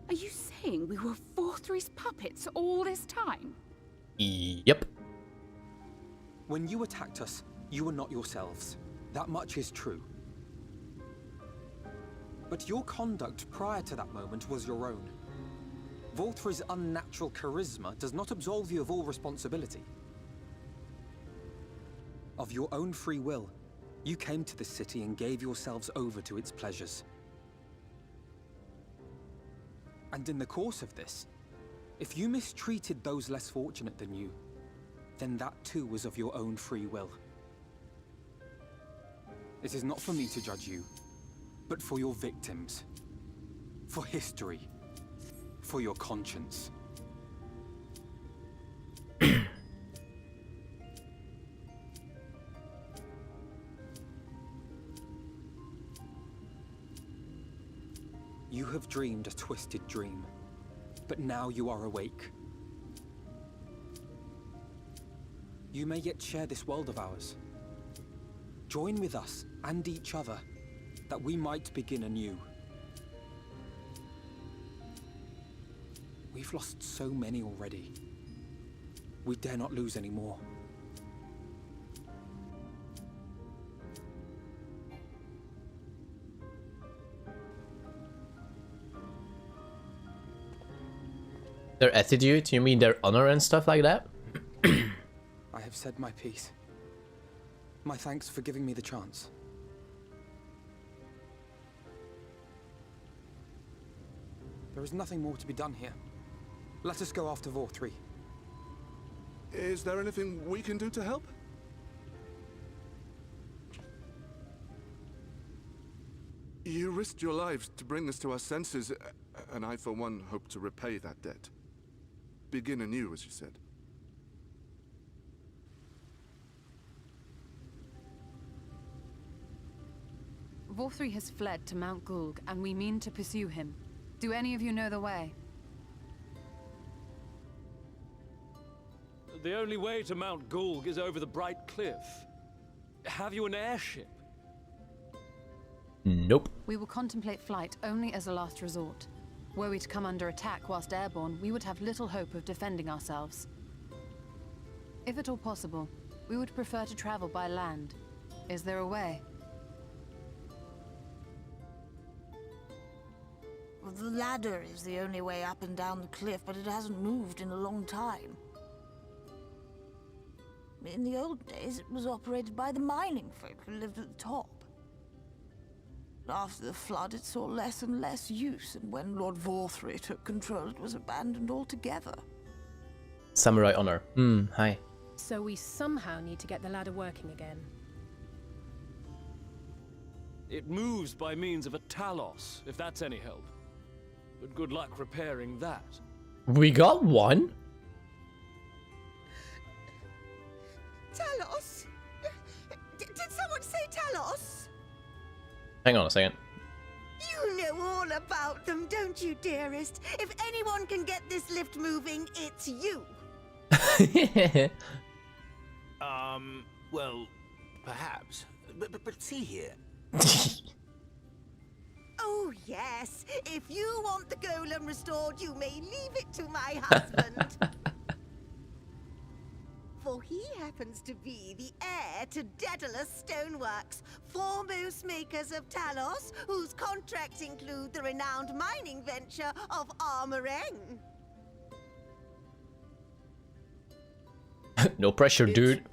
Are you saying we were Vorthree's puppets all this time? Yep. When you attacked us, you were not yourselves. That much is true. But your conduct prior to that moment was your own. Vorthree's unnatural charisma does not absolve you of all responsibility. Of your own free will, you came to this city and gave yourselves over to its pleasures. And in the course of this, if you mistreated those less fortunate than you, then that too was of your own free will. It is not for me to judge you, but for your victims, for history, for your conscience. You have dreamed a twisted dream, but now you are awake. You may yet share this world of ours. Join with us and each other, that we might begin anew. We've lost so many already. We dare not lose any more. Their attitude? You mean their honor and stuff like that? I have said my piece. My thanks for giving me the chance. There is nothing more to be done here. Let us go after Vor 3. Is there anything we can do to help? You risked your lives to bring us to our senses, and I, for one, hope to repay that debt. Begin anew, as you said. Vor 3 has fled to Mount Gulg, and we mean to pursue him. Do any of you know the way? The only way to Mount Gulg is over the Bright Cliff. Have you an airship? Nope. We will contemplate flight only as a last resort. Were we to come under attack whilst airborne, we would have little hope of defending ourselves. If at all possible, we would prefer to travel by land. Is there a way? Well, the ladder is the only way up and down the cliff, but it hasn't moved in a long time. In the old days, it was operated by the mining folk who lived at the top. After the flood, it saw less and less use, and when Lord Vor 3 took control, it was abandoned altogether. Samurai honor. Hi. So we somehow need to get the ladder working again. It moves by means of a talos, if that's any help. But good luck repairing that. We got one? Talos? Did someone say Talos? Hang on a second. You know all about them, don't you, dearest? If anyone can get this lift moving, it's you. Well, perhaps. But see here. Oh, yes. If you want the golem restored, you may leave it to my husband. For he happens to be the heir to Daedalus Stoneworks, foremost makers of Talos, whose contracts include the renowned mining venture of Armoreng. No pressure, dude.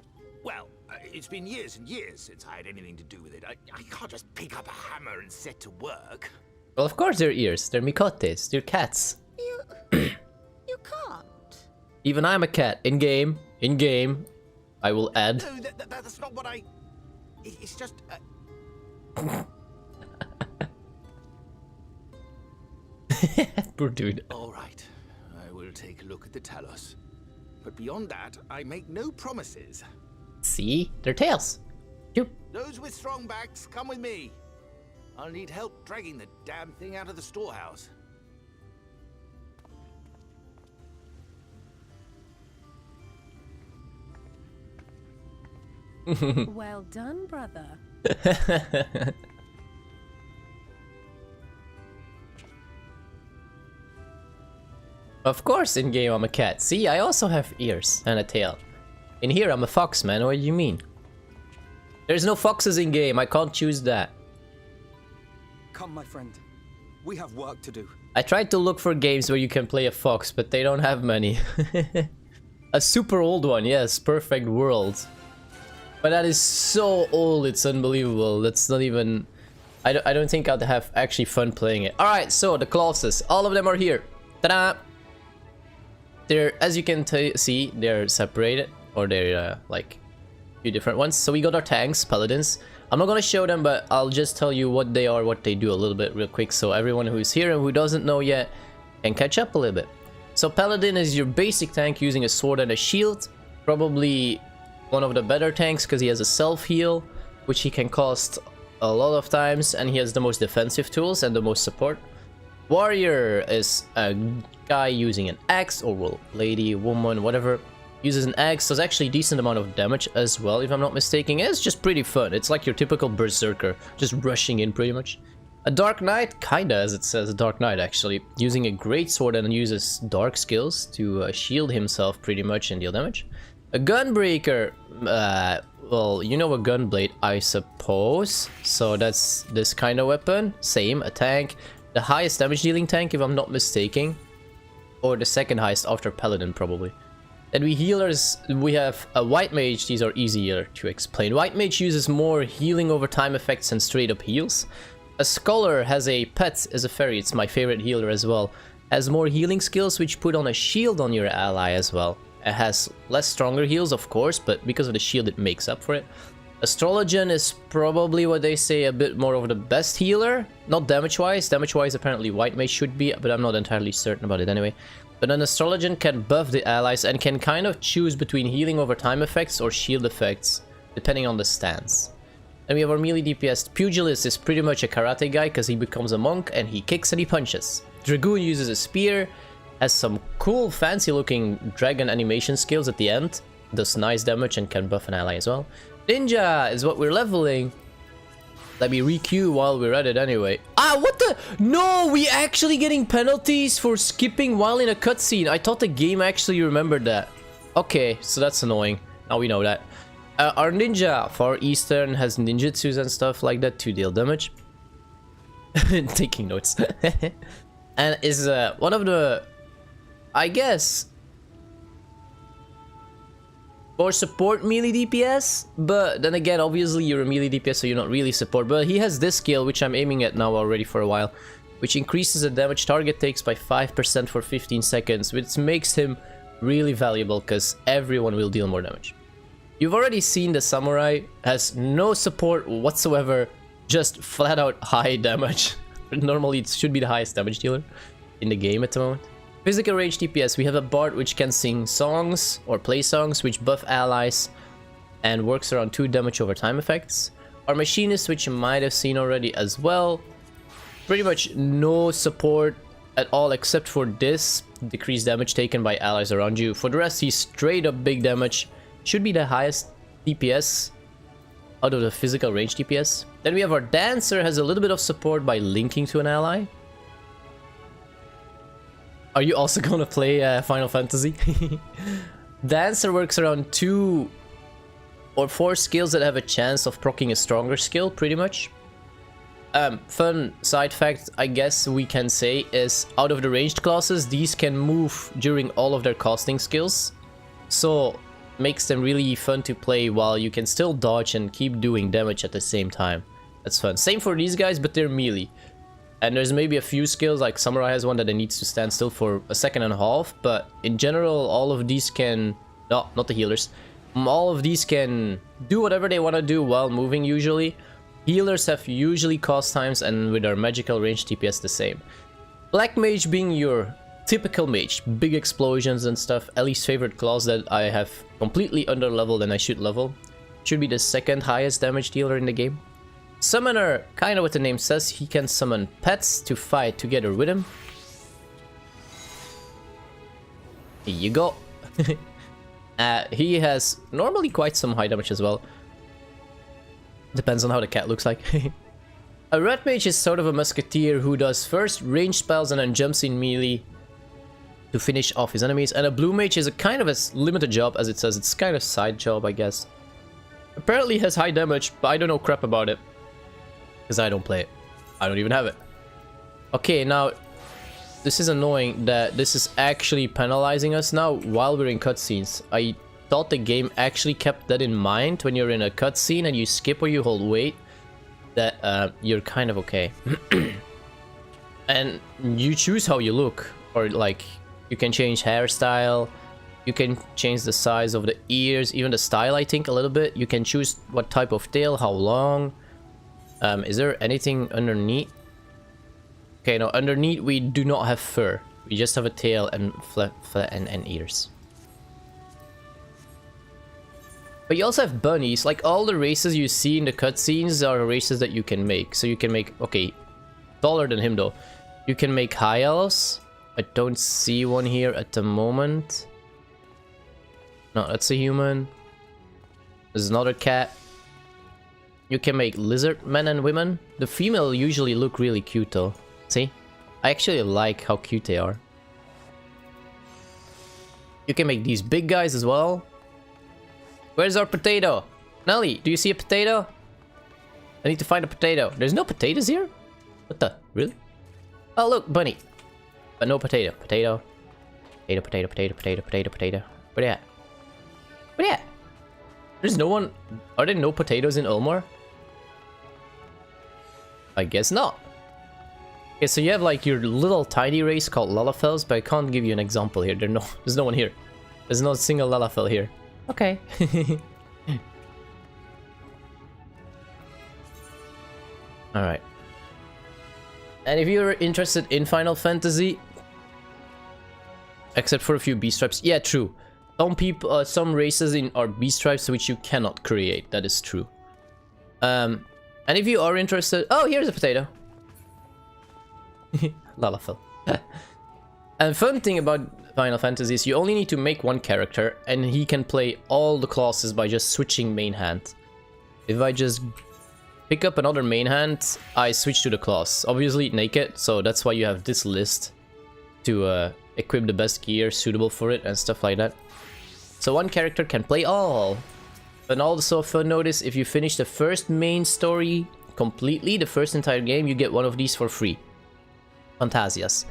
Well, it's been years and years since I had anything to do with it. I can't just pick up a hammer and set to work. Well, of course they're ears. They're mikotes. They're cats. You can't. Even I'm a cat. In game. In game. I will add. No, that's not what I... It's just... Poor dude. All right. I will take a look at the Talos. But beyond that, I make no promises. See? They're tails. Yep. Those with strong backs, come with me. I'll need help dragging the damn thing out of the storehouse. Well done, brother. Of course in game I'm a cat. See, I also have ears and a tail. In here I'm a fox, man. What do you mean? There's no foxes in game. I can't choose that. Come, my friend. We have work to do. I tried to look for games where you can play a fox, but they don't have many. A super old one, yes. Perfect World. But that is so old, it's unbelievable. That's not even... I don't think I'd have actually fun playing it. Alright, so the clauses. All of them are here. Ta-da! They're, as you can see, they're separated. Or they're like a few different ones. So we got our tanks, paladins. I'm not gonna show them, but I'll just tell you what they are, what they do a little bit real quick. So everyone who's here and who doesn't know yet can catch up a little bit. So paladin is your basic tank using a sword and a shield. Probably one of the better tanks because he has a self-heal, which he can cost a lot of times, and he has the most defensive tools and the most support. Warrior is a guy using an axe, or well, lady, woman, whatever, uses an axe, does actually a decent amount of damage as well, if I'm not mistaken. It's just pretty fun. It's like your typical berserker, just rushing in pretty much. A Dark Knight, kinda as it says, a Dark Knight actually, using a great sword and uses dark skills to shield himself pretty much and deal damage. A Gunbreaker, well, you know a Gunblade, I suppose. So that's this kind of weapon. Same, a tank. The highest damage dealing tank, if I'm not mistaken. Or the second highest after Paladin, probably. Then we healers, we have a White Mage. These are easier to explain. White Mage uses more healing over time effects and straight up heals. A Scholar has a pet as a fairy. It's my favorite healer as well. Has more healing skills, which put on a shield on your ally as well. It has less stronger heals, of course, but because of the shield, it makes up for it. Astrologian is probably what they say a bit more of the best healer. Not damage-wise. Damage-wise, apparently White Mage should be, but I'm not entirely certain about it anyway. But an Astrologian can buff the allies and can kind of choose between healing over time effects or shield effects, depending on the stance. Then we have our melee DPS. Pugilist is pretty much a karate guy because he becomes a monk and he kicks and he punches. Dragoon uses a spear, has some cool fancy looking dragon animation skills at the end, does nice damage and can buff an ally as well. Ninja is what we're leveling. Let me re-queue while we're at it anyway. Ah, what the? No, we actually getting penalties for skipping while in a cutscene. I thought the game actually remembered that. Okay, so that's annoying. Now we know that. Our ninja, Far Eastern, has ninjutsus and stuff like that to deal damage. Taking notes. And is one of the, I guess, more support melee DPS, but then again, obviously you're a melee DPS, so you're not really support. But he has this skill, which I'm aiming at now already for a while, which increases the damage target takes by 5% for 15 seconds, which makes him really valuable because everyone will deal more damage. You've already seen the samurai has no support whatsoever, just flat out high damage. Normally it should be the highest damage dealer in the game at the moment. Physical range DPS, we have a bard which can sing songs or play songs which buff allies and works around 2 damage over time effects. Our machinist, which you might have seen already as well, pretty much no support at all except for this, decreased damage taken by allies around you. For the rest, he's straight up big damage, should be the highest DPS out of the physical range DPS. Then we have our dancer, has a little bit of support by linking to an ally. Are you also gonna play Final Fantasy? Dancer works around 2 or 4 skills that have a chance of proccing a stronger skill, pretty much. Fun side fact, I guess we can say, is out of the ranged classes, these can move during all of their casting skills. So, makes them really fun to play while you can still dodge and keep doing damage at the same time. That's fun. Same for these guys, but they're melee. And there's maybe a few skills, like Samurai has one that it needs to stand still for a second and a half, but in general, all of these can... No, not the healers. All of these can do whatever they want to do while moving, usually. Healers have usually cost times, and with our magical range DPS the same. Black Mage being your typical mage, big explosions and stuff. Ellie's favorite class that I have completely under-leveled and I should level. Should be the second highest damage dealer in the game. Summoner, kind of what the name says, he can summon pets to fight together with him. Here you go. He has normally quite some high damage as well. Depends on how the cat looks like. A red mage is sort of a musketeer who does first ranged spells and then jumps in melee to finish off his enemies. And a blue mage is a kind of a limited job, as it says. It's kind of a side job, I guess. Apparently has high damage, but I don't know crap about it. Because I don't play it. I don't even have it. Okay, now... This is annoying that this is actually penalizing us now while we're in cutscenes. I thought the game actually kept that in mind when you're in a cutscene and you skip or you hold wait. That you're kind of okay. And you choose how you look. Or like, you can change hairstyle. You can change the size of the ears. Even the style, I think, a little bit. You can choose what type of tail, how long. Is there anything underneath? Okay, no, underneath we do not have fur. We just have a tail and and ears. But you also have bunnies. Like all the races you see in the cutscenes are races that you can make. So you can make, okay, taller than him though. You can make high elves. I don't see one here at the moment. No, that's a human. There's another cat. You can make lizard men and women. The female usually look really cute though. See? I actually like how cute they are. You can make these big guys as well. Where's our potato? Nelly, do you see a potato? I need to find a potato. There's no potatoes here? What the? Really? Oh, look, bunny. But no potato. Potato. Potato, potato, potato, potato, potato, potato. Where they at? Where they at? There's no one... Are there no potatoes in Ulmar? I guess not. Okay, so you have like your little tiny race called Lalafels, but I can't give you an example here. There's no one here. There's no single Lalafell here. Okay. Alright. And if you're interested in Final Fantasy, except for a few B-stripes, yeah, true. Some people, some races are B-stripes which you cannot create. That is true. And if you are interested, oh, here's a potato. Lalafell. And fun thing about Final Fantasy is you only need to make one character, and he can play all the classes by just switching main hand. If I just pick up another main hand, I switch to the class. Obviously naked, so that's why you have this list to equip the best gear suitable for it and stuff like that. So one character can play all. And also, fun notice, if you finish the first main story completely, the first entire game, you get one of these for free. Fantasias.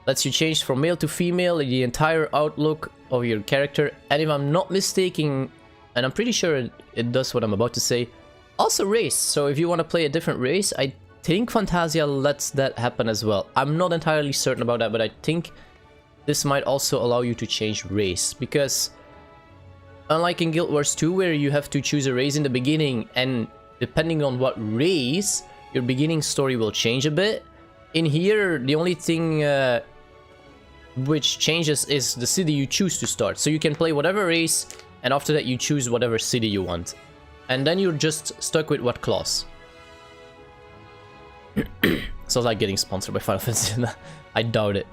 Lets you change from male to female, the entire outlook of your character. And if I'm not mistaken, and I'm pretty sure it does what I'm about to say, also race. So if you want to play a different race, I think Fantasia lets that happen as well. I'm not entirely certain about that, but I think this might also allow you to change race. Because unlike in Guild Wars 2, where you have to choose a race in the beginning, and depending on what race, your beginning story will change a bit. In here, the only thing which changes is the city you choose to start. So you can play whatever race, and after that you choose whatever city you want. And then you're just stuck with what class. So like getting sponsored by Final Fantasy. I doubt it.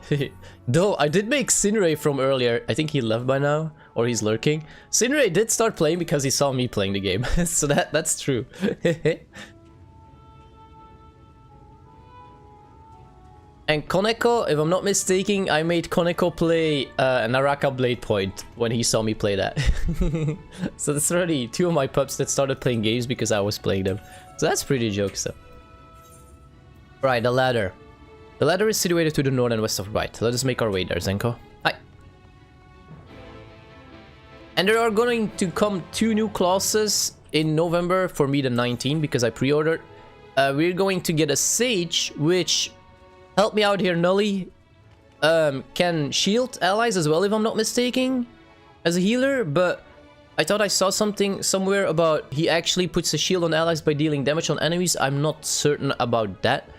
Though I did make Sinray from earlier. I think he left by now, or he's lurking. Sinray did start playing because he saw me playing the game. So that's true. And Koneko, if I'm not mistaken, I made Koneko play Naraka Blade Point when he saw me play that. So that's already two of my pups that started playing games because I was playing them. So that's pretty jokes though. Right, the ladder. The ladder is situated to the north and west of right. Let us make our way there, Zenko. Hi. And there are going to come 2 new classes in November for me, the 19th, because I pre-ordered. We're going to get a Sage, which... Help me out here, Nully. Can shield allies as well, if I'm not mistaken, as a healer, but I thought I saw something somewhere about he actually puts a shield on allies by dealing damage on enemies. I'm not certain about that.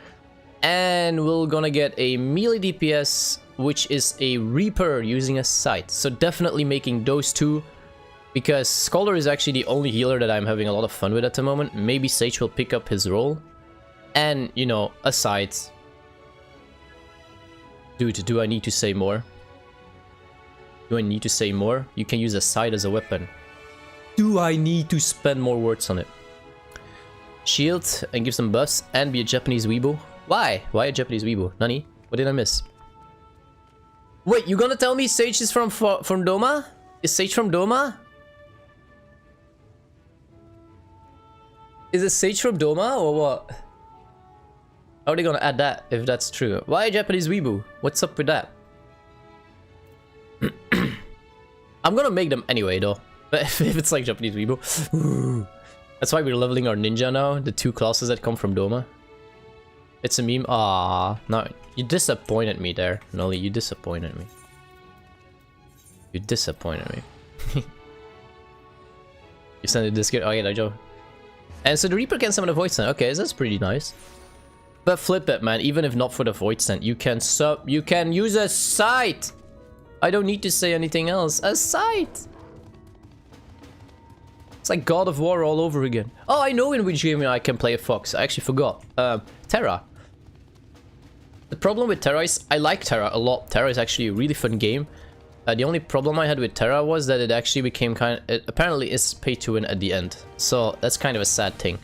And we're gonna get a melee DPS, which is a Reaper using a sight. So definitely making those two, because Scholar is actually the only healer that I'm having a lot of fun with at the moment. Maybe Sage will pick up his role. And, you know, a sight. Dude, do I need to say more? Do I need to say more? You can use a sight as a weapon. Do I need to spend more words on it? Shield and give some buffs and be a Japanese weebo. Why? Why a Japanese weebo? Nani? What did I miss? Wait, you gonna tell me Sage is from Doma? Is Sage from Doma? Is it Sage from Doma or what? How are they gonna add that if that's true? Why a Japanese weebo? What's up with that? I'm gonna make them anyway though. But if it's like Japanese weebo. That's why we're leveling our ninja now. The 2 classes that come from Doma. It's a meme. Ah, no, you disappointed me there. Nolly, you disappointed me. You disappointed me. You sent a Discord. Oh yeah, Joe. And so the Reaper can summon a Void Stand. Okay, that's pretty nice. But flip it, man. Even if not for the Void Stand, you can use a sight. I don't need to say anything else. A sight. It's like God of War all over again. Oh, I know in which game I can play a fox. I actually forgot. Terra. The problem with Terra is I like Terra a lot. Terra is actually a really fun game. The only problem I had with Terra was that it actually became it apparently is pay to win at the end. So that's kind of a sad thing.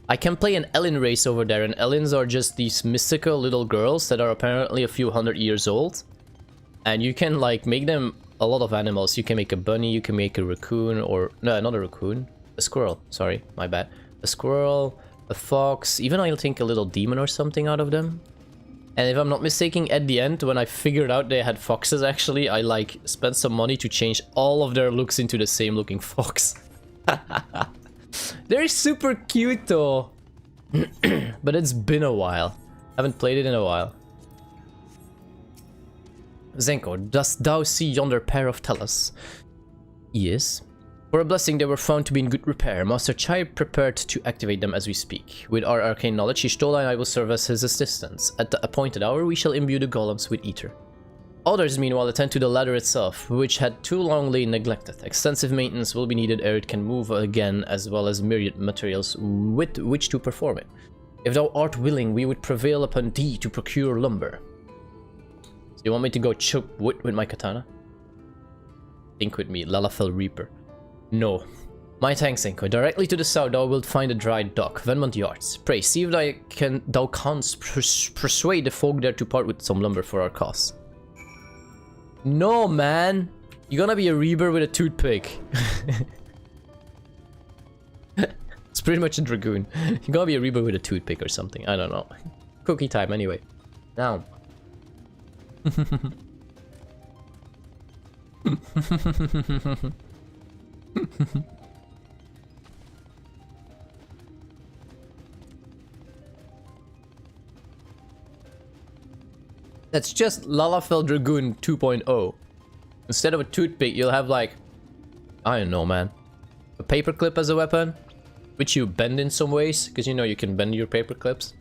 I can play an Ellen race over there, and Ellens are just these mystical little girls that are apparently a few hundred years old. And you can like make them a lot of animals. You can make a bunny, you can make a raccoon, or no, not a raccoon, a squirrel, sorry, my bad. A squirrel, a fox, even I'll think a little demon or something out of them. And if I'm not mistaken, at the end, when I figured out they had foxes, actually, I like spent some money to change all of their looks into the same looking fox. They're super cute though. But it's been a while. Haven't played it in a while. Zenko, dost thou see yonder pair of tellers? Yes. For a blessing, they were found to be in good repair. Master Chai prepared to activate them as we speak. With our arcane knowledge, Ishtola and I will serve as his assistants. At the appointed hour, we shall imbue the golems with ether. Others, meanwhile, attend to the ladder itself, which had too long lain neglected. Extensive maintenance will be needed ere it can move again, as well as myriad materials with which to perform it. If thou art willing, we would prevail upon thee to procure lumber. So you want me to go chop wood with my katana? Think with me, Lalafell Reaper. No. My thanks, Enko. Directly to the south thou wilt find a dry dock, Venmont Yards. Pray, see if thou canst persuade the folk there to part with some lumber for our cause. No, man! You're gonna be a Reaper with a toothpick. It's pretty much a Dragoon. You're gonna be a Reaper with a toothpick or something, I don't know. Cookie time, anyway. Now. That's just Lalafell Dragoon 2.0. Instead of a toothpick, you'll have like, I don't know, man, a paperclip as a weapon, which you bend in some ways, because you know you can bend your paperclips.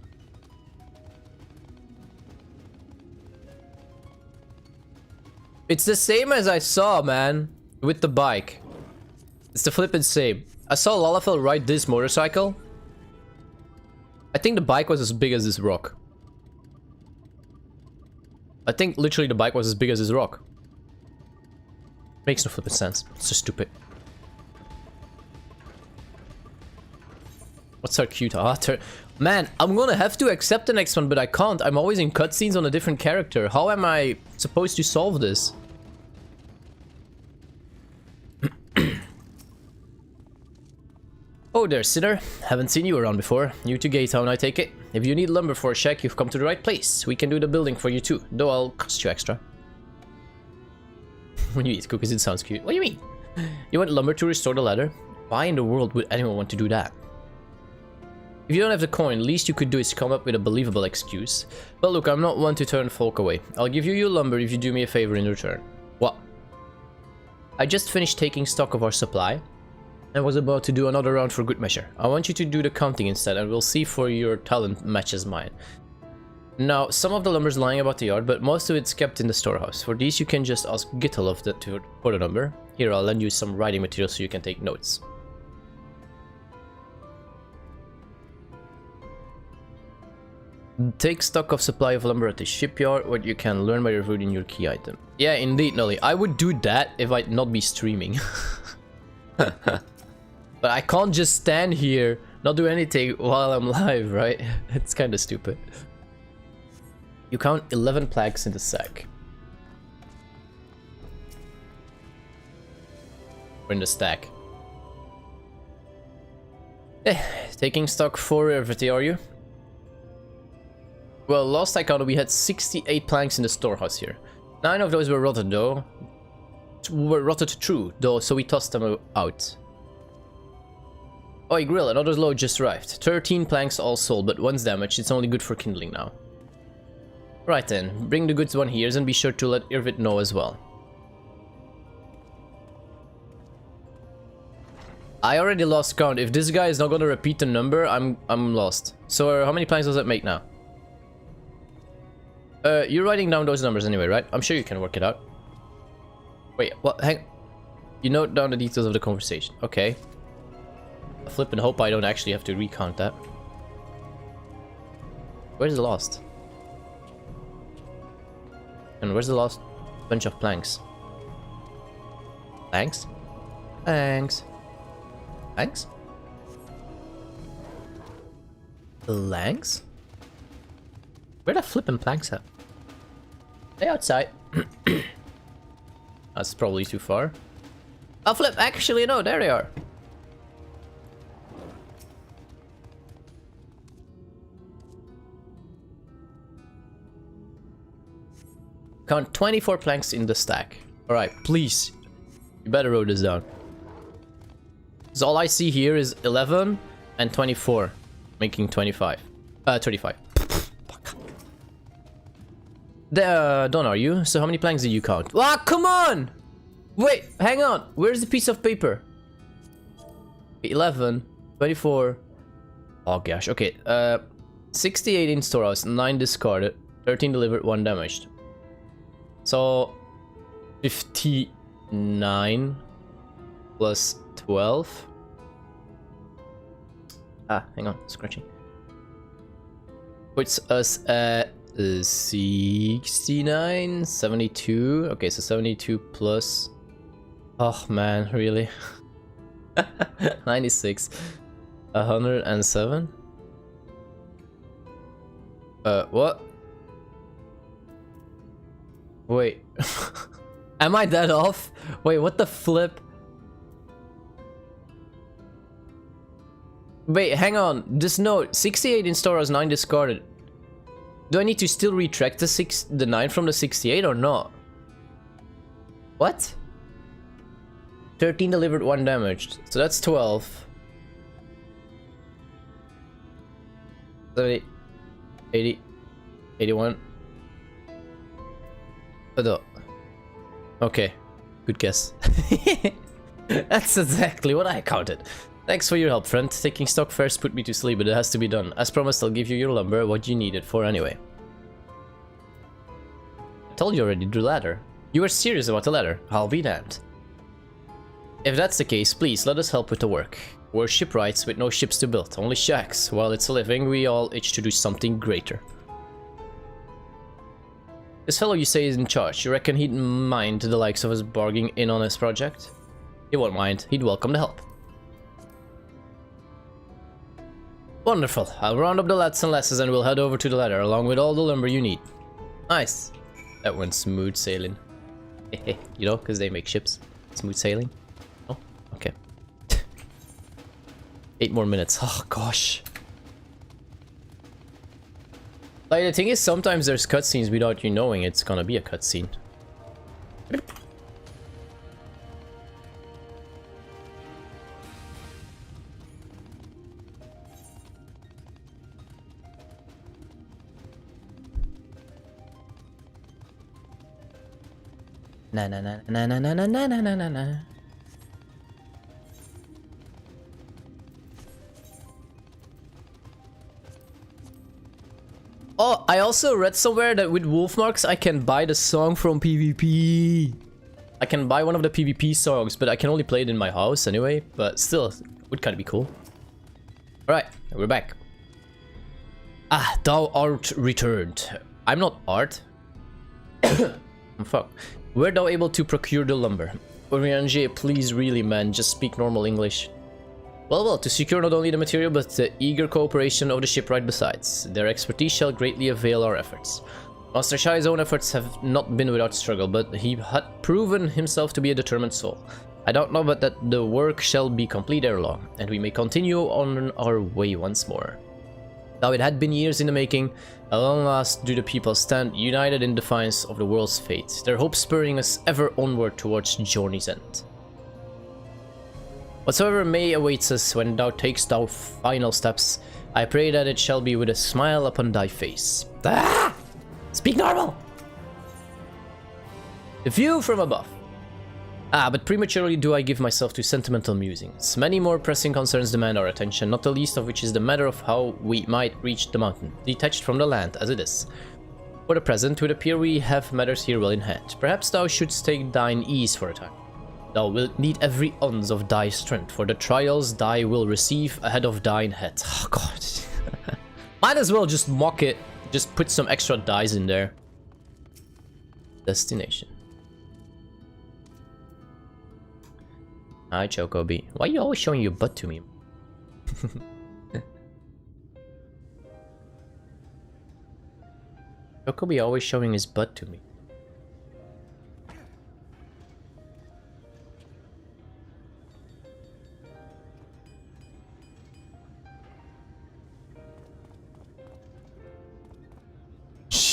It's the same as I saw, man, with the bike. It's the flippin' same. I saw Lalafell ride this motorcycle. I think the bike was as big as this rock. I think literally the bike was as big as this rock. Makes no flippin' sense. It's so stupid. What's our cute otter? Man, I'm gonna have to accept the next one, but I can't. I'm always in cutscenes on a different character. How am I supposed to solve this? Oh there, Sinner. Haven't seen you around before. New to Gay Town, I take it. If you need lumber for a shack, you've come to the right place. We can do the building for you too, though I'll cost you extra. When you eat cookies, it sounds cute. What do you mean? You want lumber to restore the ladder? Why in the world would anyone want to do that? If you don't have the coin, least you could do is come up with a believable excuse. But look, I'm not one to turn folk away. I'll give you your lumber if you do me a favor in return. What? I just finished taking stock of our supply. I was about to do another round for good measure. I want you to do the counting instead, and we'll see if your talent matches mine. Now, some of the lumber's lying about the yard, but most of it's kept in the storehouse. For these, you can just ask Gittel for the number. Here, I'll lend you some writing material so you can take notes. Take stock of supply of lumber at the shipyard, what you can learn by reviewing your key item. Yeah, indeed, Nolly. I would do that if I'd not be streaming. But I can't just stand here, not do anything while I'm live, right? It's kind of stupid. You count 11 planks in the sack. Or in the stack. Taking stock for everything, are you? Well, last I counted, we had 68 planks in the storehouse here. 9 of those were rotted, though. Were rotted through, though, so we tossed them out. Oi, Grill, another load just arrived. 13 planks all sold, but one's damaged. It's only good for kindling now. Right then, bring the goods one here and be sure to let Irvit know as well. I already lost count. If this guy is not gonna repeat the number, I'm lost. So how many planks does that make now? You're writing down those numbers anyway, right? I'm sure you can work it out. Wait, what? Hang. You note down the details of the conversation. Okay. I flip and hope I don't actually have to recount that. Where's the lost? And where's the last bunch of planks? Planks? Planks. Planks? Planks? Where the flippin' planks at? They outside. That's probably too far. I'll flip. Actually, no, there they are. Count 24 planks in the stack. Alright, please. You better wrote this down. Because all I see here is 11 and 24. Making 25. 35. Done, are you? So how many planks did you count? Ah, come on! Wait, hang on. Where's the piece of paper? 11, 24. Oh gosh, okay. 68 in storehouse, 9 discarded, 13 delivered, 1 damaged. So 59 plus 12. Ah, hang on, scratching. Puts us at 69, 72. Okay, so 72 plus. Oh man, really? 96, 107. What? Wait. Am I that off? Wait, what the flip? Wait, hang on. This note, 68 in storehouse, 9 discarded. Do I need to still retract the 9 from the 68 or not? What? 13 delivered, 1 damaged. So that's 12. 70, 80, 81. Okay, good guess. That's exactly what I counted. Thanks for your help, friend. Taking stock first put me to sleep, but it has to be done. As promised, I'll give you your lumber, what you need it for anyway. I told you already, the ladder. You were serious about the ladder. I'll be damned. If that's the case, please let us help with the work. We're shipwrights with no ships to build, only shacks. While it's a living, we all itch to do something greater. This fellow you say is in charge. You reckon he'd mind the likes of us barging in on his project? He won't mind. He'd welcome the help. Wonderful. I'll round up the lads and lasses and we'll head over to the ladder along with all the lumber you need. Nice. That went smooth sailing. You know, because they make ships. Smooth sailing. Oh, okay. 8 more minutes. Oh, gosh. Like, the thing is, sometimes there's cutscenes without you knowing it's gonna be a cutscene. Na na na na na na na na na na na. Oh, I also read somewhere that with wolf marks I can buy the song from PvP. I can buy one of the PvP songs, but I can only play it in my house anyway. But still, it would kind of be cool. Alright, we're back. Ah, thou art returned. I'm not art. Fuck. Were thou able to procure the lumber? Oriange, please really man, just speak normal English. Well, to secure not only the material but the eager cooperation of the shipwright besides. Their expertise shall greatly avail our efforts. Master Shai's own efforts have not been without struggle, but he had proven himself to be a determined soul. I doubt not but that the work shall be complete ere long, and we may continue on our way once more. Though it had been years in the making, at long last do the people stand united in defiance of the world's fate, their hopes spurring us ever onward towards journey's end. Whatsoever may awaits us when thou takest thy final steps, I pray that it shall be with a smile upon thy face. Ah! Speak normal! The view from above. Ah, but prematurely do I give myself to sentimental musings. Many more pressing concerns demand our attention, not the least of which is the matter of how we might reach the mountain, detached from the land as it is. For the present, it would appear we have matters here well in hand. Perhaps thou shouldst take thine ease for a time. Thou wilt need every ounce of thy strength, for the trials thy will receive ahead of thine head. Oh god. Might as well just mock it, just put some extra dice in there. Destination. Hi, Chocobi. Why are you always showing your butt to me? Chocobi always showing his butt to me.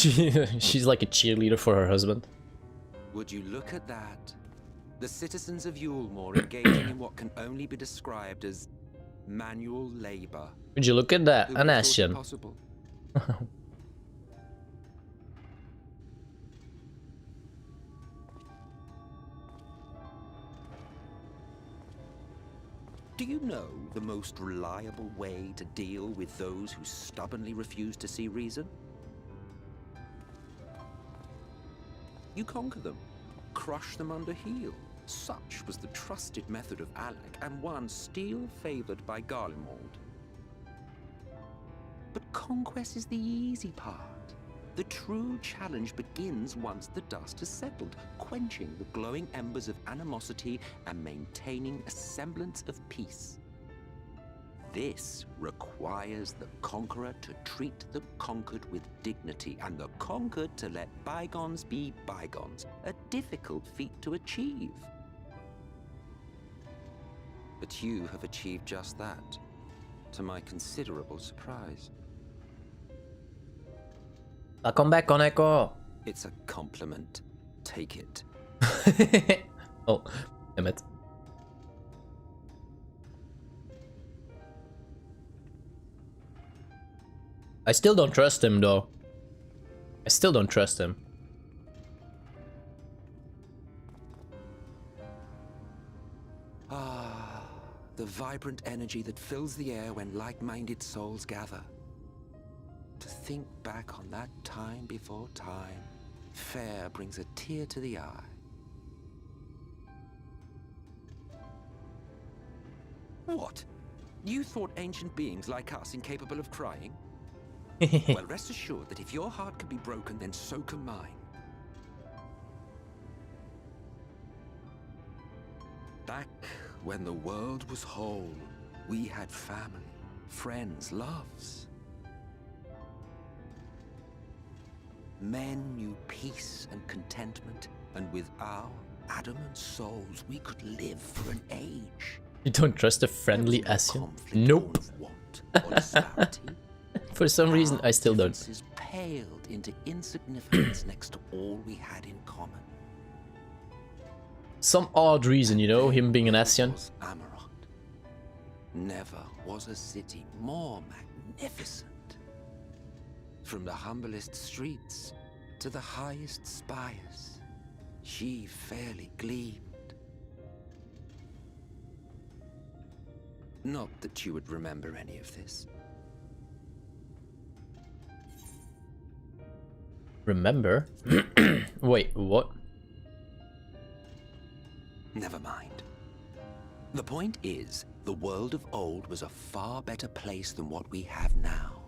She's like a cheerleader for her husband. Would you look at that? The citizens of Yulmore engaging in what can only be described as manual labor. Would you look at that? Who An would have thought it Ashen. possible? Do you know the most reliable way to deal with those who stubbornly refuse to see reason? You conquer them, crush them under heel. Such was the trusted method of Alec, and one still favored by Garlemald. But conquest is the easy part. The true challenge begins once the dust has settled, quenching the glowing embers of animosity and maintaining a semblance of peace. This requires the conqueror to treat the conquered with dignity, and the conquered to let bygones be bygones, a difficult feat to achieve. But you have achieved just that, to my considerable surprise. Welcome back, Koneko. It's a compliment. Take it. Oh, damn it. I still don't trust him, though. I still don't trust him. Ah, the vibrant energy that fills the air when like-minded souls gather. To think back on that time before time, fair brings a tear to the eye. What? You thought ancient beings like us incapable of crying? Well, rest assured that if your heart can be broken, then so can mine. Back when the world was whole, we had family, friends, loves. Men knew peace and contentment, and with our adamant souls, we could live for an age. You don't trust a friendly Asien? Nope. For some reason, I still don't. Paled into insignificance next to all we had in common. Some odd reason, you know, him being an Asien. Amarant. Never was a city more magnificent. From the humblest streets to the highest spires, she fairly gleamed. Not that you would remember any of this. Remember? Wait, what? Never mind. The point is, the world of old was a far better place than what we have now.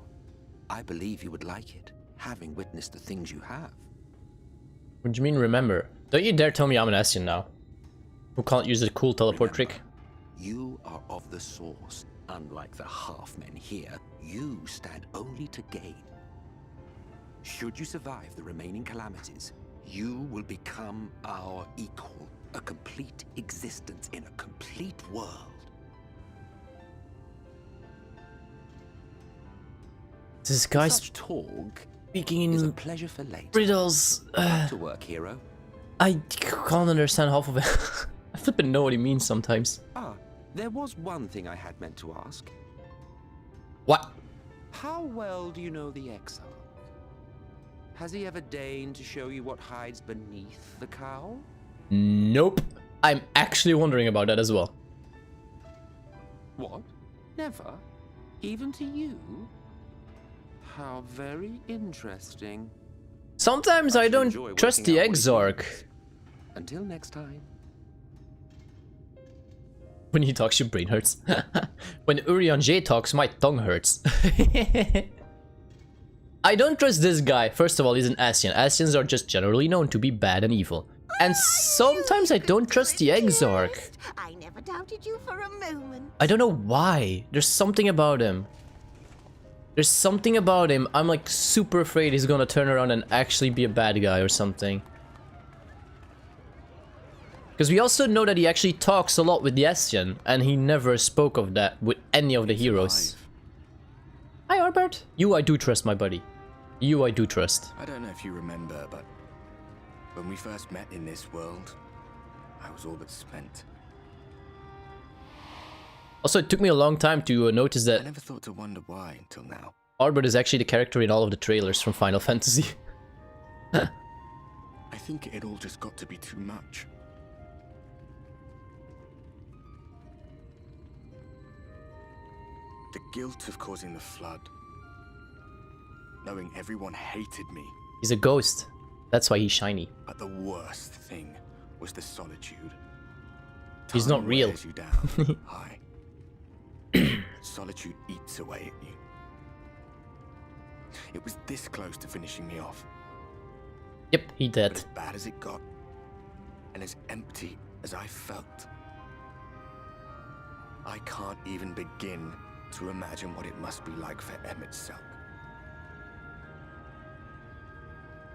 I believe you would like it, having witnessed the things you have. What do you mean, remember? Don't you dare tell me I'm an Asien now. Who can't use a cool teleport trick? You are of the source. Unlike the half-men here, you stand only to gain. Should you survive the remaining calamities, you will become our equal. A complete existence in a complete world. This guy's Such talk speaking is a in pleasure for later. riddles. Back to work, hero. I can't understand half of it. I flippin' know what he means sometimes. Ah, there was one thing I had meant to ask. What? How well do you know the Exile? Has he ever deigned to show you what hides beneath the cowl? Nope. I'm actually wondering about that as well. What? Never? Even to you? How very interesting. Sometimes I don't trust the Exarch. Until next time. When he talks, your brain hurts. When Urian J talks, my tongue hurts. I don't trust this guy. First of all, he's an Asien. Asiens are just generally known to be bad and evil. And sometimes I don't trust the Exarch. I never doubted you for a moment. I don't know why. There's something about him. There's something about him. I'm like super afraid he's gonna turn around and actually be a bad guy or something. Because we also know that he actually talks a lot with the Asien, and he never spoke of that with any of the heroes. Hi, Albert. You, I do trust, my buddy. You I do trust. I don't know if you remember, but when we first met in this world, I was all but spent. Also, it took me a long time to notice that I never thought to wonder why until now. Albert is actually the character in all of the trailers from Final Fantasy. I think it all just got to be too much. The guilt of causing the flood. Knowing everyone hated me. He's a ghost. That's why he's shiny. But the worst thing was the solitude. He's not real. Wears you down. Hi. Solitude eats away at you. It was this close to finishing me off. Yep, he did. But as bad as it got, and as empty as I felt, I can't even begin to imagine what it must be like for Emmett Selk.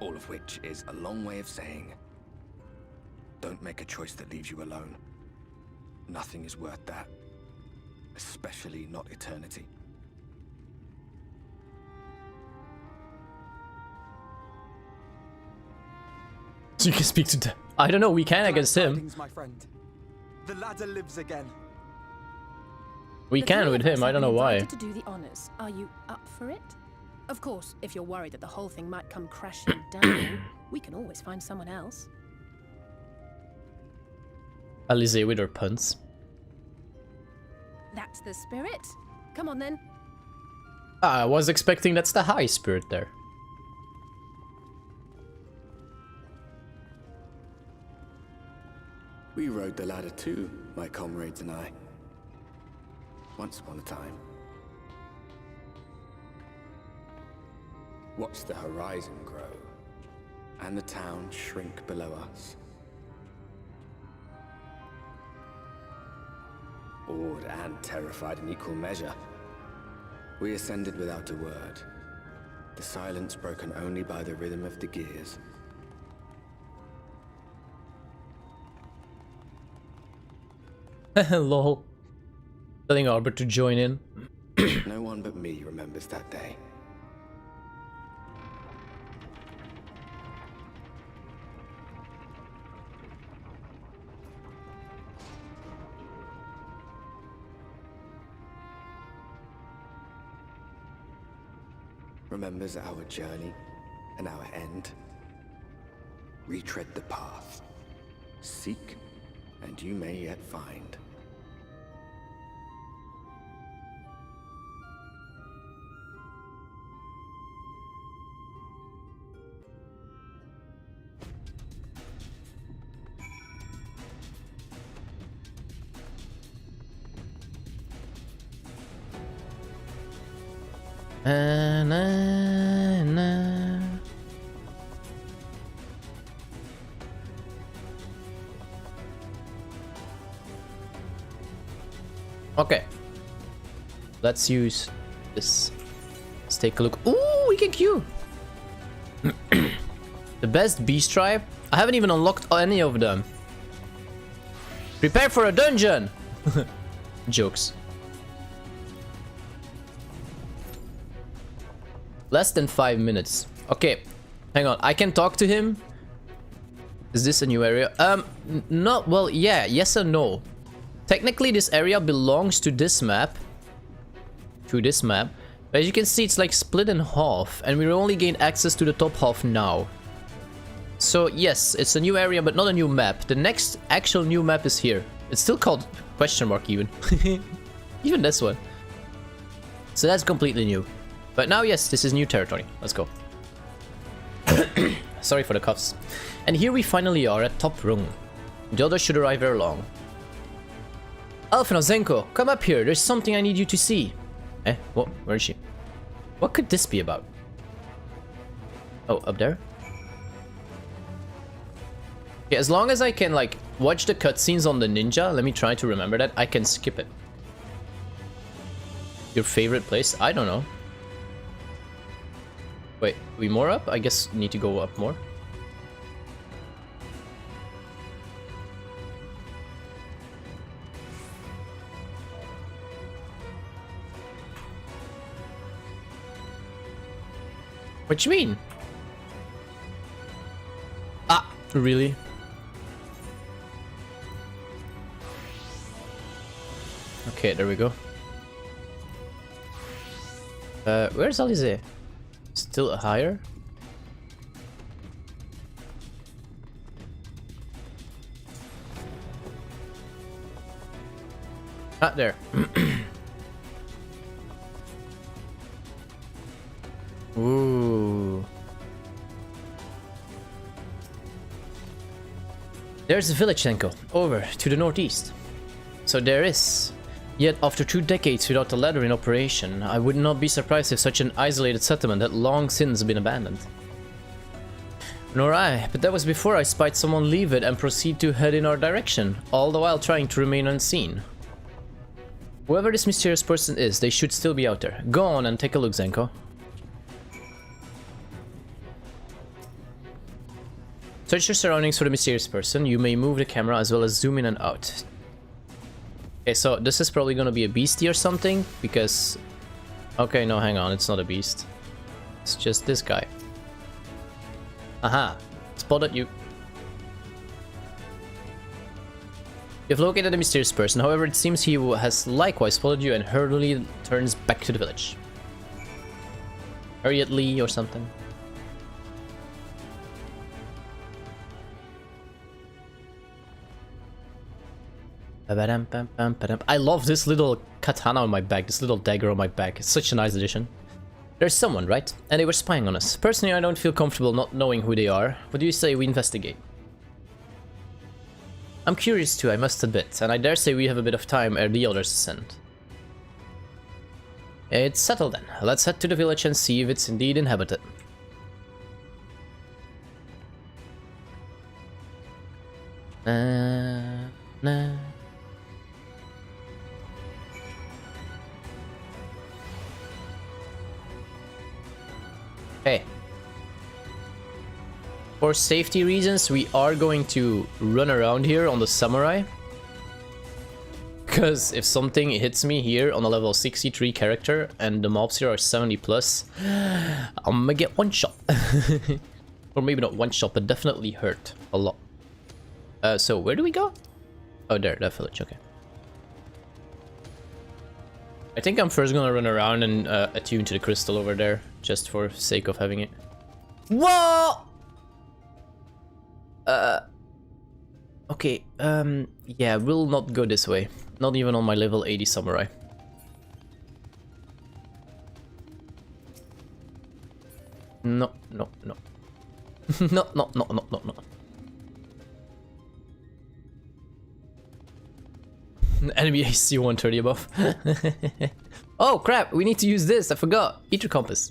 All of which is a long way of saying, don't make a choice that leaves you alone. Nothing is worth that. Especially not eternity. So you can speak to them. I don't know, we can against him. My friend. The ladder lives again. We can with him, I don't know why. To do the honors. Are you up for it? Of course, if you're worried that the whole thing might come crashing down, we can always find someone else. Alize with her puns. That's the spirit. Come on then. I was expecting that's the high spirit there. We rode the ladder too, my comrades and I. Once upon a time. Watched the horizon grow, and the town shrink below us. Awed and terrified in equal measure. We ascended without a word, the silence broken only by the rhythm of the gears. Lol. Telling Albert to join in. No one but me remembers that day. Remembers our journey and our end. Retread the path. Seek, and you may yet find. Okay. Let's use this. Let's take a look. Ooh, we can queue. The best beast tribe? I haven't even unlocked any of them. Prepare for a dungeon! Jokes. Less than 5 minutes. Okay, hang on. I can talk to him. Is this a new area? No. Well, yeah. Yes and no. Technically, this area belongs to this map. But as you can see, it's like split in half, and we only gain access to the top half now. So yes, it's a new area, but not a new map. The next actual new map is here. It's still called question mark even. Even this one. So that's completely new. But now, yes, this is new territory. Let's go. Sorry for the coughs. And here we finally are at top rung. The others should arrive ere long. Alfina Zenko, come up here. There's something I need you to see. Eh? What? Where is she? What could this be about? Oh, up there? Okay, as long as I can, like, watch the cutscenes on the ninja, let me try to remember that, I can skip it. Your favorite place? I don't know. Wait, are we more up? I guess need to go up more. What you mean? Ah, really? Okay, there we go. Where's Alize? Still higher? Ah, there. Ooh. There's the village, Senko, over to the northeast. So there is. Yet, after 2 decades without the ladder in operation, I would not be surprised if such an isolated settlement had long since been abandoned. Nor I, but that was before I spied someone leave it and proceed to head in our direction, all the while trying to remain unseen. Whoever this mysterious person is, they should still be out there. Go on and take a look, Zenko. Search your surroundings for the mysterious person. You may move the camera as well as zoom in and out. Okay, so this is probably gonna be a beastie or something, because... Okay, no, hang on, it's not a beast. It's just this guy. Aha! Spotted you. You've located the mysterious person, however it seems he has likewise spotted you and hurriedly turns back to the village. Hurriedly or something. I love this little katana on my back, this little dagger on my back. It's such a nice addition. There's someone, right? And they were spying on us. Personally, I don't feel comfortable not knowing who they are. What do you say we investigate? I'm curious too, I must admit, and I dare say we have a bit of time ere the others ascend. It's settled then. Let's head to the village and see if it's indeed inhabited. Nah. Okay. For safety reasons, we are going to run around here on the samurai. Because if something hits me here on a level 63 character and the mobs here are 70 plus, I'm gonna get one shot. Or maybe not one shot, but definitely hurt a lot. So where do we go? Oh, there, that village, okay. I think I'm first gonna run around and attune to the crystal over there, just for sake of having it. Whoa! Okay, yeah, we'll not go this way. Not even on my level 80 samurai. No. No. Enemy AC 130 above. Oh crap, we need to use this, I forgot. Ether compass.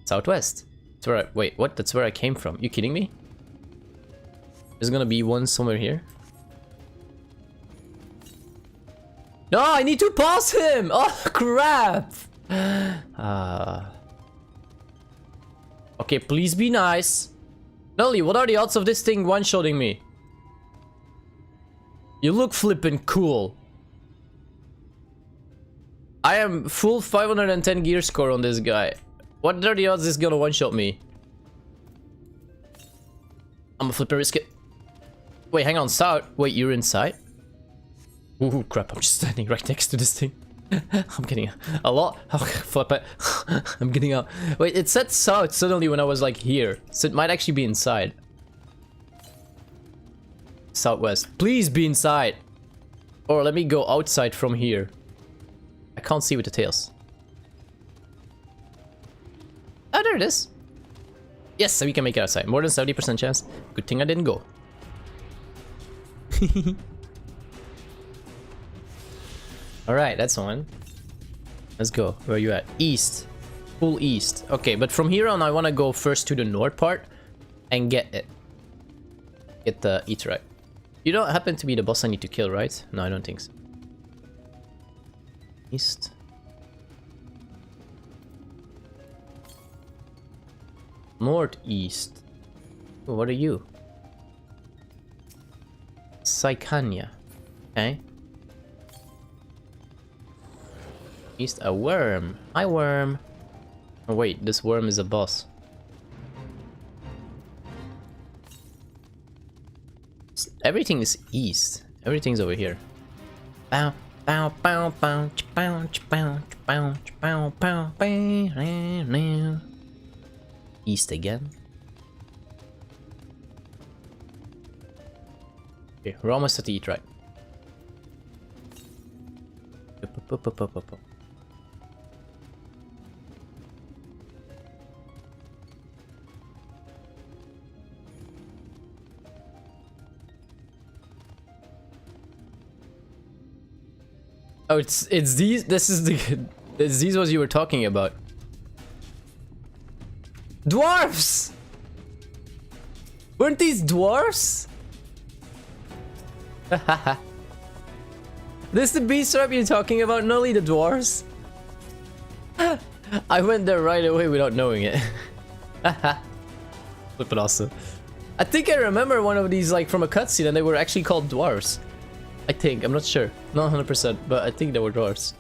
Southwest. That's where wait, what? That's where I came from. You kidding me? There's gonna be one somewhere here. No, I need to pass him! Oh crap! Okay, please be nice. Nolly, what are the odds of this thing one-shotting me? You look flippin' cool. I am full 510 gear score on this guy. What are the odds this is gonna one-shot me? I'm gonna flippin' risk it. Wait, hang on, South. Wait, you're inside? Ooh, crap, I'm just standing right next to this thing. I'm getting a lot. Oh, flip it. I'm getting out. Wait, it said South suddenly when I was like here. So it might actually be inside. Southwest. Please be inside. Or let me go outside from here. I can't see with the tails. Oh, there it is. Yes, we can make it outside. More than 70% chance. Good thing I didn't go. Alright, that's one. Let's go. Where are you at? East. Full east. Okay, but from here on I want to go first to the north part and get it. Get the Etherite. You don't happen to be the boss I need to kill, right? No, I don't think so. East. Northeast. Oh, what are you? Saikanya. Okay. East, a worm. Hi, worm. Oh wait, this worm is a boss. Everything is east. Everything's over here. Bow, bow, bow, bow, bow, bow, bow, bow, bow, bow. East again. Okay, we're almost at the eat right. Oh, it's these. This is these was you were talking about. Dwarfs! Weren't these dwarfs? This the beast trap you're talking about, Nully, the dwarfs? I went there right away without knowing it. Flip it also. I think I remember one of these like from a cutscene and they were actually called dwarves. I think, I'm not sure. Not 100%, but I think they were dwarves.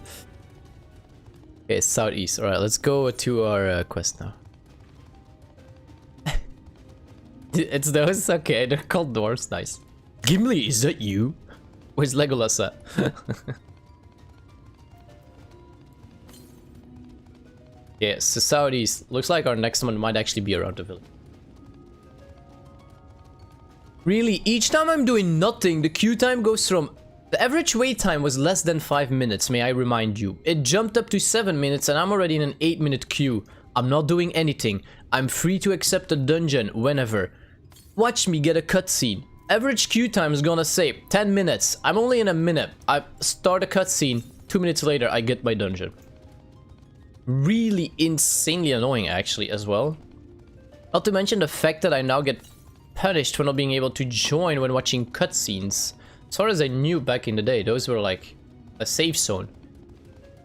Okay, southeast. Alright, let's go to our quest now. It's those? Okay, they're called dwarves. Nice. Gimli, is that you? Where's Legolas at? Yeah, so southeast. Looks like our next one might actually be around the village. Really, each time I'm doing nothing, the queue time goes from... The average wait time was less than 5 minutes, may I remind you. It jumped up to 7 minutes and I'm already in an 8-minute queue. I'm not doing anything. I'm free to accept a dungeon whenever. Watch me get a cutscene. Average queue time is gonna say 10 minutes. I'm only in a minute. I start a cutscene. 2 minutes later, I get my dungeon. Really insanely annoying, actually, as well. Not to mention the fact that I now get punished for not being able to join when watching cutscenes. As far as I knew back in the day, those were like a safe zone.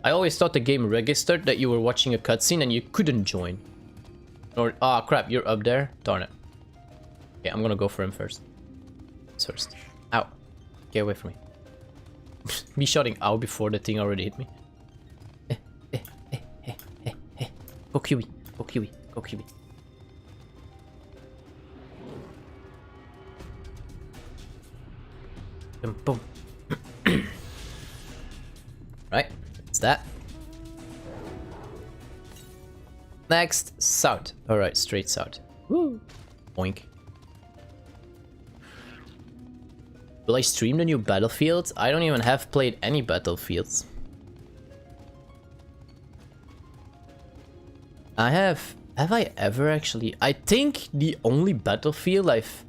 I always thought the game registered that you were watching a cutscene and you couldn't join. Or, ah, crap, you're up there? Darn it. Okay, I'm gonna go for him first. First. Ow. Get away from me. Me shouting ow before the thing already hit me. Go Kiwi. Go Kiwi. Go Kiwi. Boom, boom. Right, it's that. Next, south. Alright, straight south. Woo! Boink. Will I stream the new Battlefield? I don't even have played any Battlefields. I have I ever actually? I think the only Battlefield I've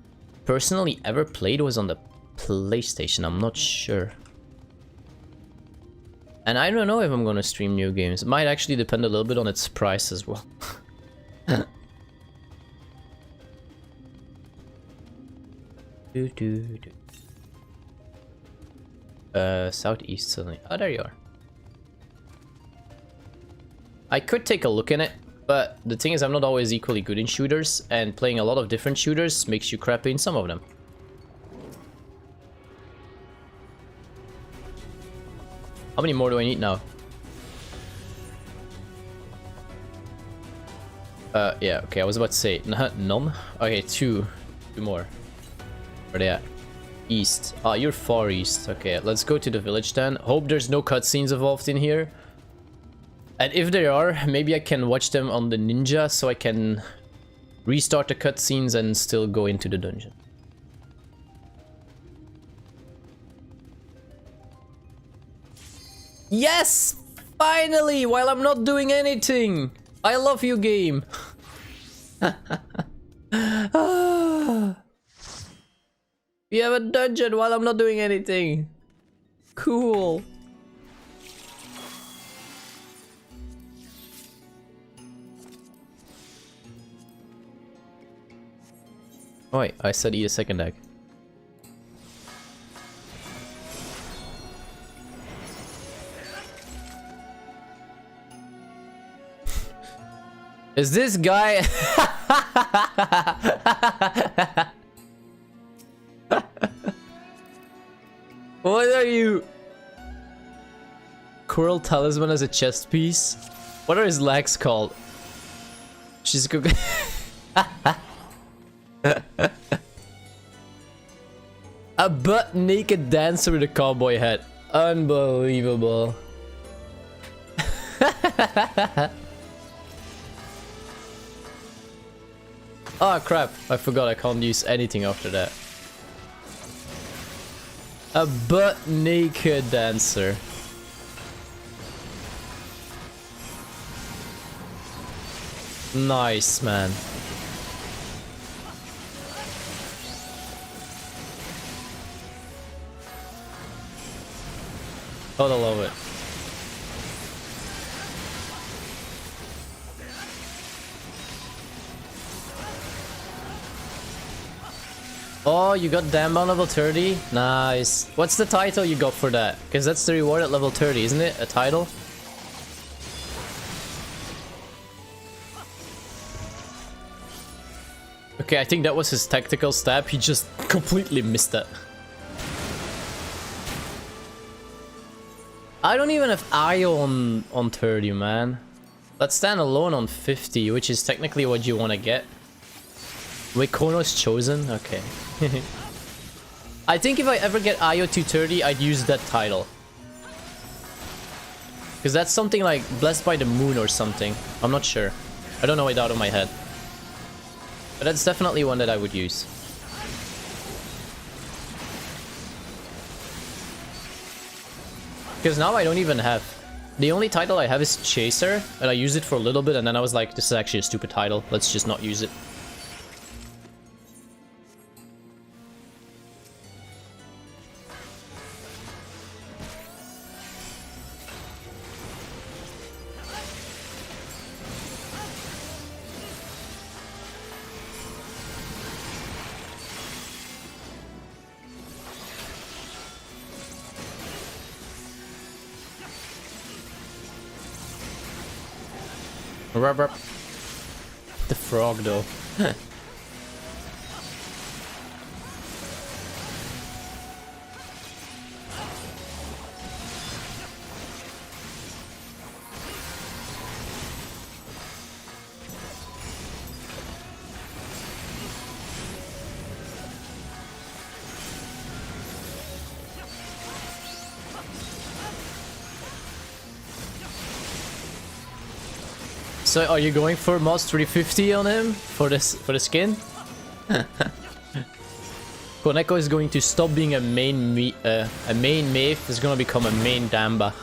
personally ever played was on the PlayStation. I'm not sure. And I don't know if I'm gonna stream new games. It might actually depend a little bit on its price as well. Southeast suddenly. Oh, there you are. I could take a look in it, but the thing is I'm not always equally good in shooters, and playing a lot of different shooters makes you crappy in some of them. How many more do I need now? Yeah, okay, I was about to say, none? Okay, two more. Where are they at? East. Ah, you're far east. Okay, let's go to the village then. Hope there's no cutscenes involved in here. And if there are, maybe I can watch them on the ninja so I can restart the cutscenes and still go into the dungeon. Yes! Finally! While I'm not doing anything! I love you, game! We have a dungeon while I'm not doing anything! Cool! Oh wait, I said eat a second egg. Is this guy... What are you? Coral talisman as a chest piece? What are his legs called? She's cooking. A butt naked dancer with a cowboy hat. Unbelievable. Oh crap, I forgot I can't use anything after that. A butt naked dancer. Nice, man. Oh, I love it. Oh, you got damn on level 30? Nice. What's the title you got for that? Because that's the reward at level 30, isn't it? A title? Okay, I think that was his tactical stab. He just completely missed that. I don't even have IO on 30, man. Let's stand alone on 50, which is technically what you want to get. Wait, Kono's chosen? Okay. I think if I ever get IO 230, I'd use that title. Because that's something like Blessed by the Moon or something. I'm not sure. I don't know it out of my head. But that's definitely one that I would use. Because now I don't even have... The only title I have is Chaser, and I used it for a little bit, and then I was like, this is actually a stupid title. Let's just not use it. The frog though. So are you going for Moss 350 on him for the skin? Koneko is going to stop being a main Maeve, is gonna become a main Damba.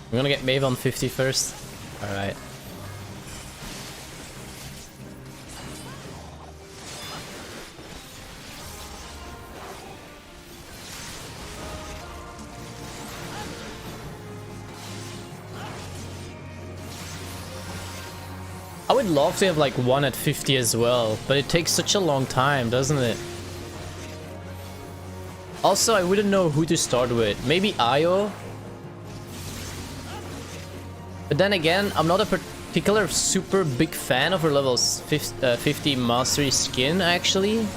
I'm gonna get Maeve on 50 first. Alright. I would love to have like one at 50 as well, but it takes such a long time, doesn't it? Also, I wouldn't know who to start with. Maybe Io? But then again, I'm not a particular super big fan of her level 50 mastery skin, actually.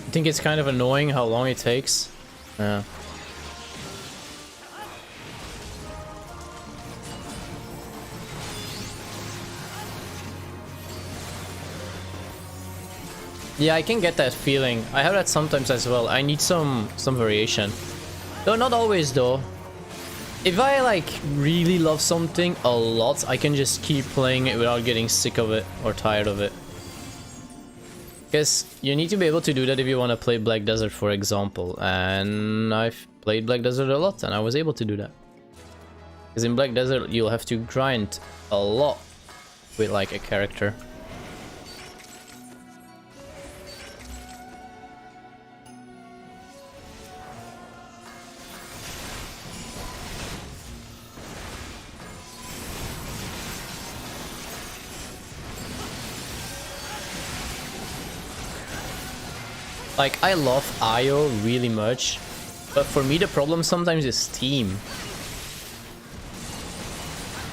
I think it's kind of annoying how long it takes. Yeah. Yeah, I can get that feeling. I have that sometimes as well. I need some variation. Though not always though. If I like really love something a lot, I can just keep playing it without getting sick of it or tired of it. Because you need to be able to do that if you want to play Black Desert, for example. And I've played Black Desert a lot, and I was able to do that. Because in Black Desert, you'll have to grind a lot with like a character. Like, I love IO really much, but for me the problem sometimes is team.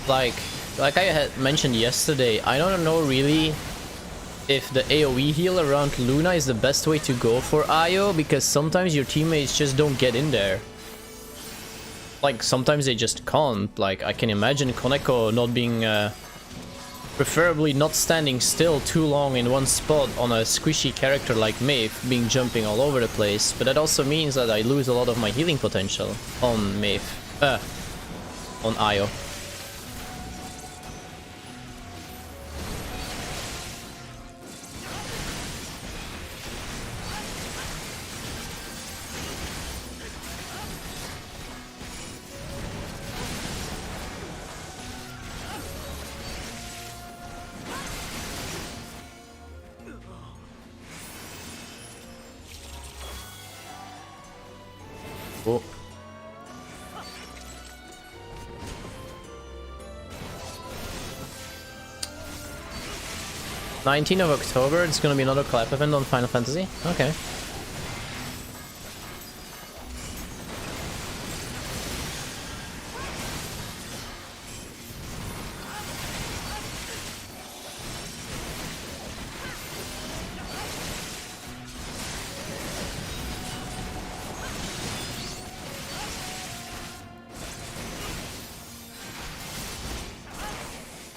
Like I had mentioned yesterday, I don't know really if the AoE heal around Luna is the best way to go for IO, because sometimes your teammates just don't get in there. Like, sometimes they just can't. Like, I can imagine Koneko not being... preferably not standing still too long in one spot on a squishy character like Maeve, being jumping all over the place, but that also means that I lose a lot of my healing potential on Maeve. On IO. Oh. "19th of October, it's gonna be another clap event on Final Fantasy." Okay.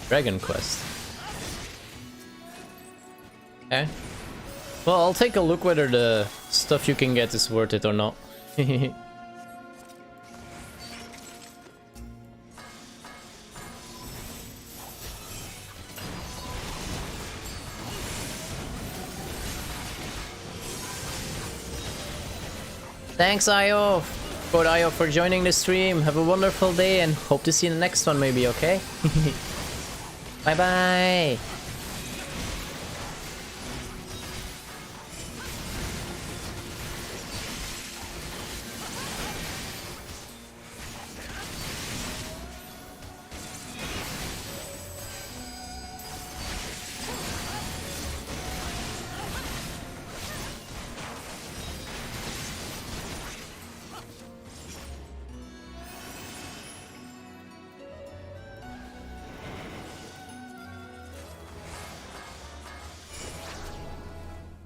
Dragon Quest. Okay. Well, I'll take a look whether the stuff you can get is worth it or not. Thanks, IO! Code IO for joining the stream. Have a wonderful day and hope to see you in the next one maybe, okay? Bye bye!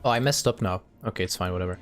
Oh, I messed up now. Okay, it's fine, whatever.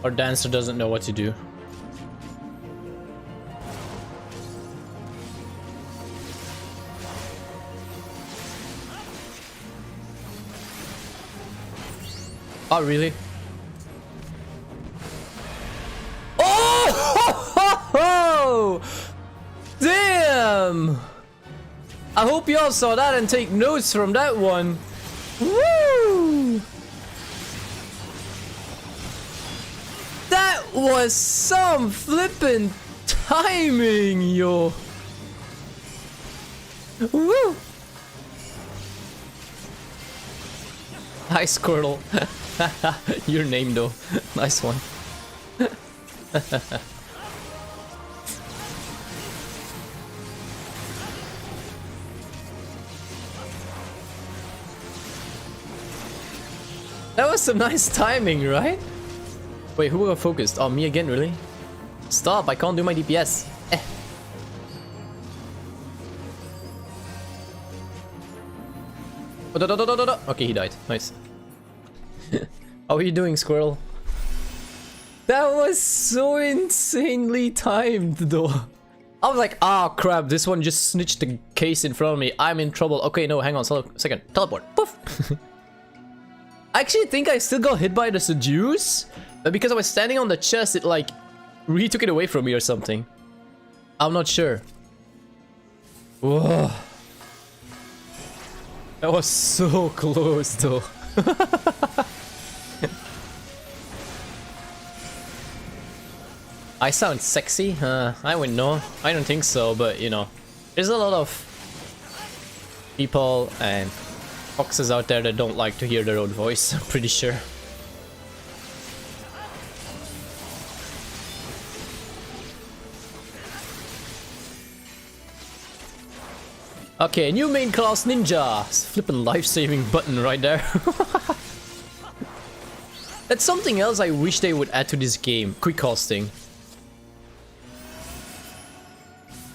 Our dancer doesn't know what to do. Oh, really? Oh! Damn! I hope y'all saw that and take notes from that one. Woo! That was some flippin' timing, yo. Woo! Hi, Squirtle. Your name, though. Nice one. That was some nice timing, right? Wait, who got focused? Oh, me again, really? Stop, I can't do my DPS. Okay, he died. Nice. How are you doing, Squirrel? That was so insanely timed, though. I was like, ah, crap, this one just snitched the case in front of me. I'm in trouble. Okay, no, hang on, second. Teleport. Poof. I actually think I still got hit by the seduce, but because I was standing on the chest, it like retook it away from me or something. I'm not sure. Whoa. That was so close, though. I sound sexy? I wouldn't know. I don't think so, but you know, there's a lot of people and foxes out there that don't like to hear their own voice, I'm pretty sure. Okay, new main class ninja. Flippin' life-saving button right there. That's something else I wish they would add to this game. Quick casting.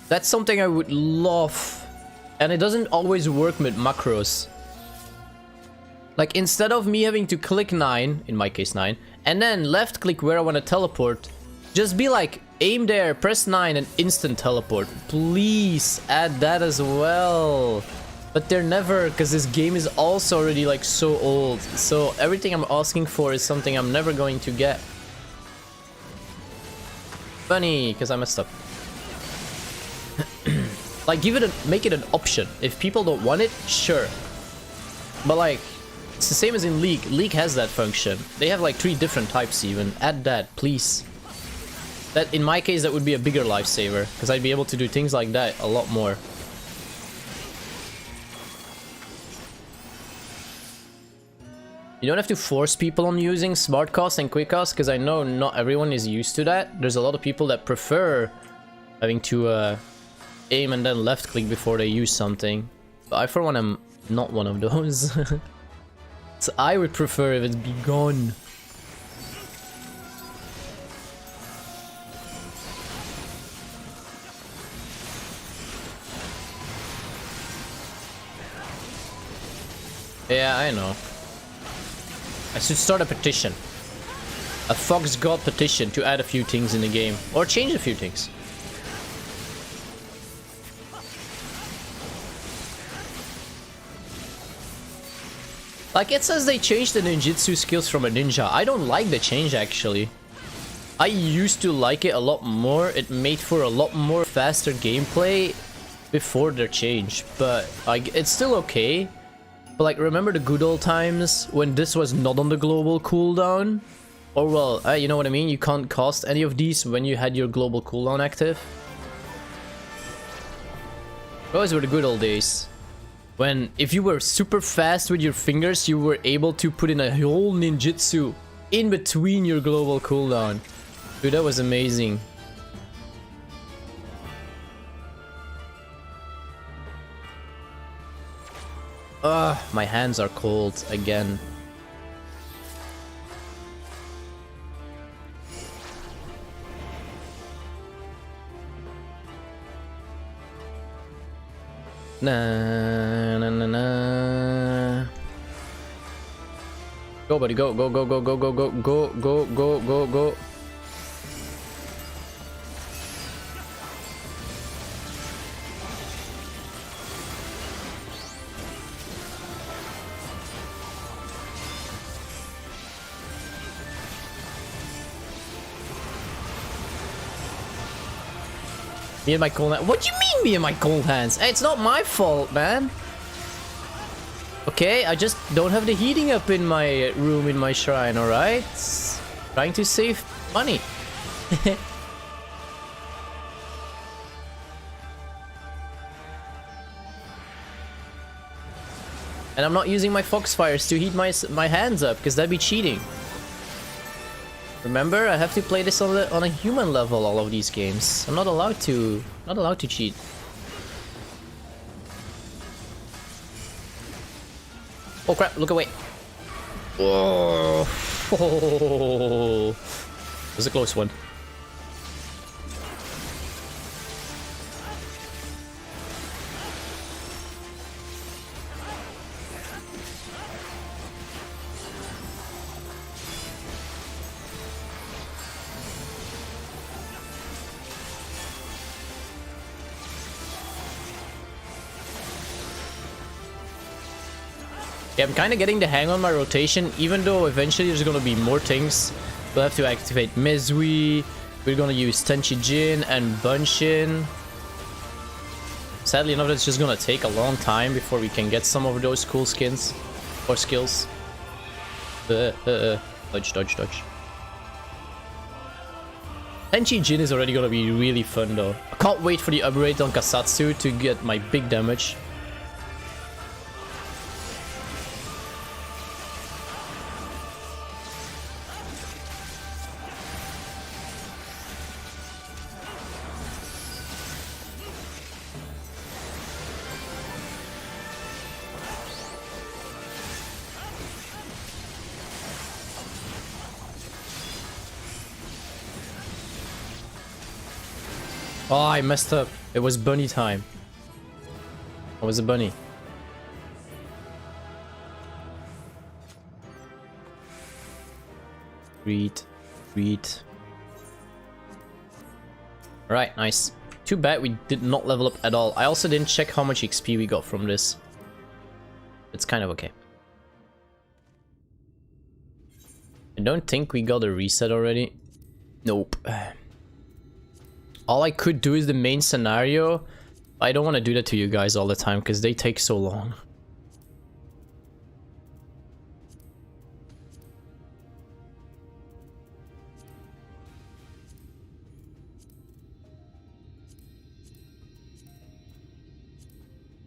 That's something I would love. And it doesn't always work with macros. Like, instead of me having to click 9, in my case 9, and then left click where I want to teleport, just be like, aim there, press 9 and instant teleport. Please add that as well. But they're never, because this game is also already like so old. So everything I'm asking for is something I'm never going to get. Funny, because I messed up. Like, make it an option. If people don't want it, sure. But like, it's the same as in League. League has that function. They have like 3 different types even. Add that, please. That, in my case, that would be a bigger lifesaver, because I'd be able to do things like that a lot more. You don't have to force people on using smart cast and quick cast, because I know not everyone is used to that. There's a lot of people that prefer having to aim and then left click before they use something. But I, for one, am not one of those. So I would prefer if it's be gone. Yeah, I know. I should start a petition. A Fox God petition to add a few things in the game. Or change a few things. Like, it says they changed the ninjutsu skills from a ninja. I don't like the change, actually. I used to like it a lot more. It made for a lot more faster gameplay before their change. But like, it's still okay. But like, remember the good old times when this was not on the global cooldown? Or well, you know what I mean? You can't cast any of these when you had your global cooldown active. Those were the good old days. When, if you were super fast with your fingers, you were able to put in a whole ninjutsu in between your global cooldown. Dude, that was amazing. Ugh, my hands are cold again. Na na na na. Go, buddy, go, go, go, go, go, go, go, go, go, go, go, go. Me and my cold hands. What do you mean, me and my cold hands? Hey, it's not my fault, man. Okay, I just don't have the heating up in my room in my shrine, alright? Trying to save money. And I'm not using my foxfires to heat my hands up, because that'd be cheating. Remember, I have to play this on a human level, all of these games. I'm not allowed to cheat. Oh crap, look away. Oh, oh. It was a close one. Yeah, I'm kind of getting the hang on my rotation, even though eventually there's going to be more things. We'll have to activate Mezui, we're going to use Tenchi Jin and Bunshin. Sadly enough, it's just going to take a long time before we can get some of those cool skins or skills. Dodge, dodge, dodge. Tenchi Jin is already going to be really fun though. I can't wait for the upgrade on Kasatsu to get my big damage. Oh, I messed up. It was bunny time. What was a bunny? Read. Alright, nice. Too bad we did not level up at all. I also didn't check how much XP we got from this. It's kind of okay. I don't think we got a reset already. Nope. All I could do is the main scenario. I don't want to do that to you guys all the time because they take so long.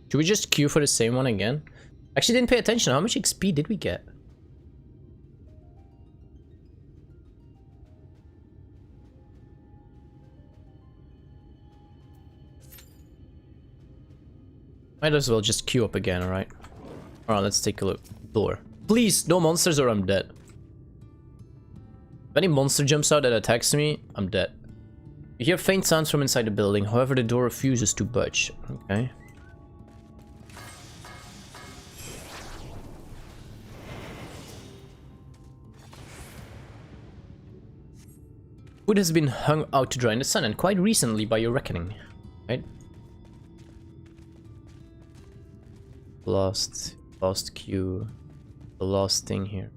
Should we just queue for the same one again? Actually didn't pay attention. How much XP did we get? Might as well just queue up again, alright? Alright, let's take a look. Door. Please, no monsters or I'm dead. If any monster jumps out that attacks me, I'm dead. You hear faint sounds from inside the building, however the door refuses to budge. Okay. Food has been hung out to dry in the sun, and quite recently by your reckoning. Right? Lost queue. The last thing here.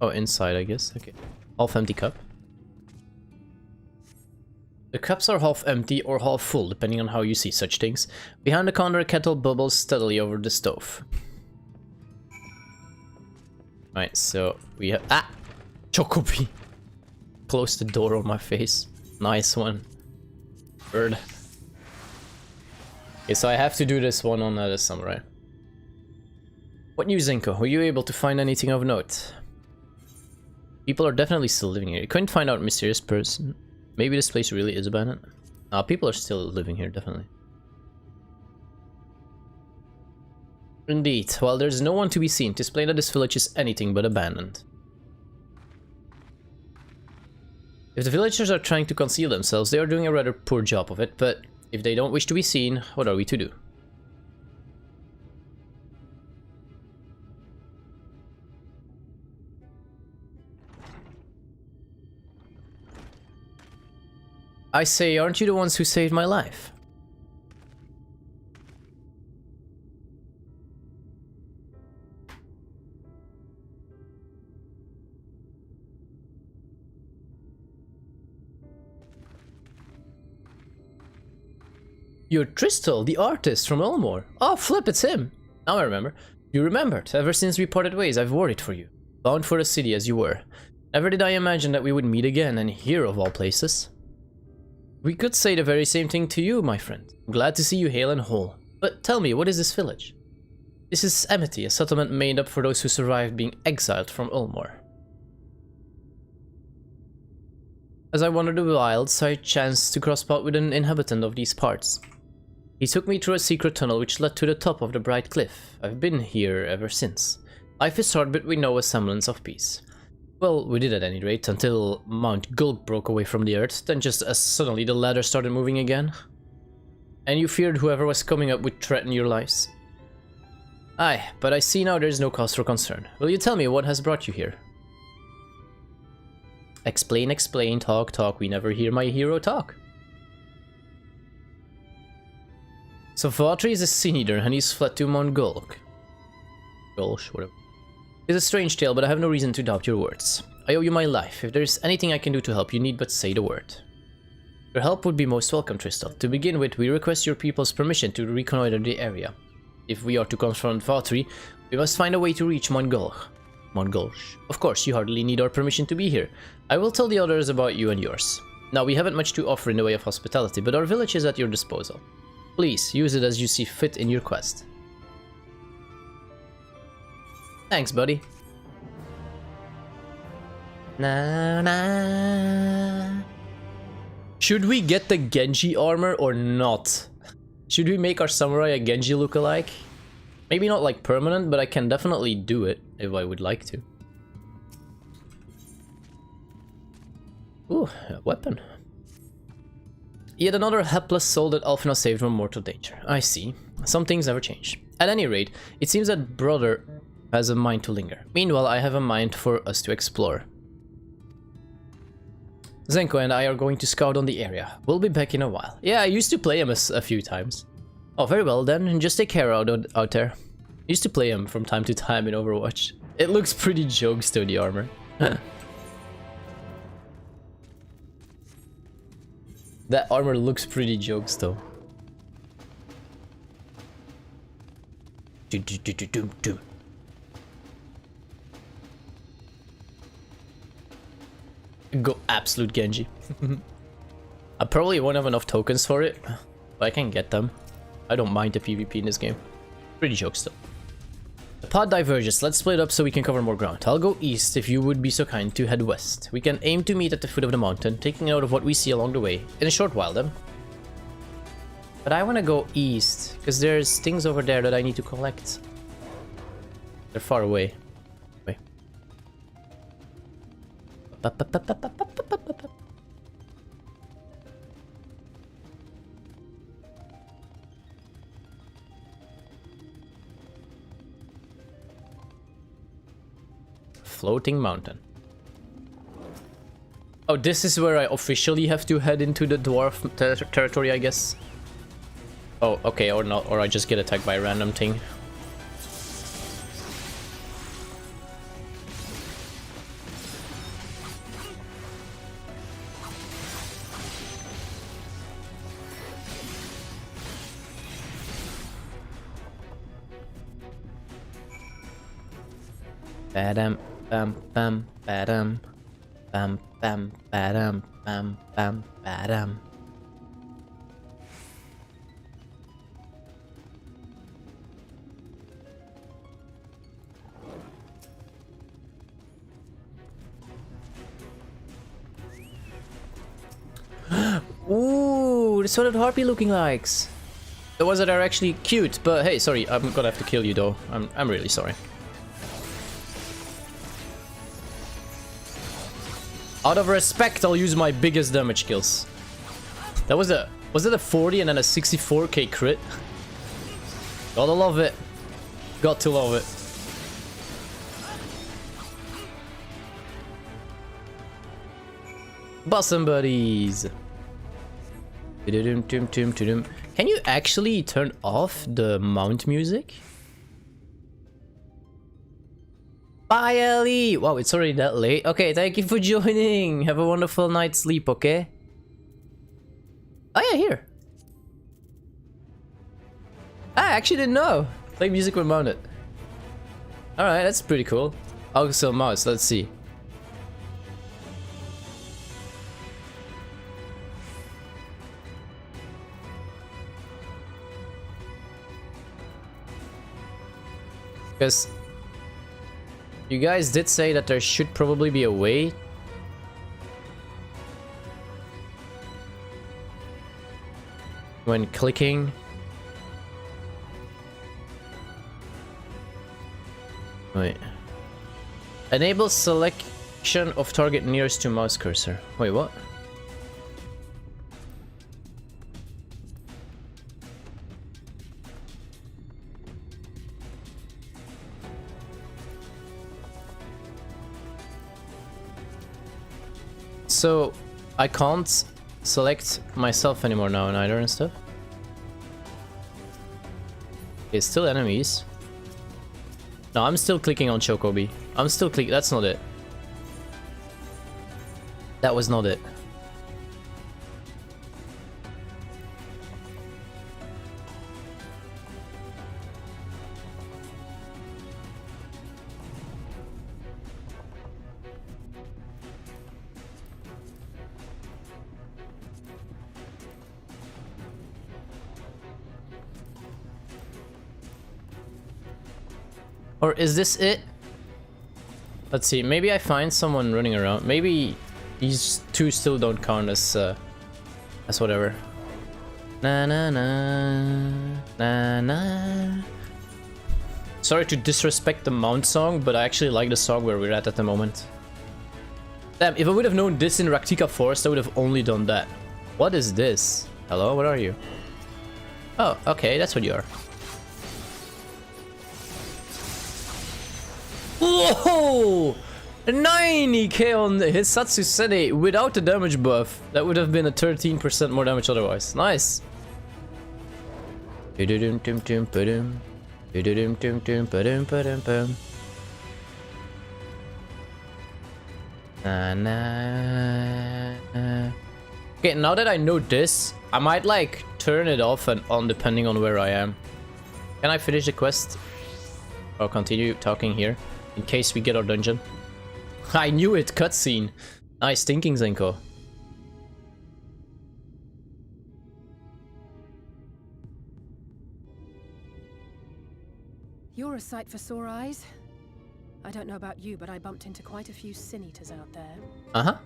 Oh, inside, I guess. Okay. Half empty cup. The cups are half empty or half full, depending on how you see such things. Behind the counter, a kettle bubbles steadily over the stove. Alright, so we have... Ah! Chocobi! Close the door on my face. Nice one. Bird. Okay, so I have to do this one on the samurai. What news, Zenko? Were you able to find anything of note? People are definitely still living here. You couldn't find out a mysterious person. Maybe this place really is abandoned. People are still living here, definitely. Indeed. While there's no one to be seen, 'tis plain that this village is anything but abandoned. If the villagers are trying to conceal themselves, they are doing a rather poor job of it, but if they don't wish to be seen, what are we to do? I say, aren't you the ones who saved my life? You're Tristal, the artist from Elmore. Oh, flip, it's him. Now I remember. You remembered. Ever since we parted ways, I've worried for you. Bound for the city as you were. Never did I imagine that we would meet again, and here of all places. We could say the very same thing to you, my friend. I'm glad to see you hale and whole. But tell me, what is this village? This is Amity, a settlement made up for those who survived being exiled from Ulmor. As I wandered the wilds, I chanced to cross paths with an inhabitant of these parts. He took me through a secret tunnel which led to the top of the bright cliff. I've been here ever since. Life is hard, but we know a semblance of peace. Well, we did at any rate, until Mount Gulk broke away from the earth, then just as suddenly the ladder started moving again. And you feared whoever was coming up would threaten your lives. Aye, but I see now there's no cause for concern. Will you tell me what has brought you here? Explain, explain, talk, talk. We never hear my hero talk. So Vatri is a sin eater and he's fled to Mount Gulk. Gulch, whatever. It's a strange tale, but I have no reason to doubt your words. I owe you my life. If there's anything I can do to help, you need but say the word. Your help would be most welcome, Tristal. To begin with, we request your people's permission to reconnoiter the area. If we are to confront Vatri, we must find a way to reach Mount Gulch. Mount Gulch. Of course, you hardly need our permission to be here. I will tell the others about you and yours. Now, we haven't much to offer in the way of hospitality, but our village is at your disposal. Please, use it as you see fit in your quest. Thanks, buddy. Na na. Should we get the Genji armor or not? Should we make our samurai a Genji lookalike? Maybe not like permanent, but I can definitely do it if I would like to. Ooh, a weapon. Yet another hapless soul that Alphina saved from mortal danger. I see. Some things never change. At any rate, it seems that brother has a mind to linger. Meanwhile, I have a mind for us to explore. Zenko and I are going to scout on the area. We'll be back in a while. Yeah, I used to play him a few times. Oh, very well then. Just take care out there. I used to play him from time to time in Overwatch. It looks pretty jokes though, the armor. That armor looks pretty jokes though. Go absolute Genji. I probably won't have enough tokens for it, but I can get them. I don't mind the PvP in this game. Pretty jokes though. The path diverges. Let's split up so we can cover more ground. I'll go east if you would be so kind to head west. We can aim to meet at the foot of the mountain, taking note of what we see along the way. In a short while then. But I want to go east, because there's things over there that I need to collect. They're far away. Wait. Floating mountain. Oh, this is where I officially have to head into the dwarf territory, I guess. Oh, okay, or not, or I just get attacked by a random thing. Badam, bam, bam, badam, bam, bam, badam, bam, bam, badam. Ooh, that's what a harpy looking likes. The ones that are actually cute, but hey, sorry, I'm gonna have to kill you though. I'm really sorry. Out of respect, I'll use my biggest damage kills. That was it a 40 and then a 64k crit? Gotta love it. Got to love it. Bosom buddies. Can you actually turn off the mount music? Bye, Ellie! Wow, it's already that late. Okay, thank you for joining. Have a wonderful night's sleep, okay? Oh yeah, here. I actually didn't know. Play music when mounted. Alright, that's pretty cool. Also mouse, let's see. Because you guys did say that there should probably be a way when clicking Wait. Enable selection of target nearest to mouse cursor. Wait, what? So, I can't select myself anymore now in either and stuff? It's still enemies. No, I'm still clicking on Chocobi. I'm still clicking. That's not it. That was not it. Or is this it? Let's see, maybe I find someone running around. Maybe these two still don't count as whatever. Na na na na na. Sorry to disrespect the Mount song, but I actually like the song where we're at the moment. Damn, if I would have known this in Raktika Forest, I would have only done that. What is this? Hello, what are you? Oh, okay, that's what you are. Whoa! 90k on Hisatsu Sene without the damage buff. That would have been a 13% more damage otherwise. Nice. Okay, now that I know this, I might like turn it off and on depending on where I am. Can I finish the quest? Or continue talking here? In case we get our dungeon. I knew it, cutscene. Nice thinking, Zenko. You're a sight for sore eyes. I don't know about you, but I bumped into quite a few sin eaters out there. Uh-huh.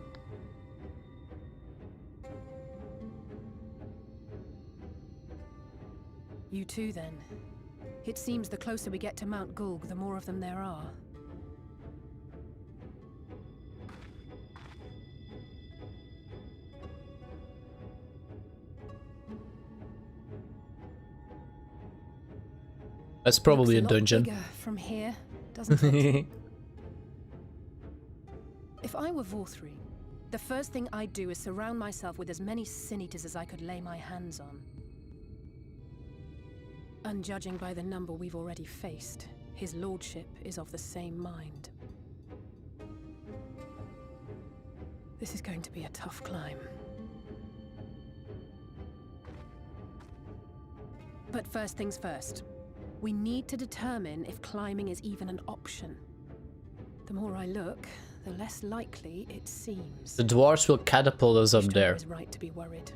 You too, then. It seems the closer we get to Mount Gulg, the more of them there are. That's probably a dungeon. Bigger from here, doesn't it? If I were Vorthri, the first thing I'd do is surround myself with as many sin eaters as I could lay my hands on. And judging by the number we've already faced, his lordship is of the same mind. This is going to be a tough climb. But first things first. We need to determine if climbing is even an option. The more I look, the less likely it seems. The dwarves will catapult us up there. Is right to be worried.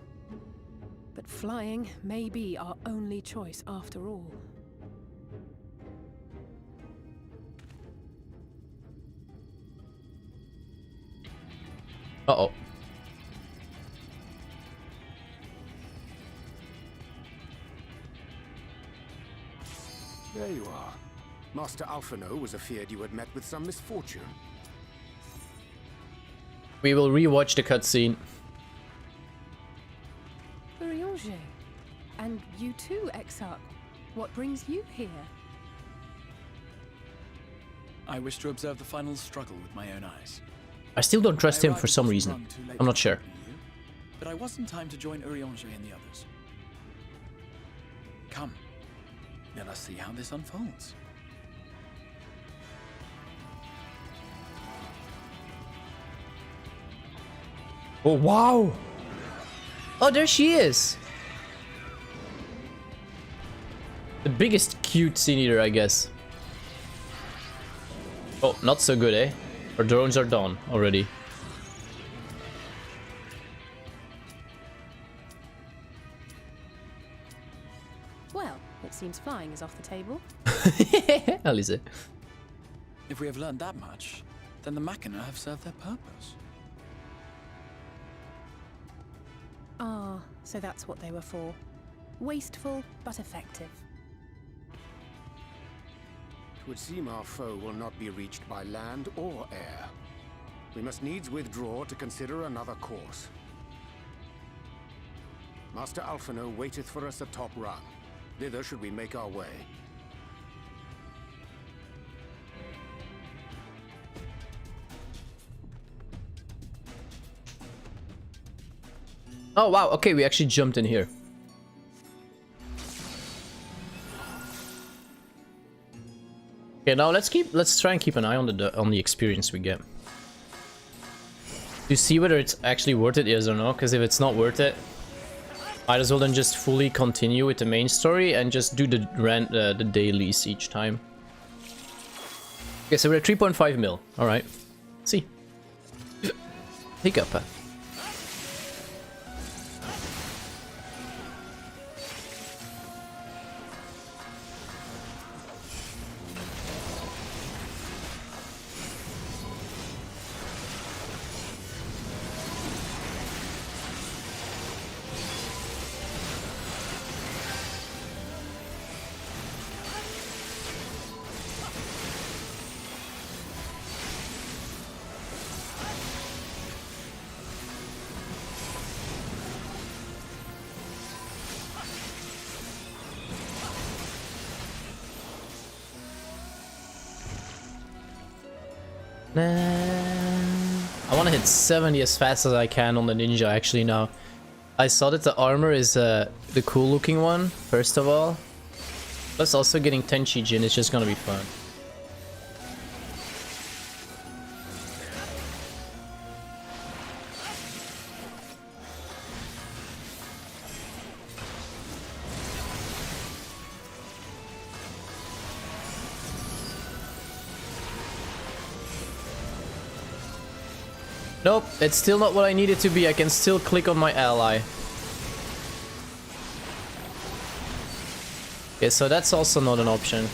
But flying may be our only choice after all. Uh-oh. There you are. Master Alphino was afeard you had met with some misfortune. We will rewatch the cutscene. Urianger. And you too, Exarch. What brings you here? I wish to observe the final struggle with my own eyes. I still don't trust him for some reason. I'm not sure. But I was in time to join Urianger and the others. Come. Let us see how this unfolds. Oh, wow! Oh, there she is! The biggest cute scene eater, I guess. Oh, not so good, eh? Our drones are done already. Well, it seems flying is off the table. Alice. If we have learned that much, then the Machina have served their purpose. Ah, so that's what they were for. Wasteful, but effective. would seem our foe will not be reached by land or air. We must needs withdraw to consider another course. Master Alphino waiteth for us atop run. Thither should we make our way. Oh wow, okay, we actually jumped in here. Okay, now let's try and keep an eye on the experience we get. To see whether it's actually worth it, yes or no, because if it's not worth it, might as well then just fully continue with the main story and just do the dailies each time. Okay, so we're at 3.5 mil. Alright. See. Hiccup. I want to hit 70 as fast as I can on the ninja actually now. I saw that the armor is the cool looking one, first of all. Plus also getting Tenchi Jin is just gonna be fun. Nope, it's still not what I need it to be. I can still click on my ally. Okay, so that's also not an option.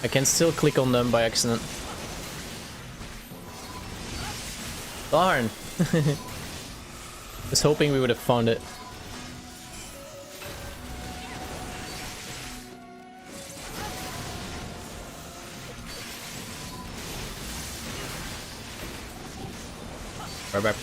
I can still click on them by accident. Darn! Was hoping we would have found it. Bye.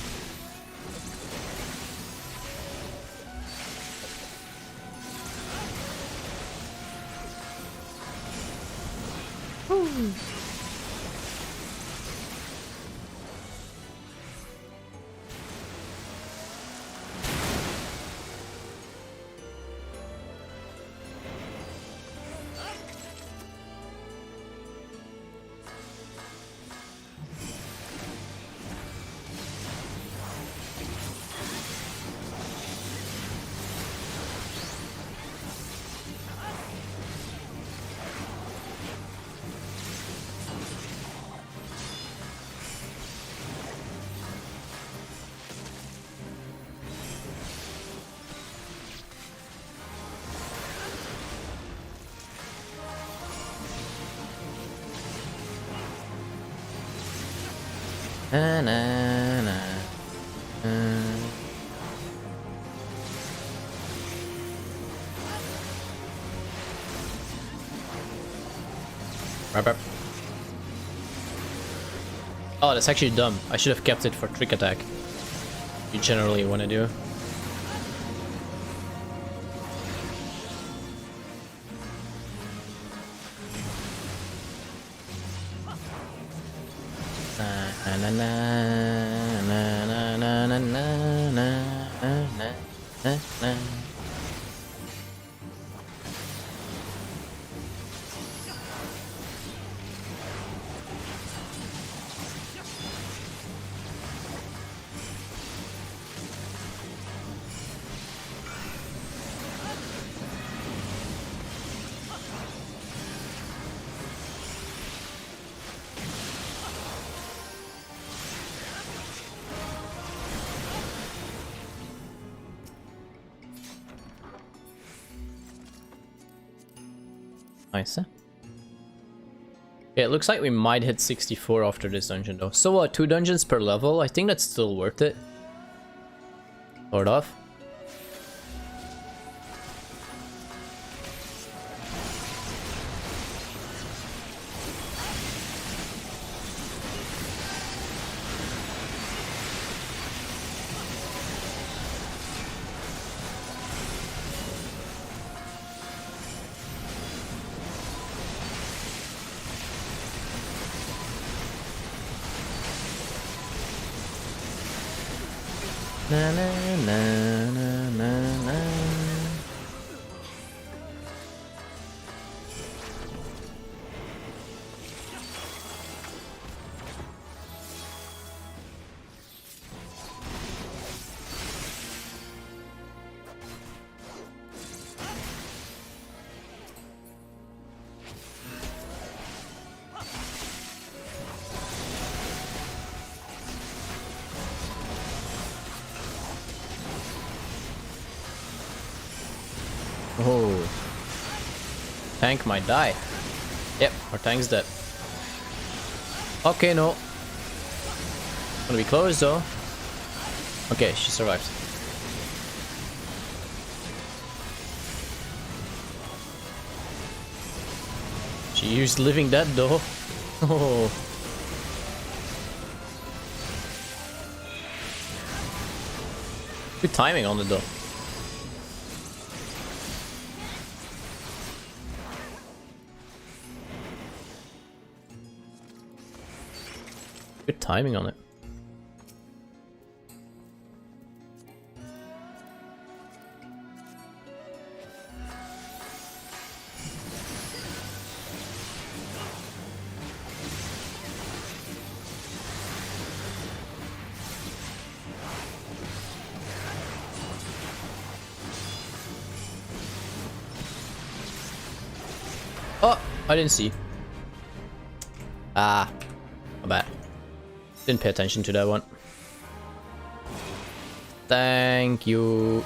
Na, na, na. Oh, that's actually dumb. I should have kept it for trick attack. You generally want to do. Nice. Okay, it looks like we might hit 64 after this dungeon though. So 2 dungeons per level, I think that's still worth it. Sort of. Na na na na na na. Oh. Tank might die. Yep, our tank's dead. Okay, no. Gonna be close though. Okay, she survived. She used living dead though. Oh. Good timing on it though. Good timing on it. Oh, I didn't see. Ah, my bad. Didn't pay attention to that one. Thank you.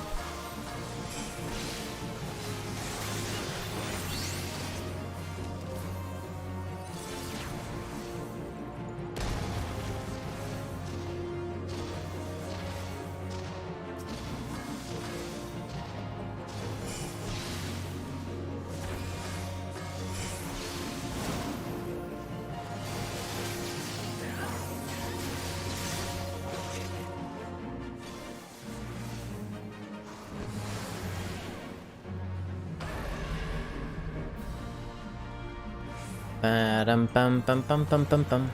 Bam bam bam bam bam bam bam.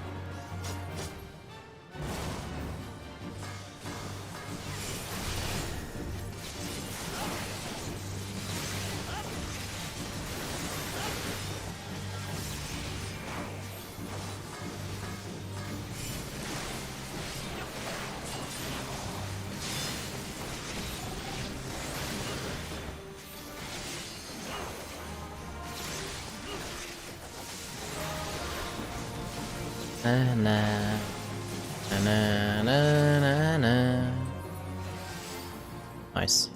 Na na na na na na. Nice.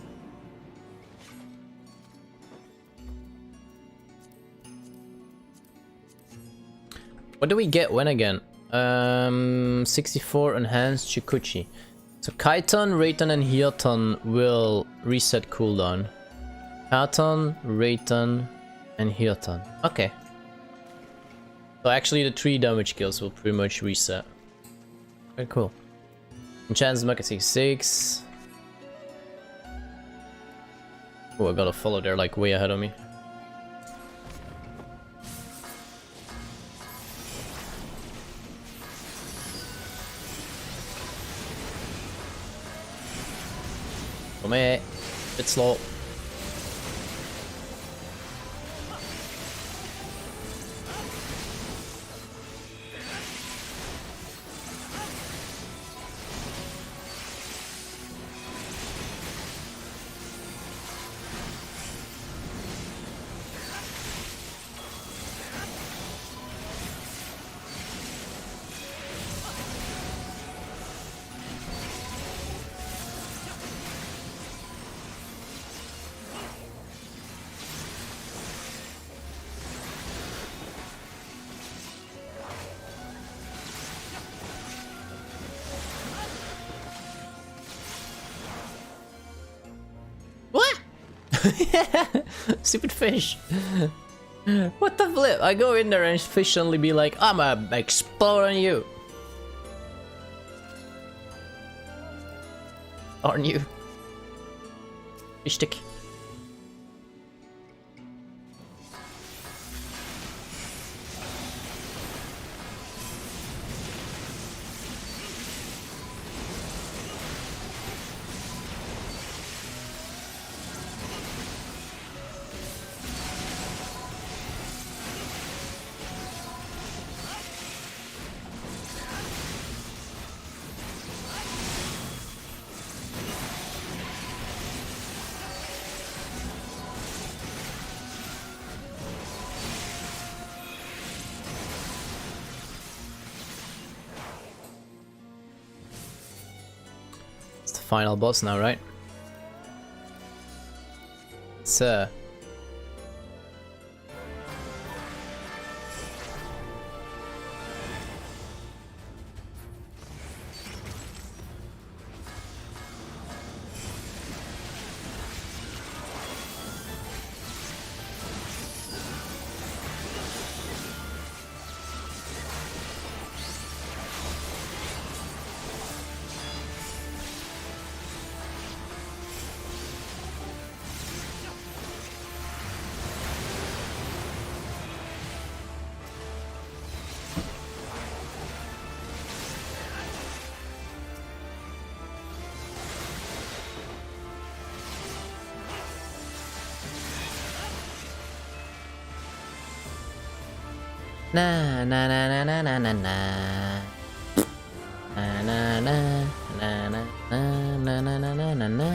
What do we get when again? 64 enhanced Chikuchi. So Kaiton, Reiton and Hyoton will reset cooldown. Katon, Reiton and Hyoton. Okay. So actually the 3 damage skills will pretty much reset. Very cool. Enchant's Mecha 66. Oh, I got a follow there like way ahead of me. Come here. Bit slow. Stupid fish. What the flip? I go in there and fish suddenly be like, I'ma explode on you. Aren't you? Fish stick. final boss now, right? Sir. Na na na na na na na na na na na na na na na na na na.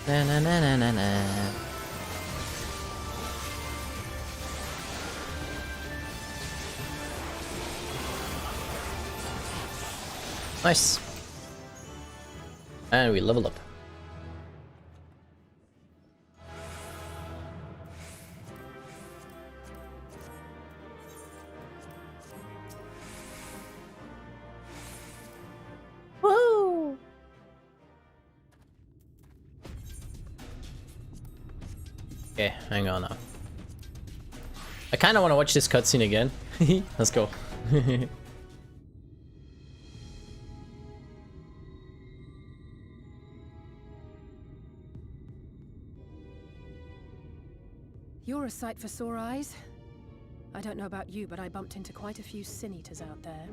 Na na na na na na. Nice. And we level up. Woo! Okay, hang on now. I kind of want to watch this cutscene again. Let's go. You're a sight for sore eyes. I don't know about you, but I bumped into quite a few sin eaters out there.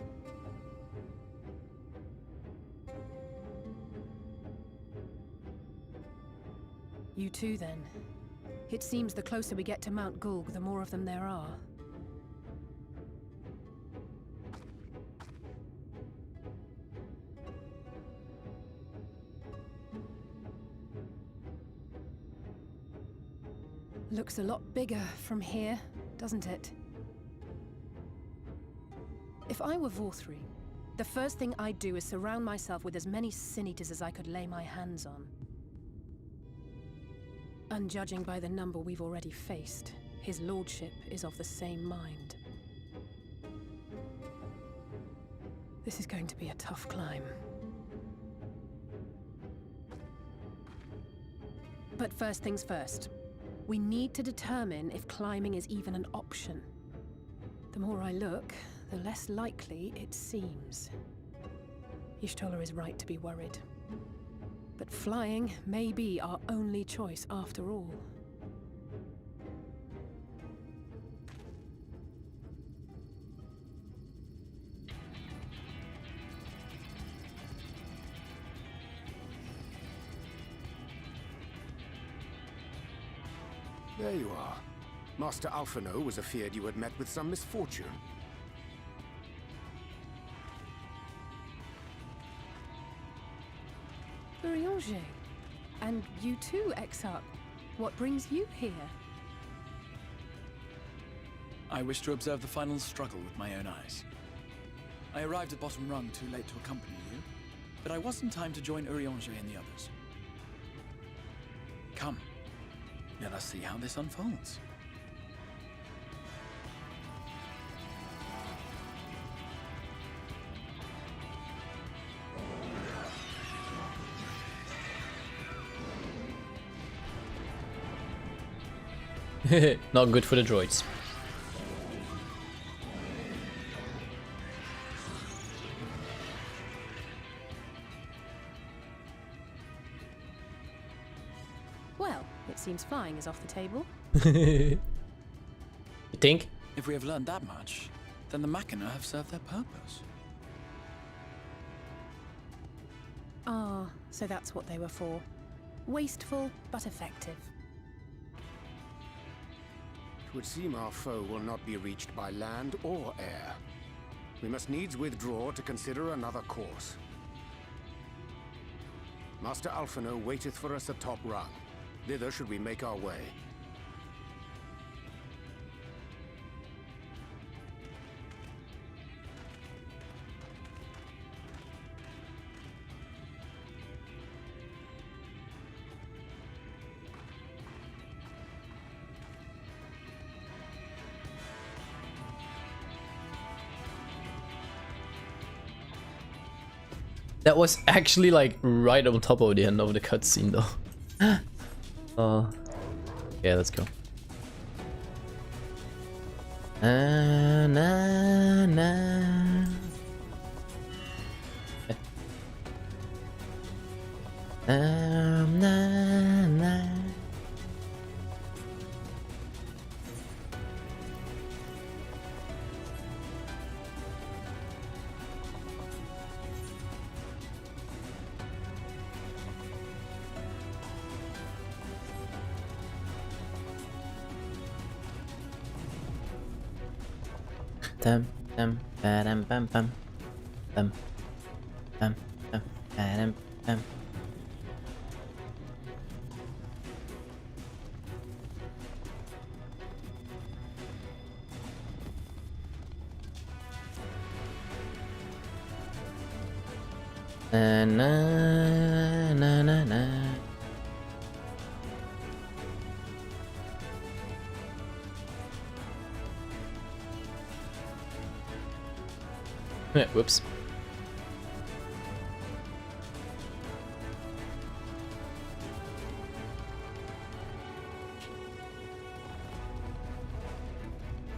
You too, then. It seems the closer we get to Mount Gulg, the more of them there are. Looks a lot bigger from here, doesn't it? If I were Vorthri, the first thing I'd do is surround myself with as many sin eaters as I could lay my hands on. And judging by the number we've already faced, his lordship is of the same mind. This is going to be a tough climb. But first things first. We need to determine if climbing is even an option. The more I look, the less likely it seems. Y'shtola is right to be worried. But flying may be our only choice after all. There you are. Master Alphino was afeard you had met with some misfortune. Urianger. And you too, Exarch. What brings you here? I wish to observe the final struggle with my own eyes. I arrived at bottom rung too late to accompany you, but I was in time to join Urianger and the others. Come, let us see how this unfolds. Not good for the droids. Well, it seems flying is off the table. You think? If we have learned that much, then the Machina have served their purpose. Ah, so that's what they were for. Wasteful, but effective. It would seem our foe will not be reached by land or air. We must needs withdraw to consider another course. Master Alphino waiteth for us atop rung. Thither should we make our way. That was actually like right on top of the end of the cutscene though. Yeah, let's go. Na, na. Na, na. Dum dum ba-dum bum bum dum dum dum ba-dum bum. Na na na na na. Whoops.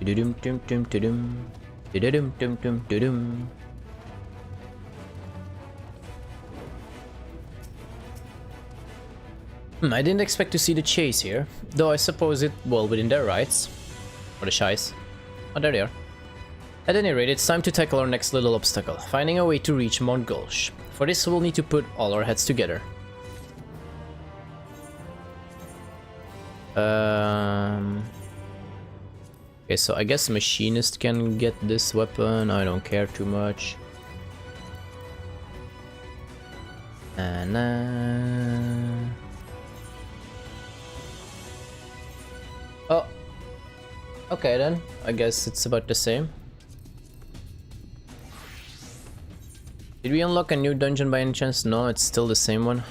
Dum dum dum dum dum dum dum dum. I didn't expect to see the chase here, though I suppose it well within their rights. Or the shies. Oh, there they are. At any rate, it's time to tackle our next little obstacle, finding a way to reach Mount Gulch. For this, we'll need to put all our heads together. Okay, so I guess Machinist can get this weapon, I don't care too much. And oh, okay then, I guess it's about the same. Did we unlock a new dungeon by any chance? No, it's still the same one.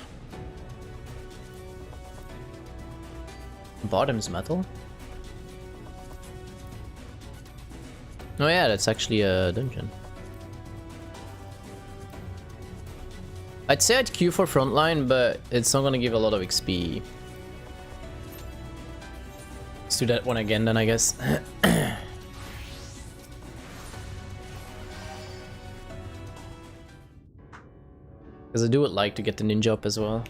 Bottom's metal? Oh yeah, that's actually a dungeon. I'd say I'd queue for frontline, but it's not gonna give a lot of XP. Let's do that one again then, I guess. Because I do would like to get the ninja up as well.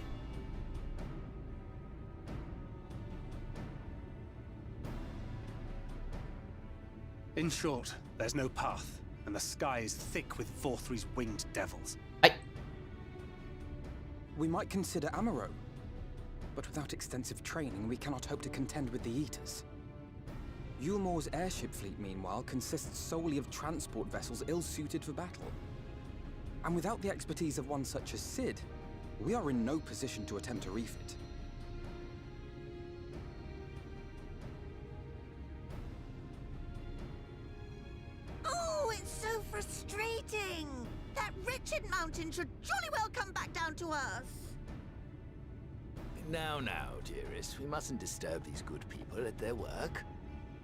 In short, there's no path, and the sky is thick with Vorthry's winged devils. We might consider Amaro, but without extensive training, we cannot hope to contend with the Eaters. Yulmor's airship fleet, meanwhile, consists solely of transport vessels ill-suited for battle. And without the expertise of one such as Sid, we are in no position to attempt a refit. Oh, it's so frustrating. frustrating. That wretched mountain should jolly well come back down to earth. Now, dearest, we mustn't disturb these good people at their work.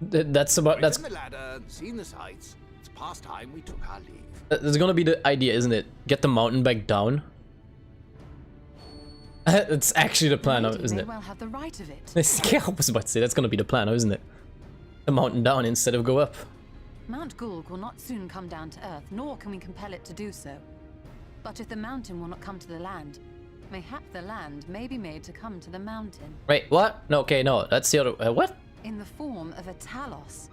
That's about... That's... the ladder, seen the sights. It's past time we took our leave. That's gonna be the idea, isn't it? Get the mountain back down. It's actually the plan, isn't it? Well have the right of it. Yeah, I was about to say, that's gonna be the plan, isn't it? The mountain down instead of go up. Mount Gulg will not soon come down to Earth, nor can we compel it to do so. But if the mountain will not come to the land, mayhap the land may be made to come to the mountain. Wait, what? No, okay, no, that's the other... what? In the form of a Talos.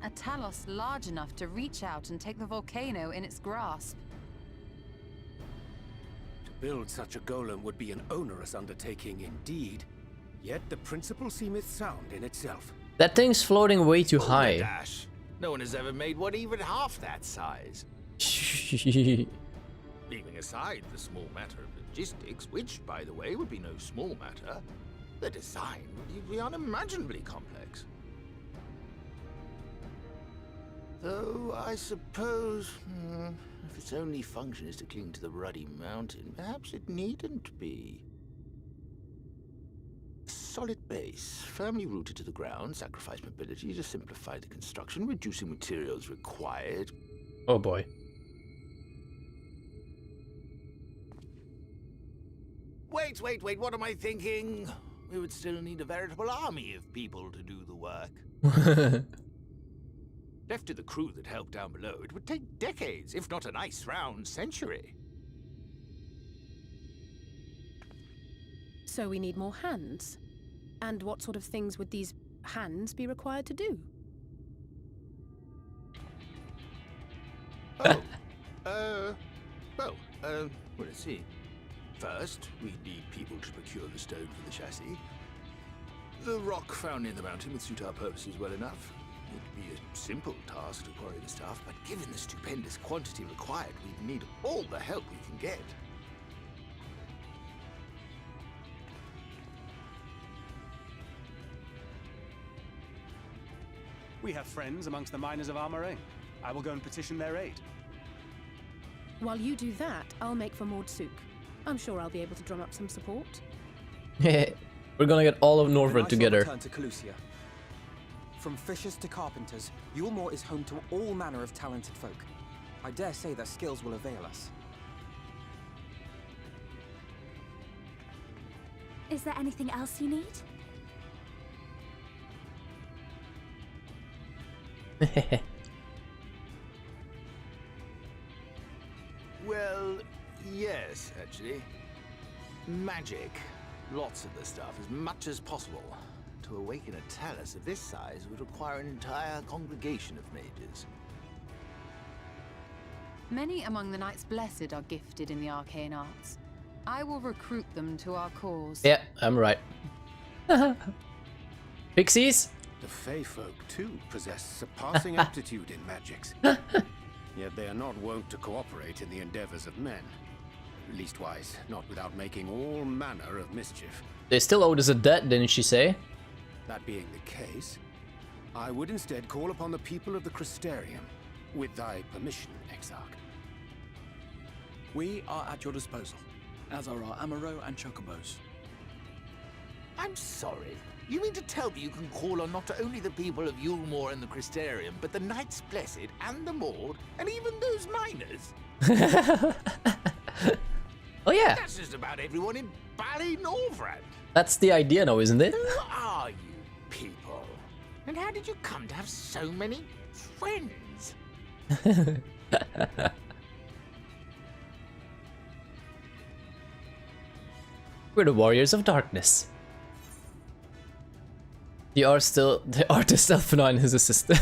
A Talos large enough to reach out and take the volcano in its grasp. To build such a golem would be an onerous undertaking indeed. Yet the principle seemeth sound in itself. That thing's floating way too high. Dash. No one has ever made one even half that size. Leaving aside the small matter of logistics, which, by the way, would be no small matter, the design would be unimaginably complex. Though, I suppose, if its only function is to cling to the ruddy mountain, perhaps it needn't be. A solid base, firmly rooted to the ground, sacrifice mobility to simplify the construction, reducing materials required. Oh boy. Wait, what am I thinking? We would still need a veritable army of people to do the work. Left to the crew that helped down below, it would take decades, if not a nice round century. So we need more hands. And what sort of things would these hands be required to do? Well, let's see. First, we need people to procure the stone for the chassis. The rock found in the mountain would suit our purposes well enough. It'd be a simple task to quarry the stuff, but given the stupendous quantity required, we'd need all the help we can get. We have friends amongst the miners of Armoring. I will go and petition their aid. While you do that, I'll make for Mordsuk. I'm sure I'll be able to drum up some support. We're gonna get all of Northrend together. Return to Calusia. From fishers to carpenters, Yulmore is home to all manner of talented folk. I dare say their skills will avail us. Is there anything else you need? Well, yes, actually. Magic. Lots of the stuff, as much as possible. To awaken a Talos of this size would require an entire congregation of mages. Many among the Knights Blessed are gifted in the arcane arts. I will recruit them to our cause. Yeah, I'm right. Pixies? The Fey folk, too, possess surpassing aptitude in magics. Yet they are not wont to cooperate in the endeavors of men. Leastwise, not without making all manner of mischief. They still owed us a debt, didn't she say? That being the case, I would instead call upon the people of the Crystarium, with thy permission, Exarch. We are at your disposal, as are our Amaro and Chocobos. I'm sorry. You mean to tell me you can call on not only the people of Yulmore and the Crystarium, but the Knights Blessed and the Maud, and even those miners? Oh yeah. That's just about everyone in Ballynorvrand. That's the idea now, isn't it? Who are you people? And how did you come to have so many friends? We're the Warriors of Darkness. The artist Elfina and his assistant.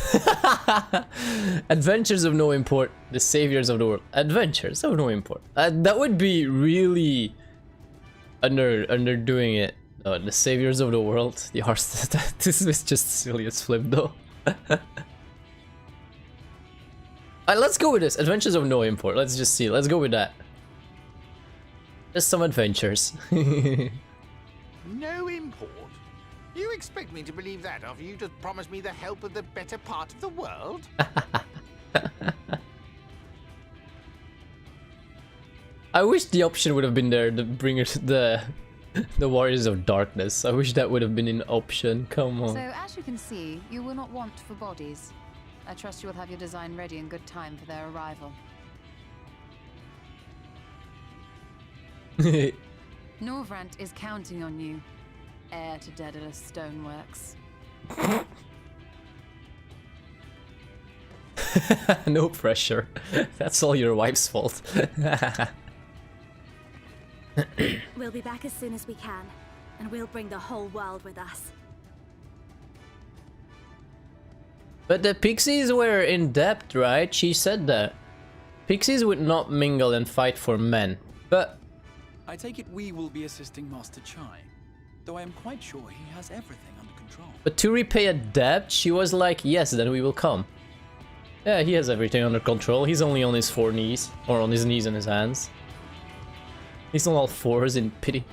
Adventures of no import. The saviors of the world. Adventures of no import. That would be really underdoing it. The saviors of the world. The artist. This is just silly as flip though. Let's go with this. Adventures of no import. Let's just see. Let's go with that. Just some adventures. No import? You expect me to believe that after you just promised me the help of the better part of the world? I wish the option would have been there to bring her to the Warriors of Darkness. I wish that would have been an option. Come on. So, as you can see, you will not want for bodies. I trust you will have your design ready in good time for their arrival. Norvrant is counting on you, heir to Daedalus Stoneworks. No pressure. That's all your wife's fault. We'll be back as soon as we can, and we'll bring the whole world with us. But the pixies were in debt, right? She said that. Pixies would not mingle and fight for men, but... I take it we will be assisting Master Chai, though I am quite sure he has everything under control. But to repay a debt, she was like, yes, then we will come. Yeah, he has everything under control. He's only on his 4 knees, or on his knees and his hands. He's on all 4s in pity.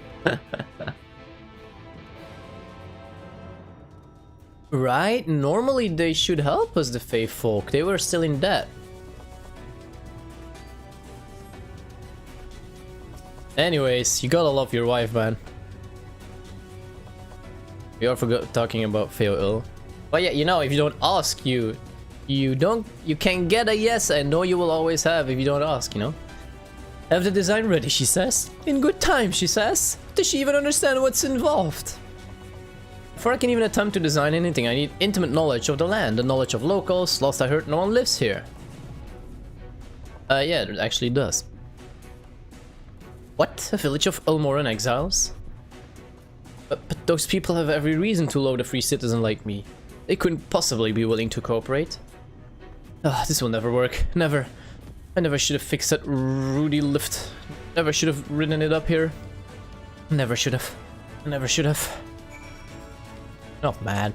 Right? Normally they should help us, the Fae folk. They were still in debt. Anyways, you gotta love your wife, man. We all forgot talking about Fae. But yeah, you know, if you don't ask, you can get a yes, and no you will always have if you don't ask, you know? Have the design ready, she says. In good time, she says. Does she even understand what's involved? Before I can even attempt to design anything, I need intimate knowledge of the land, the knowledge of locals. Last I heard, no one lives here. Yeah, it actually does. What? A village of Elmoran exiles? But those people have every reason to load a free citizen like me. They couldn't possibly be willing to cooperate. Ah, this will never work. Never. I never should have fixed that Rudy lift. Never should have ridden it up here. Never should have. Never should have. Oh man.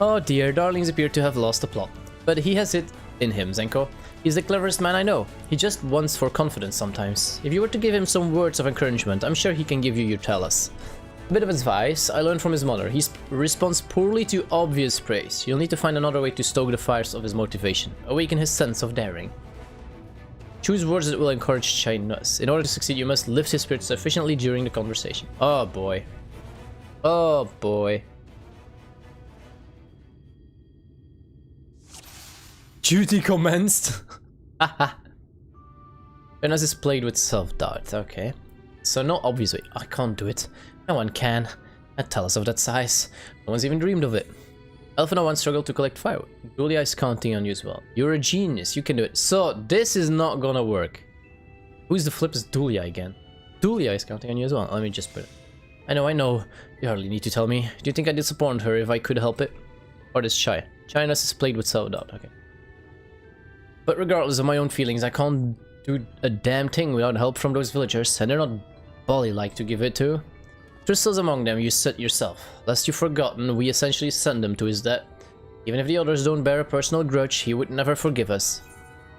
Oh dear, darlings appear to have lost the plot. But he has it in him, Zenko. He's the cleverest man I know. He just wants for confidence sometimes. If you were to give him some words of encouragement, I'm sure he can give you your talus. A bit of advice I learned from his mother. He responds poorly to obvious praise. You'll need to find another way to stoke the fires of his motivation. Awaken his sense of daring. Choose words that will encourage shyness. In order to succeed, you must lift his spirit sufficiently during the conversation. Oh boy. Oh boy. Duty commenced. Haha. Venus is played with self-doubt. Okay. So no obvious way. I can't do it. No one can. A talus of that size. No one's even dreamed of it. Elf and no one struggled to collect firewood. Julia is counting on you as well. You're a genius. You can do it. So this is not gonna work. Who's the flip is Julia again? Julia is counting on you as well. Let me just put it. I know. You hardly need to tell me. Do you think I'd disappoint her if I could help it? Or this Chai? China's is played with self-doubt. Okay. But regardless of my own feelings, I can't do a damn thing without help from those villagers, and they're not Bolly-like to give it to. Crystals among them, you said yourself. Lest you've forgotten, we essentially send them to his death. Even if the others don't bear a personal grudge, he would never forgive us.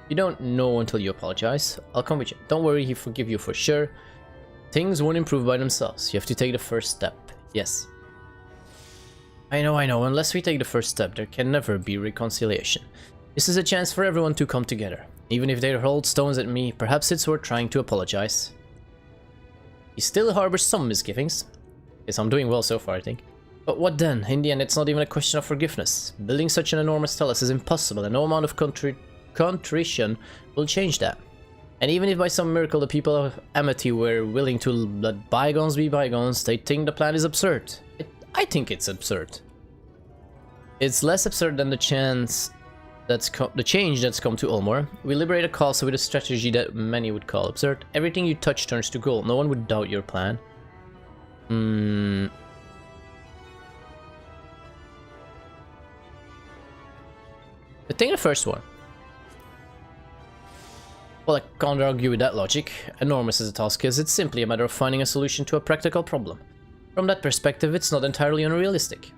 You don't know until you apologize. I'll come with you. Don't worry, he'll forgive you for sure. Things won't improve by themselves. You have to take the first step. Yes. I know. Unless we take the first step, there can never be reconciliation. This is a chance for everyone to come together. Even if they hurled stones at me, perhaps it's worth trying to apologize. He still harbors some misgivings. Yes, I'm doing well so far, I think. But what then? In the end, it's not even a question of forgiveness. Building such an enormous talus is impossible, and no amount of contrition will change that. And even if by some miracle the people of Amity were willing to let bygones be bygones, they think the plan is absurd. I think it's absurd. It's less absurd than the change that's come to Ulmor. We liberate a castle with a strategy that many would call absurd. Everything you touch turns to gold. No one would doubt your plan. I think the first one. Well, I can't argue with that logic. Enormous as the task is, it's simply a matter of finding a solution to a practical problem. From that perspective, it's not entirely unrealistic.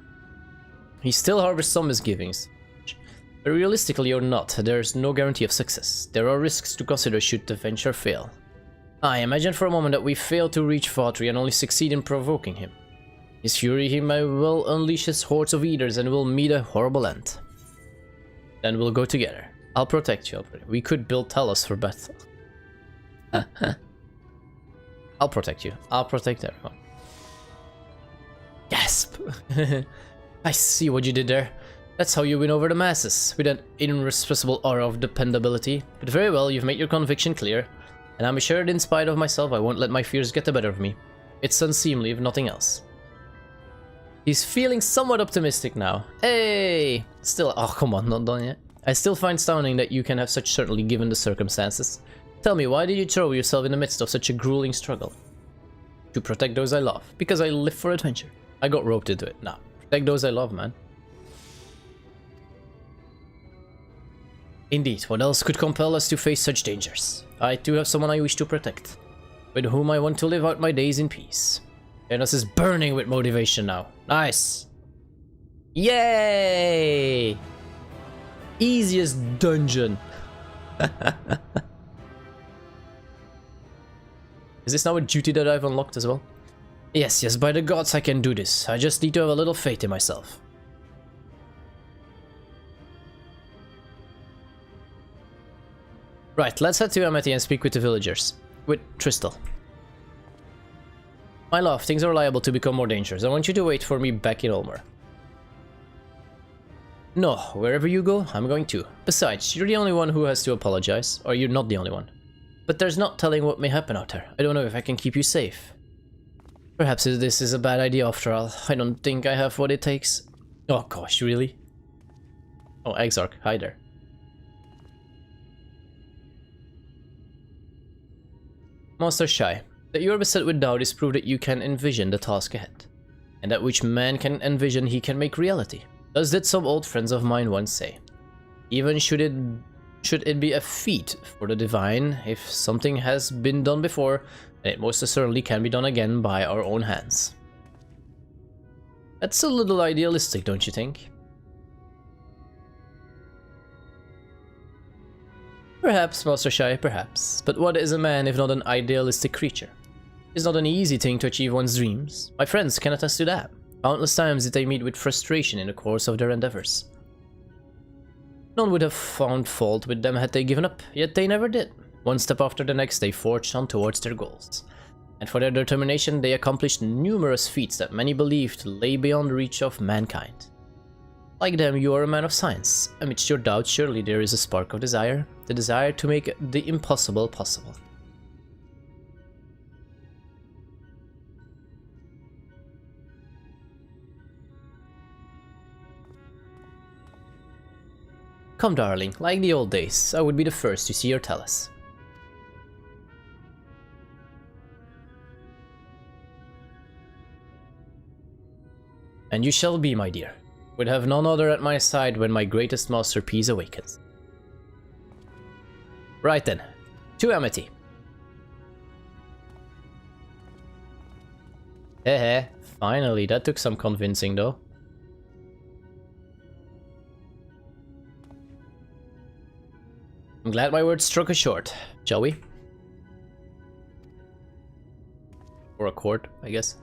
He still harbors some misgivings. But realistically or not, there's no guarantee of success. There are risks to consider should the venture fail. I imagine for a moment that we fail to reach Vatri and only succeed in provoking him. His fury, he may well unleash his hordes of eaters and we'll meet a horrible end. Then we'll go together. I'll protect you, Alfred. We could build Talos for battle. I'll protect you. I'll protect everyone. Gasp! I see what you did there. That's how you win over the masses, with an irrepressible aura of dependability. But very well, you've made your conviction clear, and I'm assured in spite of myself I won't let my fears get the better of me. It's unseemly, if nothing else. He's feeling somewhat optimistic now. Hey! Still, oh come on, not done yet. I still find astounding that you can have such certainty given the circumstances. Tell me, why did you throw yourself in the midst of such a grueling struggle? To protect those I love, because I live for adventure. I got roped into it. Nah, protect those I love, man. Indeed, what else could compel us to face such dangers? I too have someone I wish to protect, with whom I want to live out my days in peace. Enos is burning with motivation now. Nice! Yay! Easiest dungeon. Is this now a duty that I've unlocked as well? Yes, yes, by the gods I can do this. I just need to have a little faith in myself. Right, let's head to Amity and speak with the villagers. With Tristal. My love, things are liable to become more dangerous. I want you to wait for me back in Ulmer. No, wherever you go, I'm going to. Besides, you're the only one who has to apologize. Or you're not the only one. But there's not telling what may happen out there. I don't know if I can keep you safe. Perhaps this is a bad idea after all. I don't think I have what it takes. Oh gosh, really? Oh, Exarch, hi there. Master Shai, that you are beset with doubt is proof that you can envision the task ahead. And that which man can envision he can make reality. Thus did some old friends of mine once say. Even should it be a feat for the divine, if something has been done before, then it most certainly can be done again by our own hands. That's a little idealistic, don't you think? Perhaps, Master Shai, perhaps. But what is a man if not an idealistic creature? It's not an easy thing to achieve one's dreams. My friends can attest to that. Countless times did they meet with frustration in the course of their endeavors. None would have found fault with them had they given up, yet they never did. One step after the next they forged on towards their goals. And for their determination they accomplished numerous feats that many believed lay beyond the reach of mankind. Like them, you are a man of science. Amidst your doubts, surely there is a spark of desire. The desire to make the impossible possible. Come, darling, like the old days, I would be the first to see or tell us. And you shall be, my dear. Would have none other at my side when my greatest masterpiece awakens. Right then, to Amity. Heh, finally, that took some convincing though. I'm glad my words struck a chord, shall we? Or a chord, I guess.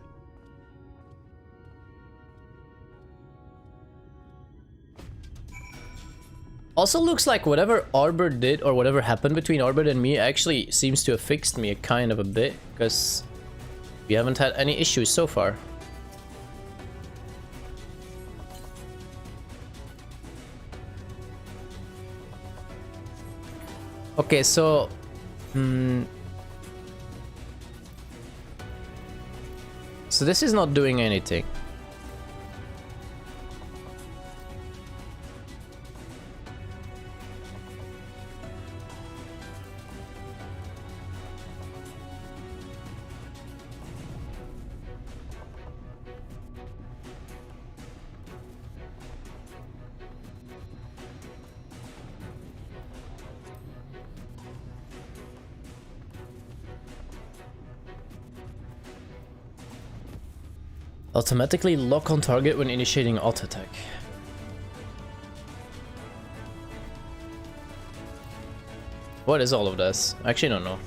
Also looks like whatever Arbor did, or whatever happened between Arbor and me, actually seems to have fixed me kind of a bit, because we haven't had any issues so far. Okay, so... So this is not doing anything. Automatically lock on target when initiating auto attack. What is all of this? I actually don't know.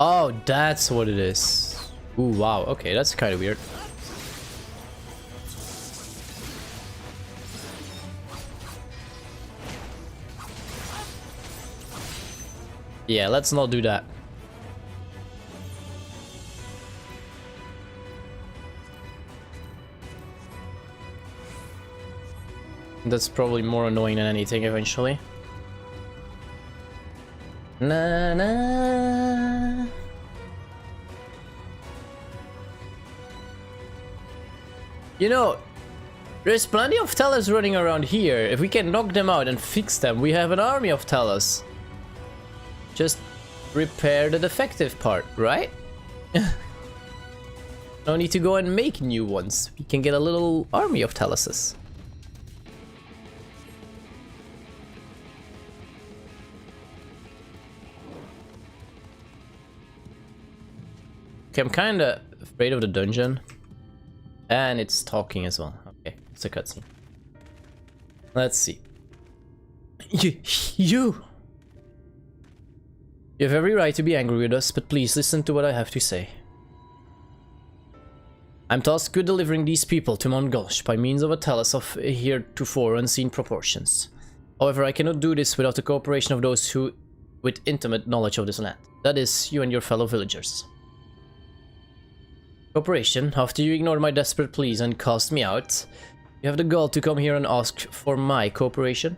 Oh, that's what it is. Ooh, wow. Okay, that's kind of weird. Yeah, let's not do that. That's probably more annoying than anything eventually. Na na. You know, there's plenty of Tellers running around here. If we can knock them out and fix them, we have an army of Tellers. Just repair the defective part, right? No need to go and make new ones. We can get a little army of Telluses. Okay, I'm kinda afraid of the dungeon. And it's talking as well. Okay, it's a cutscene. Let's see. You have every right to be angry with us, but please listen to what I have to say. I'm tasked with delivering these people to Mount Gulch by means of a Tellus of heretofore unseen proportions. However, I cannot do this without the cooperation of those who with intimate knowledge of this land. That is, you and your fellow villagers. Cooperation, after you ignored my desperate pleas and cast me out, you have the gall to come here and ask for my cooperation?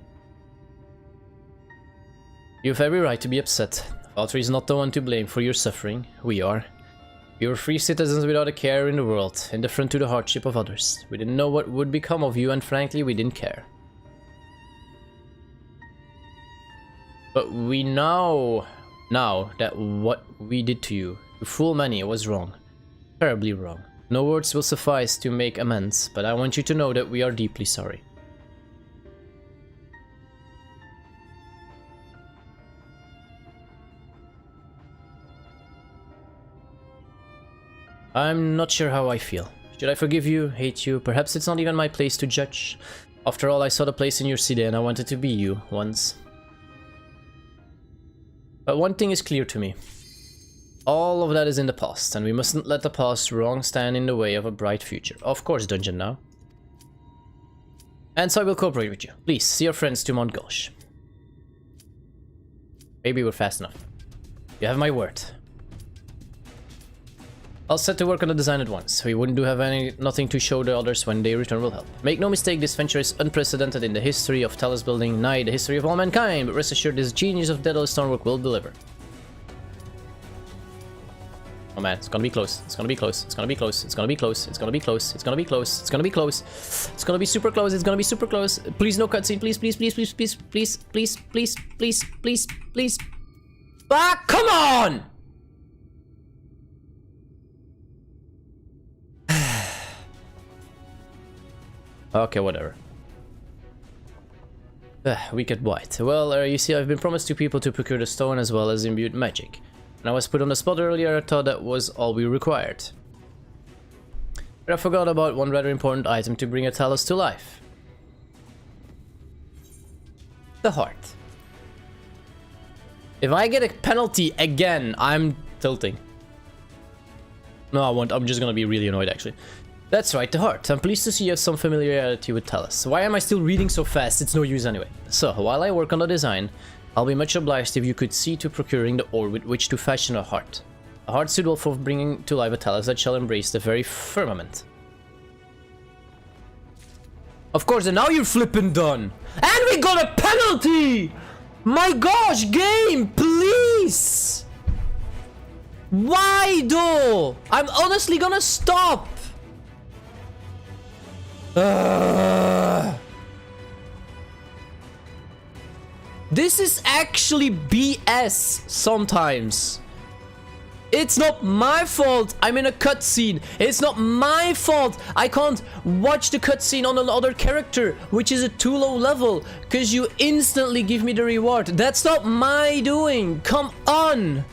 You have every right to be upset. Valtteri is not the one to blame for your suffering, we are. We were free citizens without a care in the world, indifferent to the hardship of others. We didn't know what would become of you and frankly we didn't care. But we know now that what we did to you, to fool many, was wrong. Terribly wrong. No words will suffice to make amends, but I want you to know that we are deeply sorry. I'm not sure how I feel. Should I forgive you, hate you? Perhaps it's not even my place to judge. After all, I saw the place in your city and I wanted to be you once. But one thing is clear to me. All of that is in the past, and we mustn't let the past wrong stand in the way of a bright future. Of course, dungeon now. And so I will cooperate with you. Please, see your friends to Mount Gulch. Maybe we're fast enough. You have my word. I'll set to work on the design at once. We wouldn't have nothing to show the others when they return will help. Make no mistake, this venture is unprecedented in the history of Tellus building, nigh the history of all mankind, but rest assured this genius of Daedalus stonework will deliver. Oh man, it's gonna be close. It's gonna be close. It's gonna be close. It's gonna be close. It's gonna be close. It's gonna be close. It's gonna be close. It's gonna be super close. It's gonna be super close. Please no cutscene. Please, please, please, please, please, please, please, please, please, please, please. Ah, come on! Okay, whatever. Wicked White. Well, you see, I've been promised to people to procure the stone as well as imbued magic. When I was put on the spot earlier, I thought that was all we required. But I forgot about one rather important item to bring a Tellus to life. The heart. If I get a penalty again, I'm tilting. No, I won't. I'm just gonna be really annoyed, actually. That's right, the heart. I'm pleased to see you have some familiarity with Tellus. Why am I still reading so fast? It's no use anyway. So, while I work on the design, I'll be much obliged if you could see to procuring the ore with which to fashion a heart. A heart suitable for bringing to life a Tellus that shall embrace the very firmament. Of course, and now you're flippin' done! And we got a penalty! My gosh, game, please! Why though? I'm honestly gonna stop! This is actually BS sometimes. It's not my fault I'm in a cutscene. It's not my fault I can't watch the cutscene on another character, which is a too low level, because you instantly give me the reward. That's not my doing. Come on.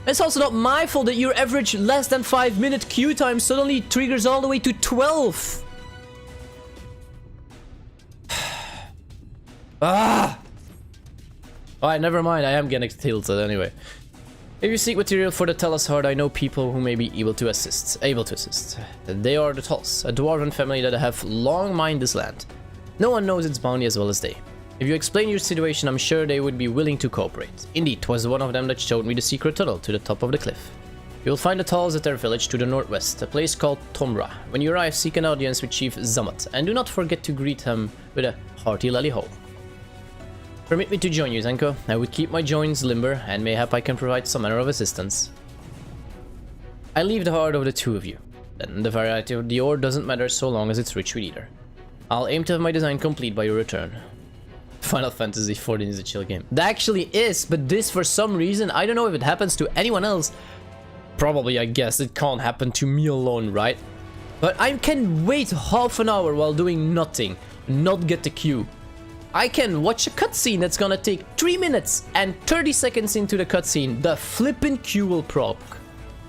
It's also not my fault that your average less than 5-minute queue time suddenly triggers all the way to 12. Ah! Alright, never mind, I am getting tilted anyway. If you seek material for the Talos Heart, I know people who may be able to assist. They are the Tulls, a dwarven family that have long mined this land. No one knows its bounty as well as they. If you explain your situation, I'm sure they would be willing to cooperate. Indeed, 'twas one of them that showed me the secret tunnel to the top of the cliff. You will find the Tulls at their village to the northwest, a place called Tomra. When you arrive, seek an audience with Chief Zamat, and do not forget to greet him with a hearty lally-ho. Permit me to join you, Zenko. I would keep my joints limber, and mayhap I can provide some manner of assistance. I leave the heart of the two of you. Then the variety of the ore doesn't matter so long as it's rich with either. I'll aim to have my design complete by your return. Final Fantasy XIV is a chill game. That actually is, but this for some reason, I don't know if it happens to anyone else. Probably, I guess, it can't happen to me alone, right? But I can wait half an hour while doing nothing, not get the queue. I can watch a cutscene that's gonna take 3 minutes, and 30 seconds into the cutscene, the flippin' queue will proc.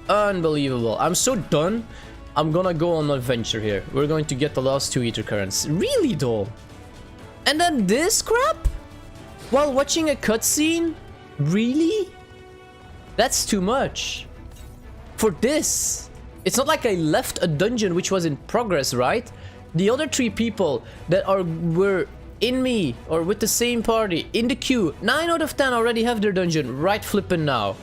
Unbelievable. I'm so done. I'm gonna go on an adventure here. We're going to get the last 2 ether currents. Really though? And then this crap? While watching a cutscene? Really? That's too much. For this. It's not like I left a dungeon which was in progress, right? The other 3 people that were in me or with the same party in the queue, 9 out of 10 already have their dungeon right flippin' now.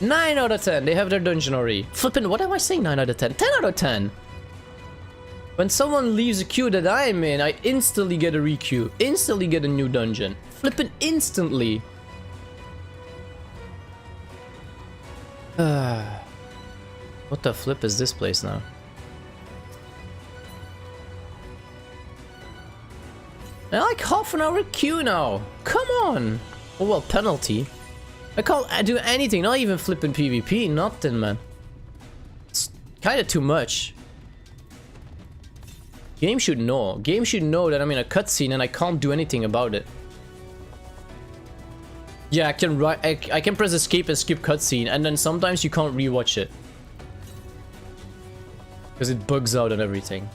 9 out of 10 they have their dungeon already. Flippin', what am I saying? 9 out of 10? 10 out of 10. When someone leaves a queue that I'm in, I instantly get a re-queue, instantly get a new dungeon. Flippin' instantly. What the flip is this place now? I like half an hour queue now. Come on. Oh well, penalty. I can't do anything, not even flipping PvP, nothing, man. It's kind of too much. Game should know. Game should know that I'm in a cutscene and I can't do anything about it. Yeah, I can press escape and skip cutscene, and then sometimes you can't rewatch it because it bugs out and everything.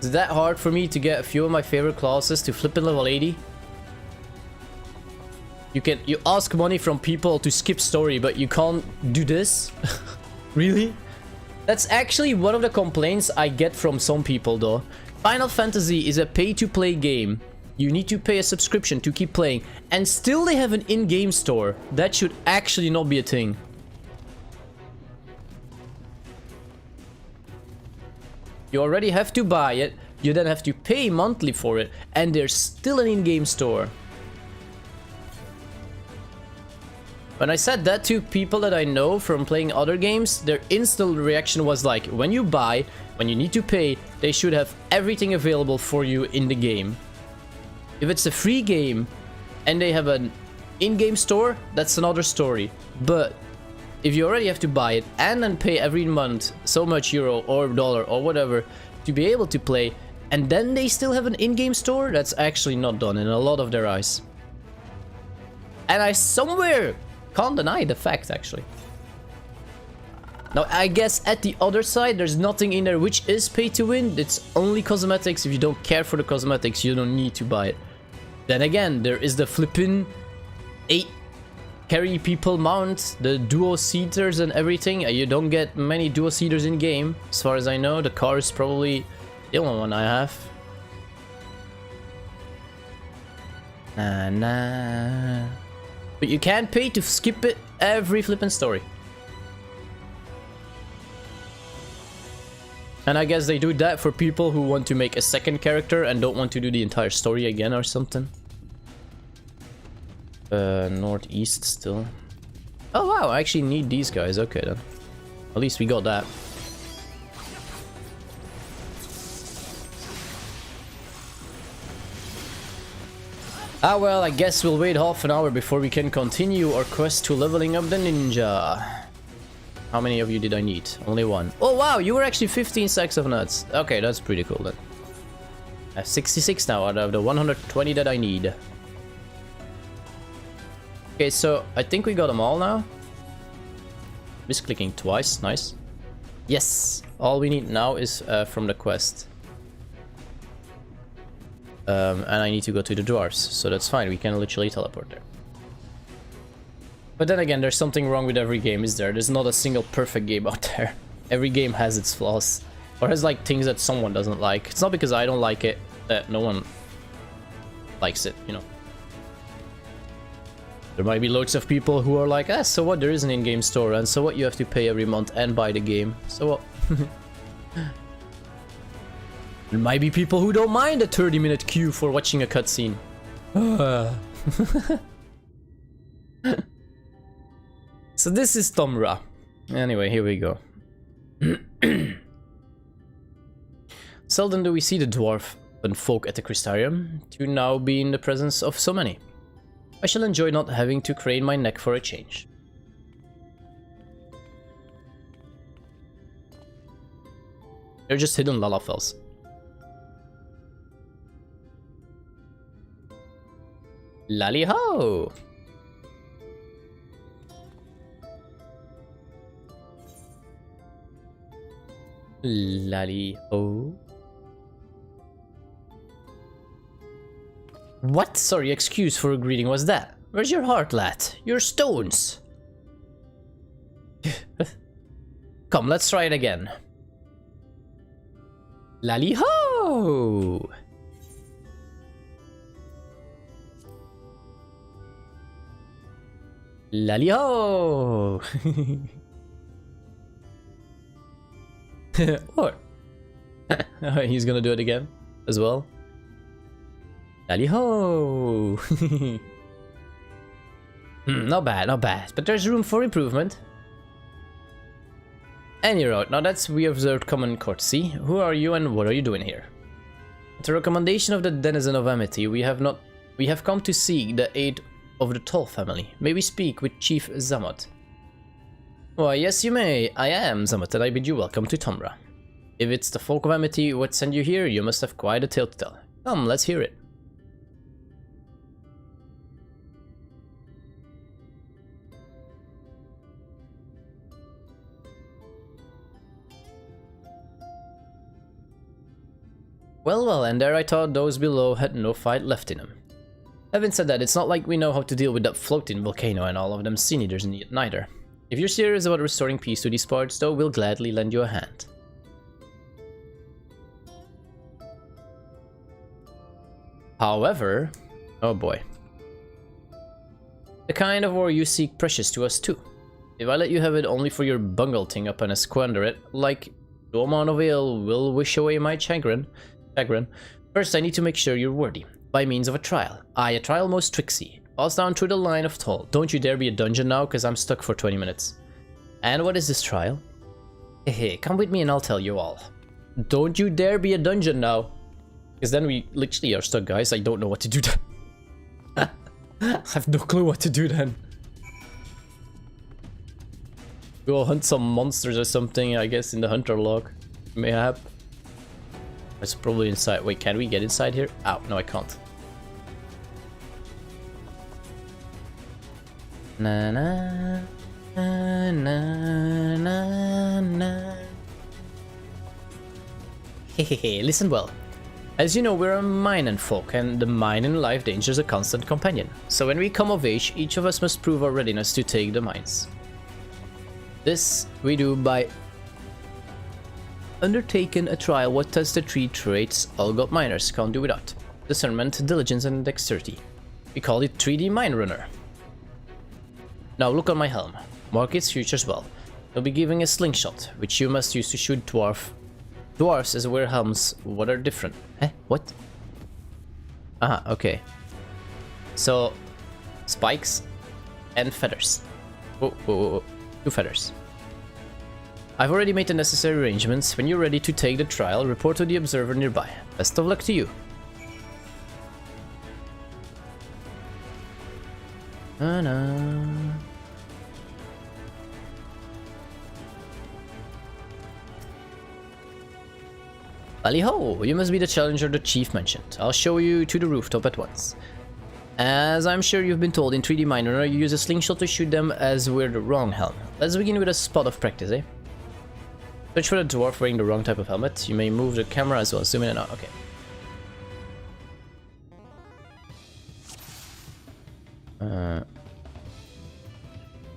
Is that hard for me to get a few of my favorite classes to flippin' level 80? You ask money from people to skip story, but you can't do this? Really? That's actually one of the complaints I get from some people though. Final Fantasy is a pay-to-play game. You need to pay a subscription to keep playing, and still they have an in-game store. That should actually not be a thing. You already have to buy it, you then have to pay monthly for it, and there's still an in-game store. When I said that to people that I know from playing other games, their instant reaction was like, when you buy, when you need to pay, they should have everything available for you in the game. If it's a free game and they have an in-game store, that's another story. But if you already have to buy it and then pay every month so much euro or dollar or whatever to be able to play, and then they still have an in-game store, that's actually not done in a lot of their eyes. And I somewhere can't deny the fact, actually. Now, I guess at the other side, there's nothing in there which is pay to win. It's only cosmetics. If you don't care for the cosmetics, you don't need to buy it. Then again, there is the flippin' 8 carry people mount, the duo-seaters and everything. You don't get many duo-seaters in game, as far as I know. The car is probably the only one I have. Nah. But you can pay to skip it every flippin' story. And I guess they do that for people who want to make a second character and don't want to do the entire story again or something. Northeast still. Oh wow, I actually need these guys. Okay then. At least we got that. Ah well, I guess we'll wait half an hour before we can continue our quest to leveling up the ninja. How many of you did I need? Only one. Oh wow, you were actually 15 sacks of nuts. Okay, that's pretty cool then. I have 66 now out of the 120 that I need. Okay, so I think we got them all now. Misclicking twice, nice. Yes, all we need now is from the quest. And I need to go to the dwarves, so that's fine, we can literally teleport there. But then again, there's something wrong with every game, is there? There's not a single perfect game out there. Every game has its flaws, or has like things that someone doesn't like. It's not because I don't like it that no one likes it, you know. There might be loads of people who are like, ah, so what, there is an in-game store, and so what, you have to pay every month and buy the game, so what? There might be people who don't mind a 30-minute queue for watching a cutscene. So this is Tomra. Anyway, here we go. Seldom do we see the dwarf and folk at the Crystarium, to now be in the presence of so many. I shall enjoy not having to crane my neck for a change. They're just hidden Lalafels. Lally ho! Lally ho. What? Sorry, excuse for a greeting was that? Where's your heart, lad? Your stones! Come, let's try it again. Lally ho! Lally ho! What? He's gonna do it again as well. Lally ho! Not bad, not bad, but there's room for improvement. Any road, now that's we observed common courtesy. Who are you and what are you doing here? At the recommendation of the denizen of Amity, we have come to seek the aid of the Toll family. May we speak with Chief Zamoth? Why, yes you may. I am Zamoth and I bid you welcome to Tomra. If it's the folk of Amity what sent you here, you must have quite a tale to tell. Come, let's hear it. Well, well, and there I thought those below had no fight left in them. Having said that, it's not like we know how to deal with that floating volcano and all of them sea eaters neither. If you're serious about restoring peace to these parts, though, we'll gladly lend you a hand. However, oh boy. The kind of war you seek precious to us too. If I let you have it only for your bungle thing up and squander it, like no amount of ale will wish away my chagrin. First I need to make sure you're worthy, by means of a trial. Aye, a trial most tricksy. Pass down through the line of toll. Don't you dare be a dungeon now, cause I'm stuck for 20 minutes. And what is this trial? Hey, come with me and I'll tell you all. Don't you dare be a dungeon now. Cause then we literally are stuck, guys. I don't know what to do then. I have no clue what to do then. We'll hunt some monsters or something, I guess, in the hunter log. Mayhap. It's probably inside. Wait, can we get inside here? Ow, no I can't. Na na na na na na. Hehehe, listen well. As you know, we're a mining folk, and the mine in life danger is a constant companion. So when we come of age, each of us must prove our readiness to take the mines. This we do by undertaking a trial what tests the three traits all good miners can't do without: discernment, diligence, and dexterity. We call it 3D Mine Runner. Now look on my helm. Mark its features well. You'll be giving a slingshot, which you must use to shoot dwarves as wear helms. What are different? Eh? What? Aha, okay. So, spikes and feathers. Whoa, whoa, whoa, whoa. 2 feathers. I've already made the necessary arrangements. When you're ready to take the trial, report to the observer nearby. Best of luck to you. Bally-ho! You must be the challenger the chief mentioned. I'll show you to the rooftop at once. As I'm sure you've been told, in 3D Mine Runner you use a slingshot to shoot them as wear the wrong helm. Let's begin with a spot of practice, eh? Search for the dwarf wearing the wrong type of helmet. You may move the camera as well, zoom in and out, okay.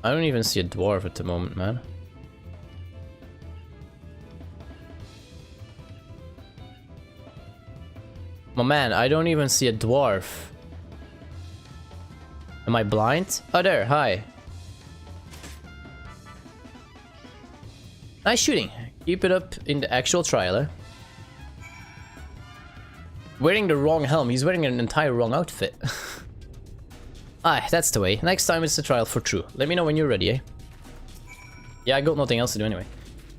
I don't even see a dwarf at the moment, man. My man, I don't even see a dwarf. Am I blind? Oh, there, hi. Nice shooting. Keep it up in the actual trailer. Wearing the wrong helm. He's wearing an entire wrong outfit. Ah, that's the way. Next time it's the trial for true. Let me know when you're ready, eh? Yeah, I got nothing else to do anyway.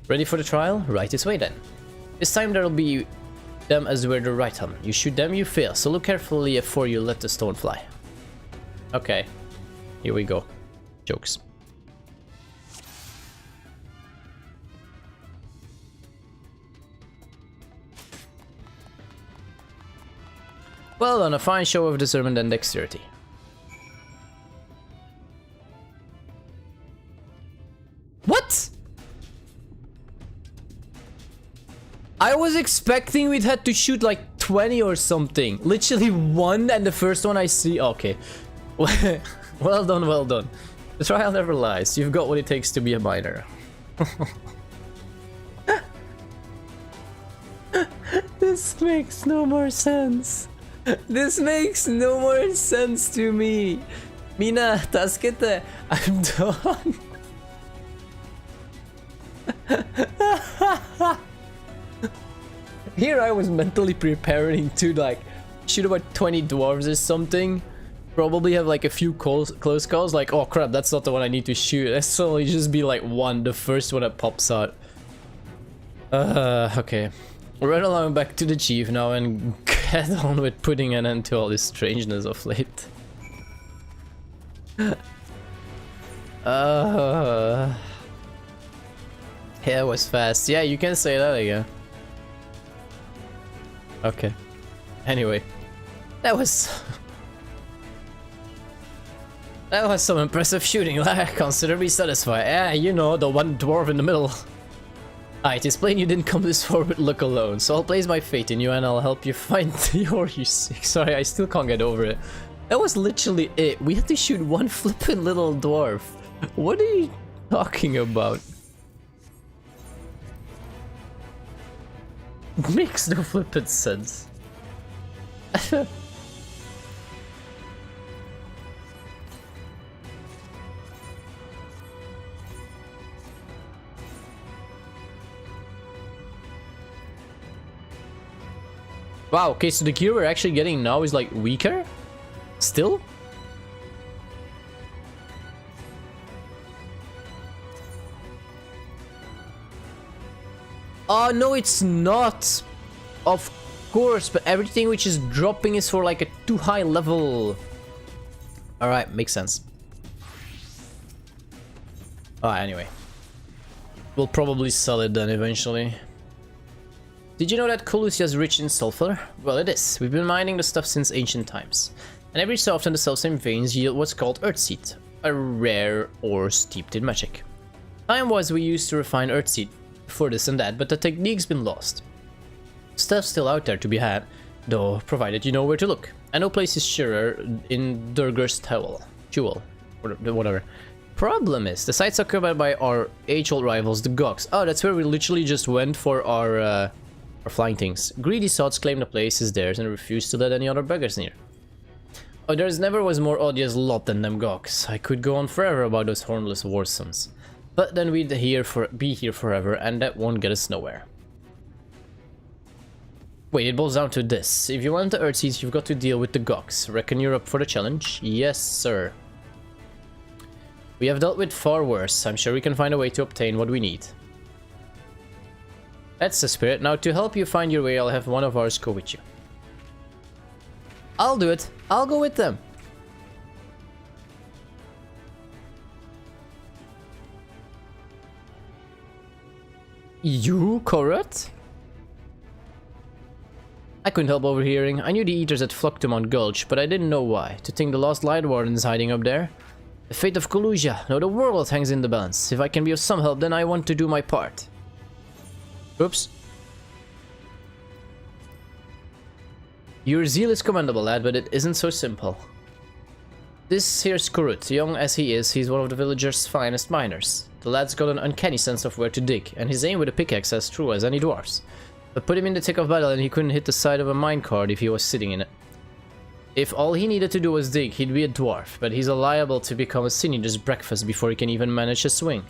Ready for the trial? Right this way then. This time there'll be them as wear the right helm. You shoot them, you fail. So look carefully before you let the stone fly. Okay. Here we go. Jokes. Well done, a fine show of discernment and dexterity. What? I was expecting we'd had to shoot like 20 or something. Literally one, and the first one I see. Okay. Well done, well done. The trial never lies. You've got what it takes to be a miner. This makes no more sense. This makes no more sense to me. Mina, tasukete. I'm done. Here I was mentally preparing to like shoot about 20 dwarves or something. Probably have like a few close calls, like, oh crap, that's not the one I need to shoot. That's suddenly just be like one, the first one that pops out. Okay. Right along back to the chief now and get on with putting an end to all this strangeness of late. Yeah, it was fast. Yeah, you can say that again. Okay. Anyway, that was some impressive shooting. I consider me satisfied. Yeah, you know, the one dwarf in the middle. It is plain you didn't come this far with luck alone, so I'll place my faith in you and I'll help you find your you sick. Sorry, I still can't get over it. That was literally it. We had to shoot one flippin' little dwarf. What are you talking about? Makes no flippin' sense. Wow, okay, so the gear we're actually getting now is like weaker? Still? Oh, no, it's not. Of course, but everything which is dropping is for like a too high level. Alright, makes sense. Anyway. We'll probably sell it then eventually. Did you know that Konnichiwa is rich in sulfur? Well, it is. We've been mining the stuff since ancient times. And every so often the selfsame veins yield what's called earthseed, a rare ore steeped in magic. Time-wise we used to refine earthseed for this and that, but the technique's been lost. Stuff's still out there to be had, though, provided you know where to look. And no place is surer in Durgar's jewel, whatever. Problem is, the site's occupied by our age-old rivals, the Goks. Oh, that's where we literally just went for our flying things. Greedy sods claim the place is theirs and refuse to let any other buggers near. Oh, there's never was more odious lot than them Goks. I could go on forever about those hornless warsons. But then we'd be here forever, and that won't get us nowhere. Wait, it boils down to this. If you want the Earthseeds, you've got to deal with the Goks. Reckon you're up for the challenge? Yes, sir. We have dealt with far worse. I'm sure we can find a way to obtain what we need. That's the spirit. Now, to help you find your way, I'll have one of ours go with you. I'll do it. I'll go with them. You, Korot? I couldn't help overhearing. I knew the eaters had flocked to Mount Gulch, but I didn't know why. To think the lost Light Warden's hiding up there. The fate of Konnichiwa. No, the world hangs in the balance. If I can be of some help, then I want to do my part. Oops. Your zeal is commendable, lad, but it isn't so simple. This here's Kurut. Young as he is, he's one of the villagers' finest miners. The lad's got an uncanny sense of where to dig, and his aim with a pickaxe as true as any dwarf's. But put him in the thick of battle and he couldn't hit the side of a minecart if he was sitting in it. If all he needed to do was dig, he'd be a dwarf, but he's liable to become a sin-eater's breakfast before he can even manage a swing.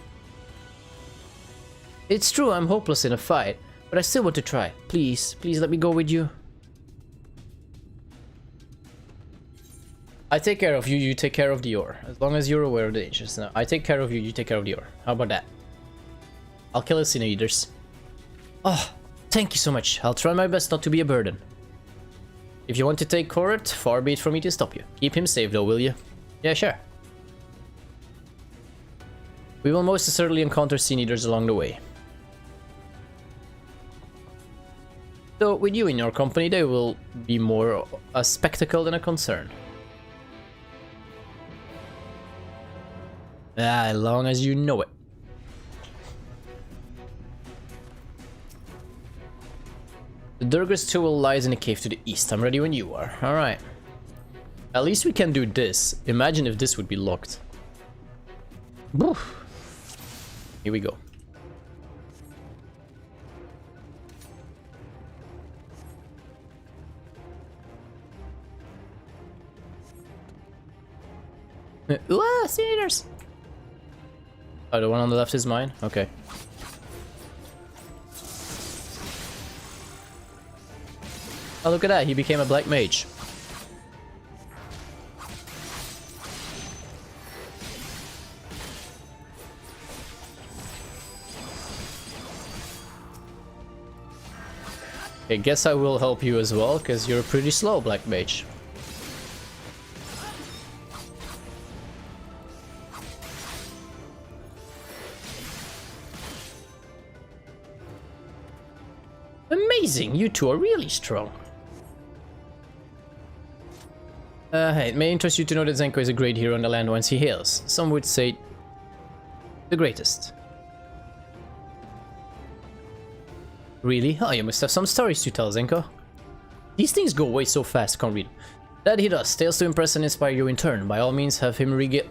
It's true I'm hopeless in a fight, but I still want to try. Please, please let me go with you. I take care of you, you take care of the ore. As long as you're aware of the dangers. Now, I take care of you, you take care of the ore. How about that? I'll kill the sin-eaters. Oh, thank you so much. I'll try my best not to be a burden. If you want to take Korot, far be it from me to stop you. Keep him safe though, will you? Yeah, sure. We will most certainly encounter sin-eaters along the way. So, with you in your company, they will be more a spectacle than a concern. As long as you know it. The Durgar's tool lies in a cave to the east. I'm ready when you are. Alright. At least we can do this. Imagine if this would be locked. Woof. Here we go. Ooh, sin-eaters! Oh, the one on the left is mine? Okay. Oh, look at that, he became a black mage. I guess I will help you as well, because you're a pretty slow black mage. Amazing, you two are really strong. Hey, it may interest you to know that Zenko is a great hero in the land whence he hails. Some would say the greatest. Really? Oh, you must have some stories to tell, Zenko. These things go away so fast, can't read. That he does. Tales to impress and inspire you in turn. By all means, have him regale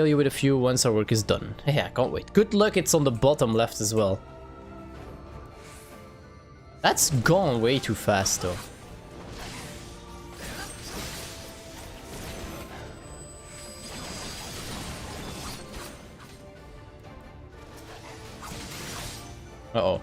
you with a few once our work is done. Yeah, can't wait. Good luck, it's on the bottom left as well. That's gone way too fast, though. Uh-oh.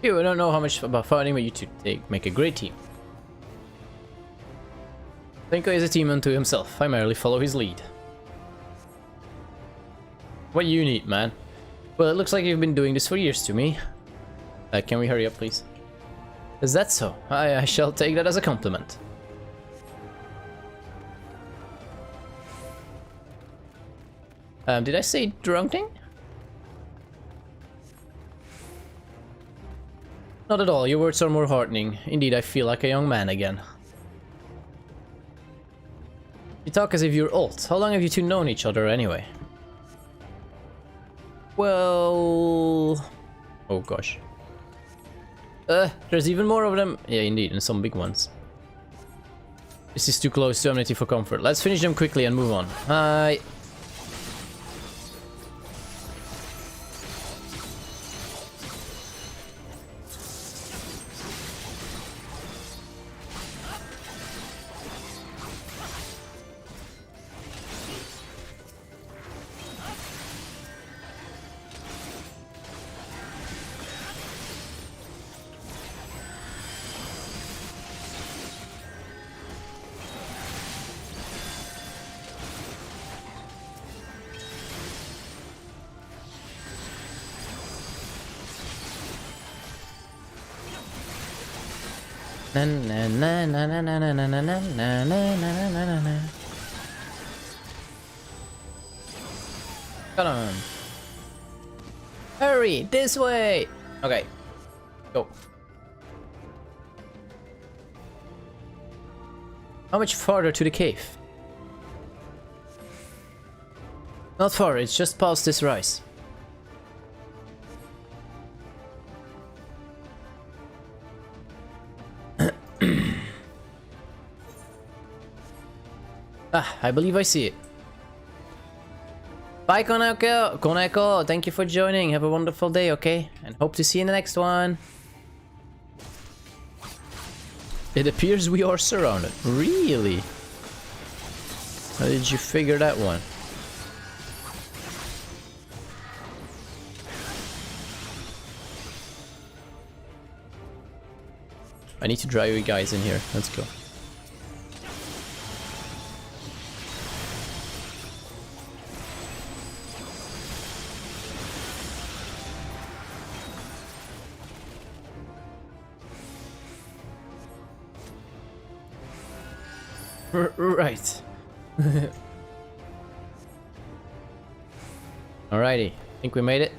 I don't know how much about fighting, but you two make a great team. Zenko is a team unto himself. I merely follow his lead. What you need, man? Well, it looks like you've been doing this for years to me. Can we hurry up, please? Is that so? I shall take that as a compliment. Did I say drunking? Not at all, your words are more heartening. Indeed, I feel like a young man again. You talk as if you're old. How long have you two known each other anyway? Well... oh gosh. There's even more of them. Yeah, indeed, and some big ones. This is too close to Amity for comfort. Let's finish them quickly and move on. Hi. Na na na na na na na na na na na na na na. Come on. Hurry, this way. Okay. Go. How much farther to the cave? Not far, it's just past this rise. I believe I see it. Bye, Koneko! Koneko, thank you for joining. Have a wonderful day, okay? And hope to see you in the next one. It appears we are surrounded. Really? How did you figure that one? I need to drive you guys in here. Let's go. Right. Alrighty. Think we made it.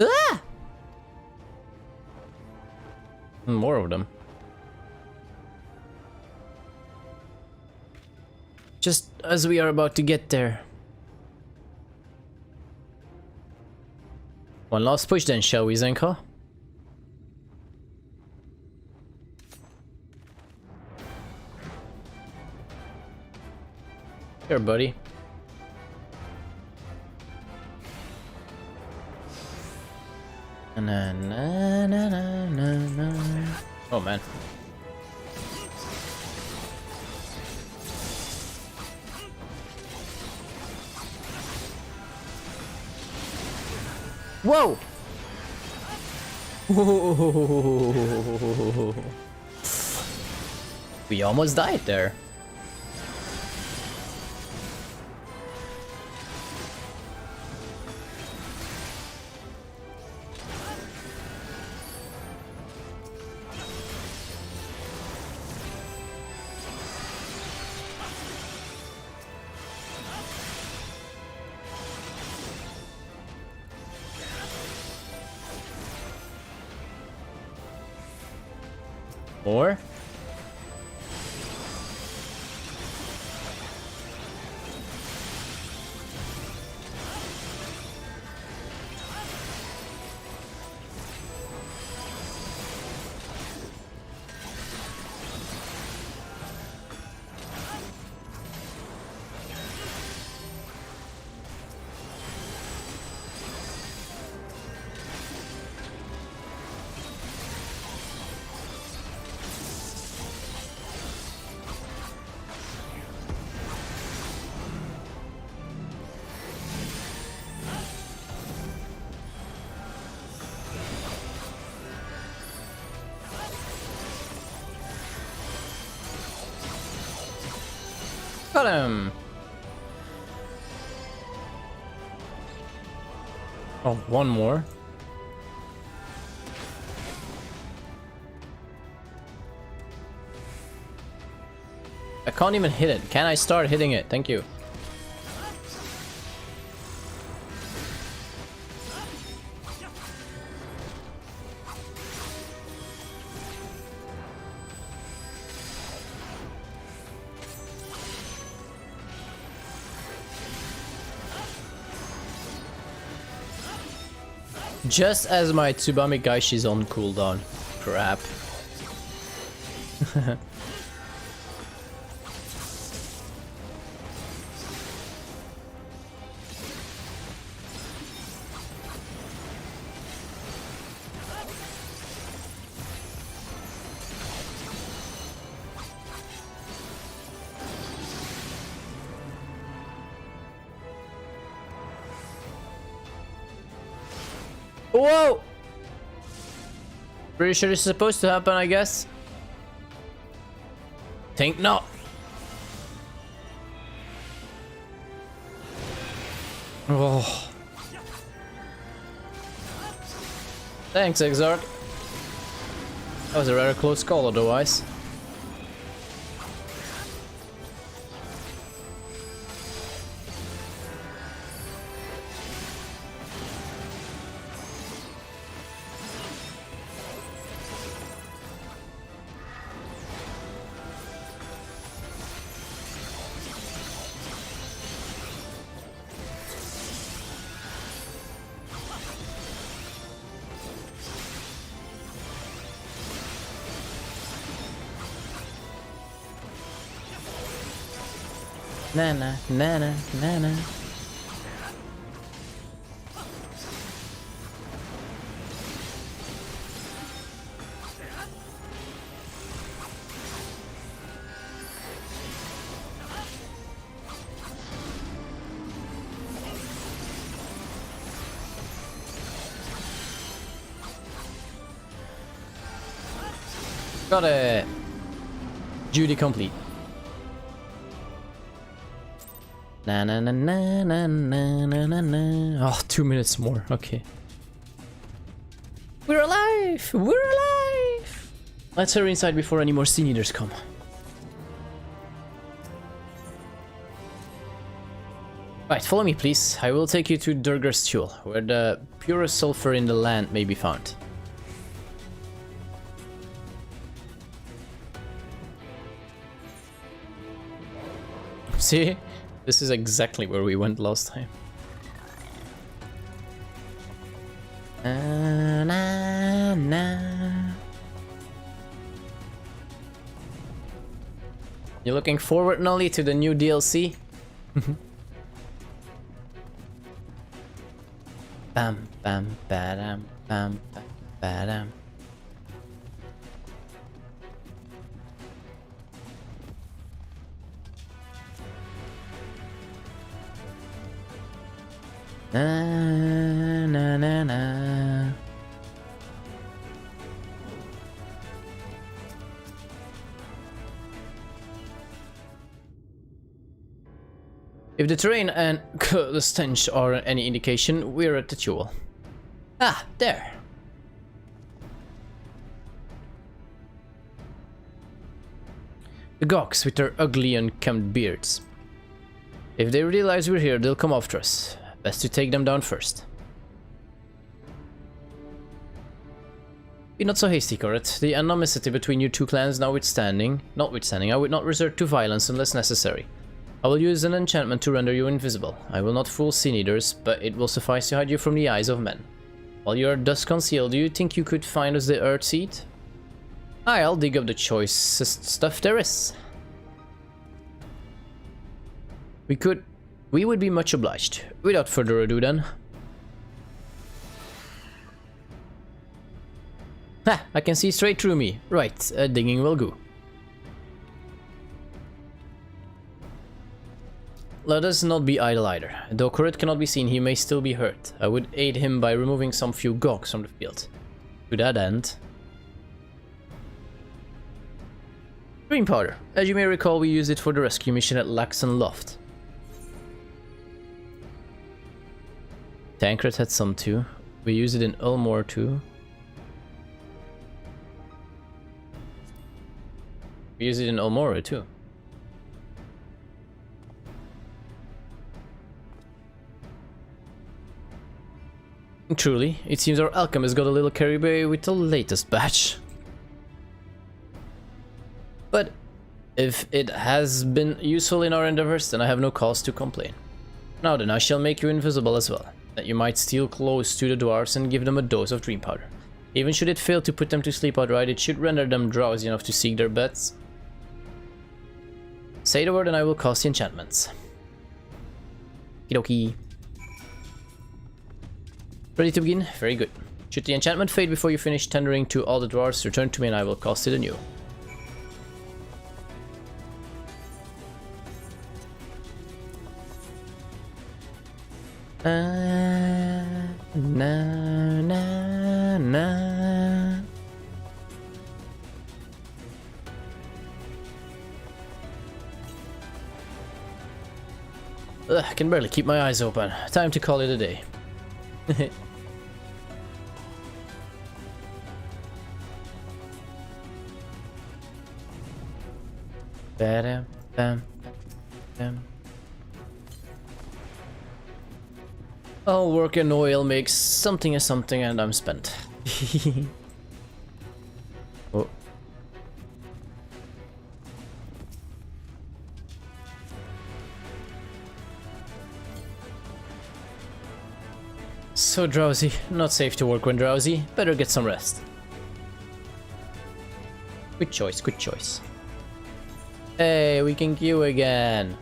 Ah! More of them. Just as we are about to get there. One last push then, shall we, Zenko? Here, buddy. Na, na, na, na, na, na. Oh man. Whoa! We almost died there. Or got him. Oh, one more. I can't even hit it. Can I start hitting it? Thank you. Just as my Tsubame Gaishi's on cooldown. Crap. Whoa! Pretty sure this is supposed to happen, I guess. Think not. Oh. Thanks, Exarch. That was a rather close call otherwise. Nana, nana, nana. Got it. Duty complete. Na na na na na na na na na. Oh, 2 minutes more. Okay. We're alive! We're alive! Let's hurry inside before any more Sin Eaters come. Right, follow me, please. I will take you to Durgar's Jewel, where the purest sulfur in the land may be found. See? This is exactly where we went last time. Na, na, na. You looking forward, Nolly, to the new DLC? Bam, bam, badam, bam, bam, badam. Na na na na. If the terrain and the stench are any indication, we're at the jewel. Ah, there. The Goks with their ugly unkempt beards. If they realize we're here, they'll come after us. Best to take them down first. Be not so hasty, Corret. The animosity between you two clans notwithstanding, I would not resort to violence unless necessary. I will use an enchantment to render you invisible. I will not fool Sin Eaters, but it will suffice to hide you from the eyes of men. While you are thus concealed, do you think you could find us the Earth Seed? I'll dig up the choicest stuff there is. We would be much obliged. Without further ado then. Ha! I can see straight through me. Right, digging will go. Let us not be idle either. Though Corret cannot be seen, he may still be hurt. I would aid him by removing some few Goks from the field. To that end... Dream powder. As you may recall, we used it for the rescue mission at Laxon Loft. Tancred had some too. We use it in Ulmore too. We use it in Ulmora too. Truly, it seems our alchemist got a little carried away with the latest batch. But if it has been useful in our endeavors, then I have no cause to complain. Now then, I shall make you invisible as well, that you might steal close to the dwarves and give them a dose of dream powder. Even should it fail to put them to sleep outright, it should render them drowsy enough to seek their beds. Say the word and I will cast the enchantments. Kidoki. Ready to begin? Very good. Should the enchantment fade before you finish tendering to all the dwarves, return to me and I will cast it anew. Na na na. Ugh, I can barely keep my eyes open. Time to call it a day. Bam, bam, bam. I'll work in oil, make something and something, and I'm spent. Oh. So drowsy. Not safe to work when drowsy. Better get some rest. Good choice, good choice. Hey, we can queue again.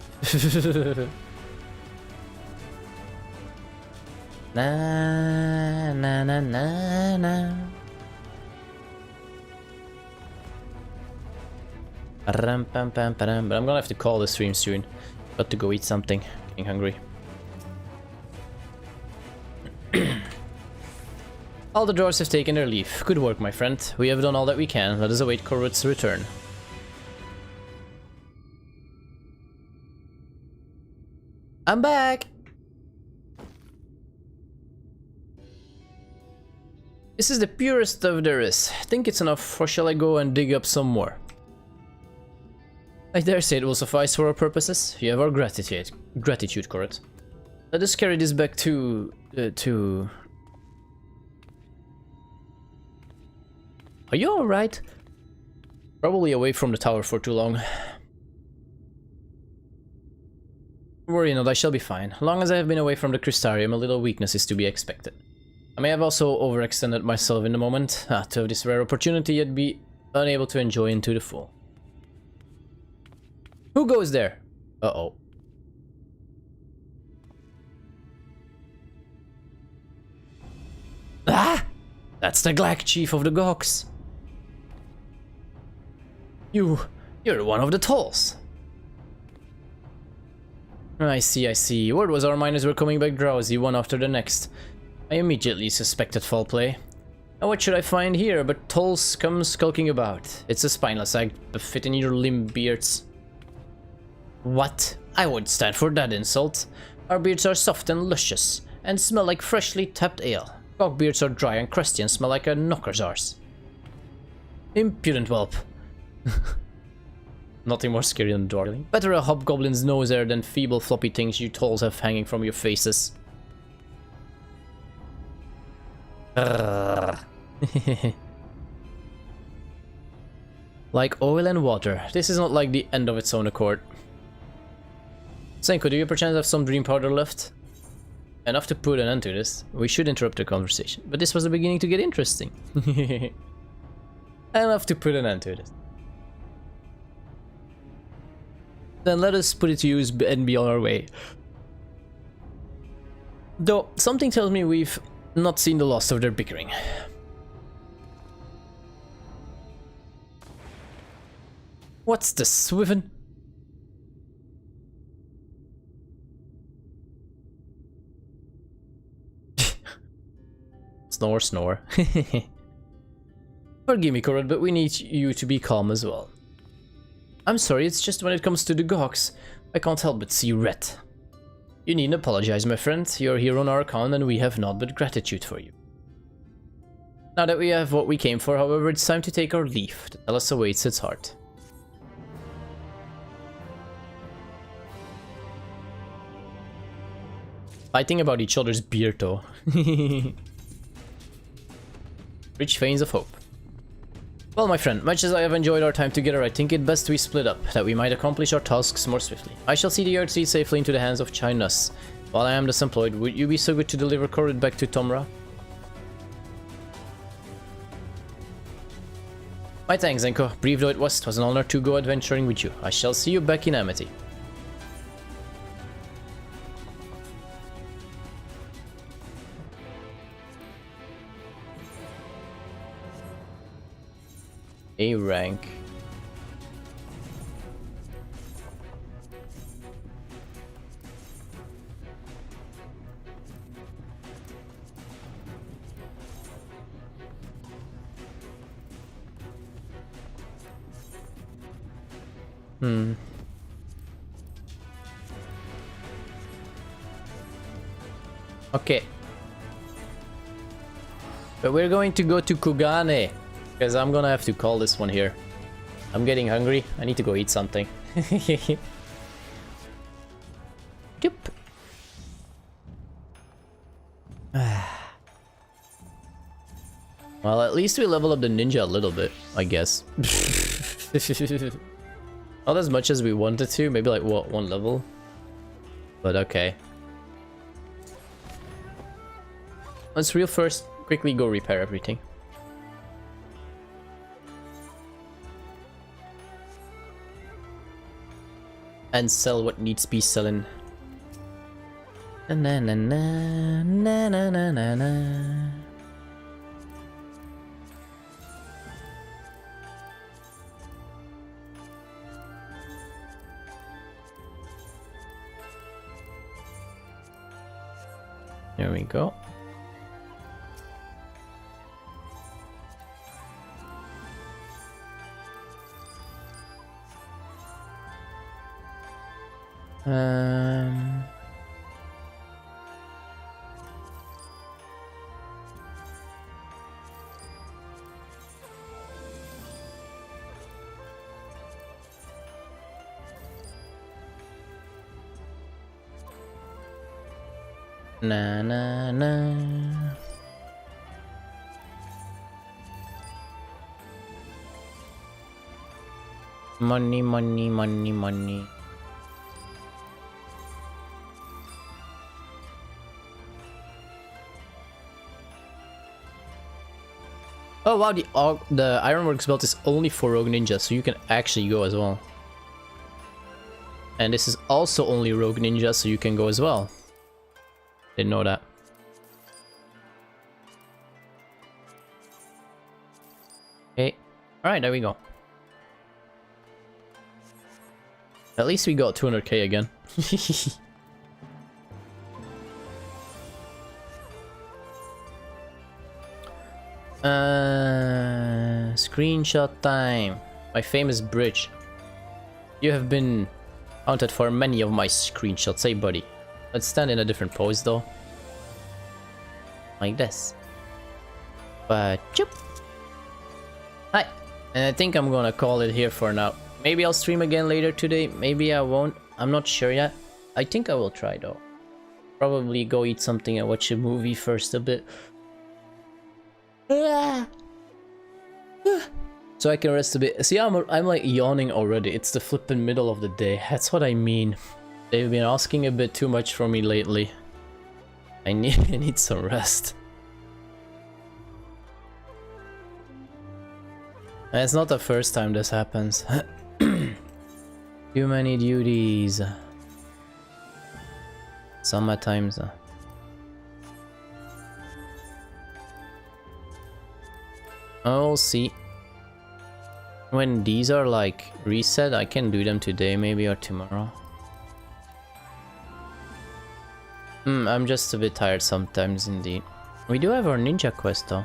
Na na na na na. Ram, pam, pam, pam. But I'm gonna have to call the stream soon. Got to go eat something. Getting hungry. All the dwarves have taken their leave. Good work, my friend. We have done all that we can. Let us await Corwit's return. I'm back! This is the purest stuff there is. Think it's enough, or shall I go and dig up some more? I dare say it will suffice for our purposes. You have our gratitude, Corwit. Let us carry this back to... Are you alright? Probably away from the tower for too long. Worry not, I shall be fine. Long as I have been away from the Crystarium, a little weakness is to be expected. I may have also overextended myself in the moment, to have this rare opportunity yet be unable to enjoy into the full. Who goes there? Uh-oh. Ah! That's the Glack Chief of the Goks. You're one of the Tolls. I see, I see. Word was our miners were coming back drowsy, one after the next. I immediately suspected foul play. Now what should I find here but Tolls come skulking about? It's a spineless act befitting your limb beards. What? I won't stand for that insult. Our beards are soft and luscious, and smell like freshly tapped ale. Gog beards are dry and crusty and smell like a knocker's arse. Impudent whelp. Nothing more scary than darling. Better a hobgoblin's nose air than feeble floppy things you Tolls have hanging from your faces. Like oil and water. This is not like the end of its own accord. Senko, do you perchance have some dream powder left? Enough to put an end to this. We should interrupt the conversation, but this was the beginning to get interesting. Enough to put an end to this. Then let us put it to use and be on our way. Though, something tells me we've not seen the last of their bickering. What's the Swiven? Snore, snore. Forgive me, Corwit, but we need you to be calm as well. I'm sorry, it's just when it comes to the Goks, I can't help but see red. You needn't apologize, my friend. You're here on our account and we have naught but gratitude for you. Now that we have what we came for, however, it's time to take our leave. The Tellus awaits its heart. Fighting about each other's beard, though. Rich veins of hope. Well, my friend, much as I have enjoyed our time together, I think it best we split up, that we might accomplish our tasks more swiftly. I shall see the Earthseed safely into the hands of Chinus. While I am thus employed, would you be so good to deliver Corwit back to Tomra? My thanks, Zenko. Brief though it was, 'twas an honor to go adventuring with you. I shall see you back in Amity. A rank. Okay. But we're going to go to Kugane. Because I'm gonna have to call this one here. I'm getting hungry. I need to go eat something. Doop. Well, at least we level up the ninja a little bit, I guess. Not as much as we wanted to, maybe like what, 1 level? But okay. Let's real first quickly go repair everything. And sell what needs to be selling. Na na na na na na na na. There we go. Na na na. Money, money, money, money. Oh wow, the Ironworks belt is only for Rogue Ninja, so you can actually go as well. And this is also only Rogue Ninja, so you can go as well. Didn't know that. Okay. Alright, there we go. At least we got 200k again. Screenshot time. My famous bridge. You have been counted for many of my screenshots, hey buddy. Let's stand in a different pose though. Like this. But choop. Hi. And I think I'm gonna call it here for now. Maybe I'll stream again later today. Maybe I won't. I'm not sure yet. I think I will try though. Probably go eat something and watch a movie first a bit. So I can rest a bit. See, I'm like yawning already. It's the flippin' middle of the day. That's what I mean. They've been asking a bit too much from me lately. I need some rest. And it's not the first time this happens. Too many duties. Sometimes. I'll see. When these are like reset, I can do them today maybe or tomorrow. I'm just a bit tired sometimes indeed. We do have our ninja quest though.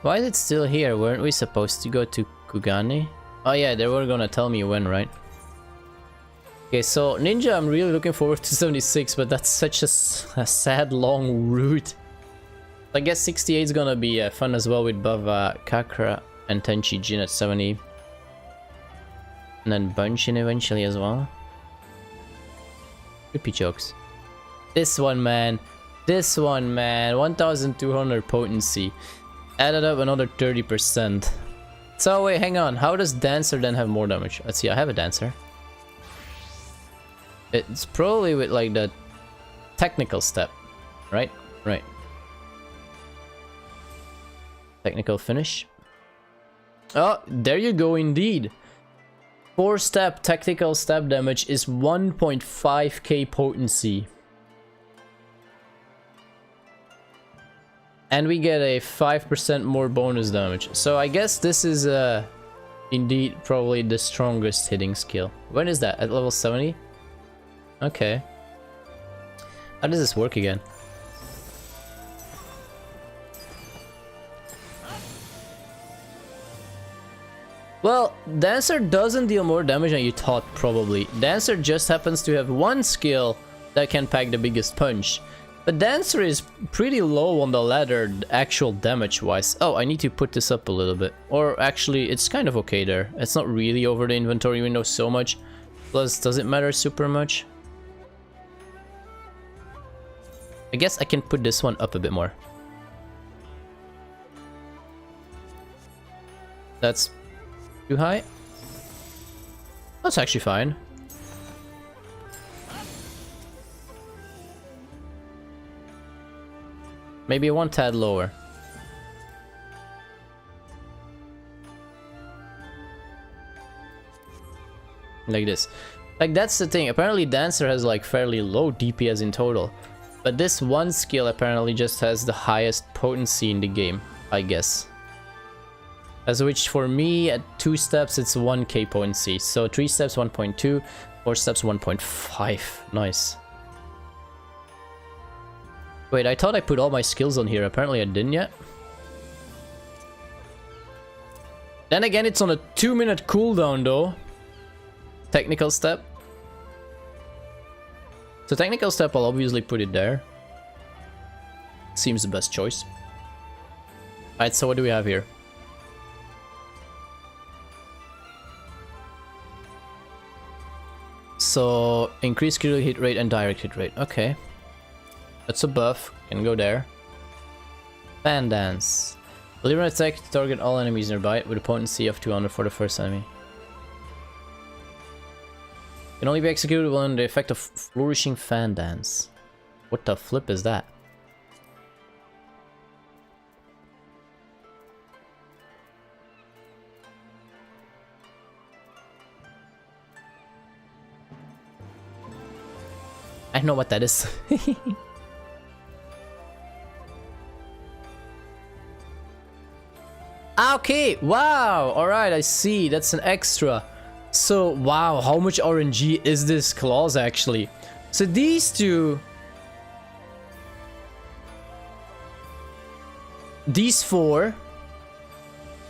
Why is it still here? Weren't we supposed to go to Kugane? Oh yeah, they were gonna tell me when, right? Okay, so ninja, I'm really looking forward to 76, but that's such a sad long route. I guess 68 is gonna be fun as well with Bava, Kakra, and Tenchi Jin at 70. And then Bunshin eventually as well. Creepy jokes. This one, man. 1200 potency. Added up another 30%. So wait, hang on. How does Dancer then have more damage? Let's see, I have a Dancer. It's probably with like the technical step, right? Right. Technical finish. Oh, there you go indeed. 4-step technical step damage is 1.5k potency. And we get a 5% more bonus damage. So I guess this is indeed probably the strongest hitting skill. When is that? At level 70? Okay. How does this work again? Well, Dancer doesn't deal more damage than you thought probably. Dancer just happens to have one skill that can pack the biggest punch. But Dancer is pretty low on the ladder, actual damage-wise. Oh, I need to put this up a little bit. Or actually, it's kind of okay there. It's not really over the inventory window so much. Plus, does it matter super much? I guess I can put this one up a bit more. That's too high. That's actually fine. Maybe one tad lower. Like this. Like that's the thing. Apparently Dancer has like fairly low DPS in total. But this one skill apparently just has the highest potency in the game, I guess. As which for me at 2 steps it's 1k potency. So 3 steps 1.2, 4 steps 1.5. Nice. Wait, I thought I put all my skills on here. Apparently I didn't yet. Then again, it's on a 2-minute cooldown though. Technical step. So technical step, I'll obviously put it there. Seems the best choice. Alright, so what do we have here? So increased critical hit rate and direct hit rate. Okay. That's a buff. Can go there. Fan Dance. Deliver an attack to target all enemies nearby with a potency of 200 for the first enemy. Can only be executed when the effect of Flourishing Fan Dance. What the flip is that? I know what that is. Okay, wow, alright, I see, that's an extra. So, wow, how much RNG is this clause actually? So these two... These 4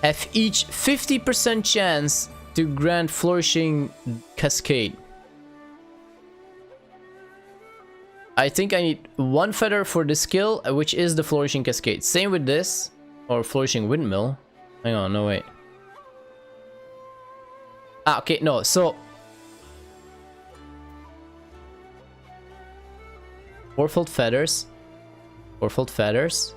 have each 50% chance to grant Flourishing Cascade. I think I need 1 feather for the skill, which is the Flourishing Cascade. Same with this, or Flourishing Windmill. Hang on, no wait. Ah, okay, no, so... 4-fold feathers. 4-fold feathers.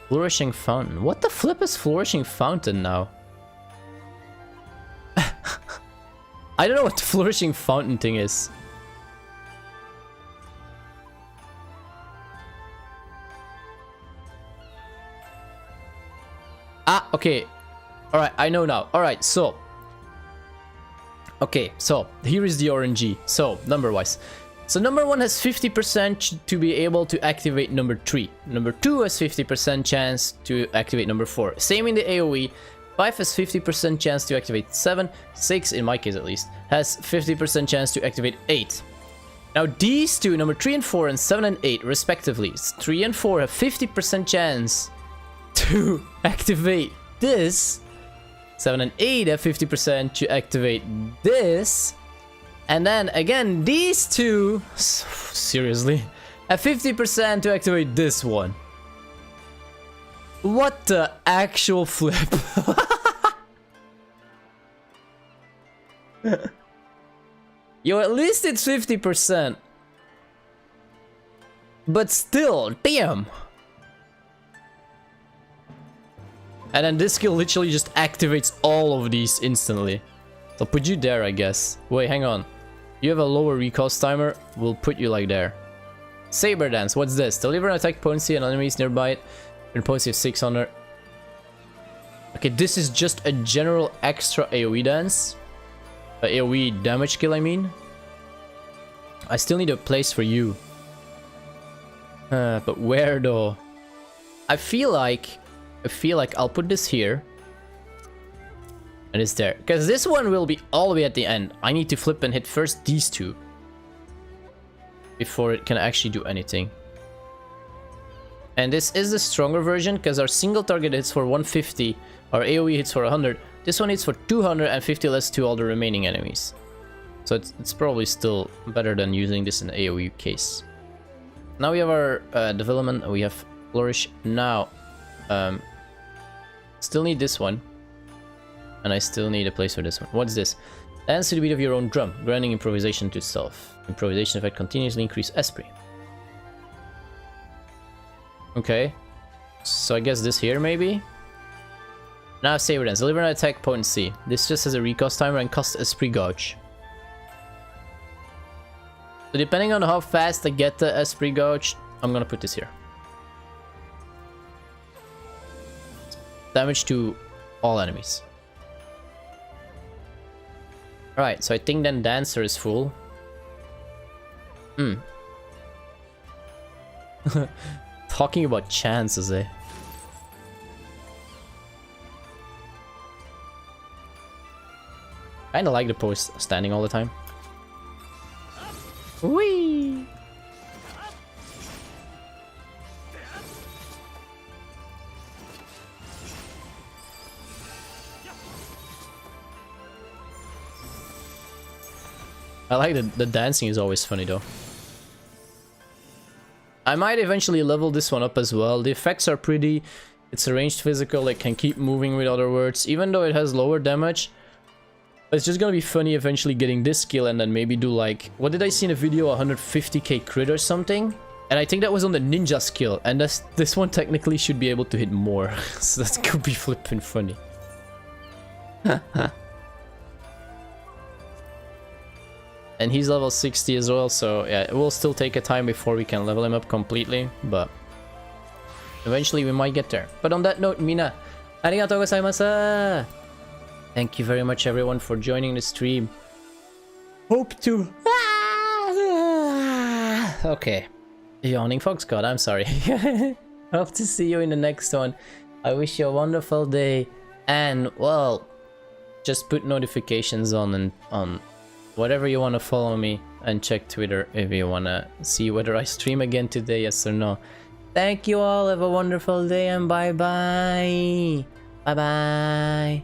Flourishing Fountain. What the flip is Flourishing Fountain now? I don't know what the Flourishing Fountain thing is. Ah, okay. Alright, I know now. Alright, so. Okay, so here is the RNG. So, number-wise. So number 1 has 50% to be able to activate number 3. Number 2 has 50% chance to activate number 4. Same in the AoE. 5 has 50% chance to activate 7. 6, in my case at least, has 50% chance to activate 8. Now these two, number 3 and 4 and 7 and 8 respectively, 3 and 4 have 50% chance to activate this. 7 and 8 have 50% to activate this. And then again, these two, seriously, have 50% to activate this one. What the actual flip? Yo, at least it's 50%. But still, damn. And then this skill literally just activates all of these instantly. I'll put you there, I guess. Wait, hang on. You have a lower recost timer. We'll put you like there. Saber Dance. What's this? Deliver an attack potency on enemies nearby. With a potency of 600. Okay, this is just a general extra AoE dance. AoE damage skill, I mean. I still need a place for you. But where though? I feel like I'll put this here. And it's there. Because this one will be all the way at the end. I need to flip and hit first these two. Before it can actually do anything. And this is the stronger version because our single target hits for 150, our AoE hits for 100. This one hits for 250 less to all the remaining enemies. So it's probably still better than using this in AoE case. Now we have our development, we have Flourish. Now, still need this one. And I still need a place for this one. What's this? Dance to the beat of your own drum, granting improvisation to self. Improvisation effect continuously increase Esprit. Okay. So I guess this here maybe? Now Saber Dance, deliver an attack potency. This just has a recost timer and costs Esprit Gauge. So depending on how fast I get the Esprit Gauge, I'm gonna put this here. Damage to all enemies. Alright, so I think then Dancer is full. Talking about chances, eh? Kinda like the pose standing all the time. Whee! I like the dancing is always funny though. I might eventually level this one up as well. The effects are pretty. It's a ranged physical, it can keep moving with other words, even though it has lower damage. It's just gonna be funny eventually getting this skill and then maybe do like... What did I see in a video? 150k crit or something? And I think that was on the ninja skill. And this one technically should be able to hit more. So that could be flipping funny. And he's level 60 as well, so yeah, it will still take a time before we can level him up completely, but eventually we might get there. But on that note, Mina, arigatou gozaimasu! Thank you very much everyone for joining the stream. Hope to... Okay. Yawning Fox God, I'm sorry. Hope to see you in the next one. I wish you a wonderful day, and well, just put notifications on and on whatever you want to follow me, and check Twitter if you want to see whether I stream again today, yes or no. Thank you all, have a wonderful day, and bye bye. Bye bye.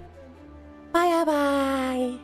Bye bye.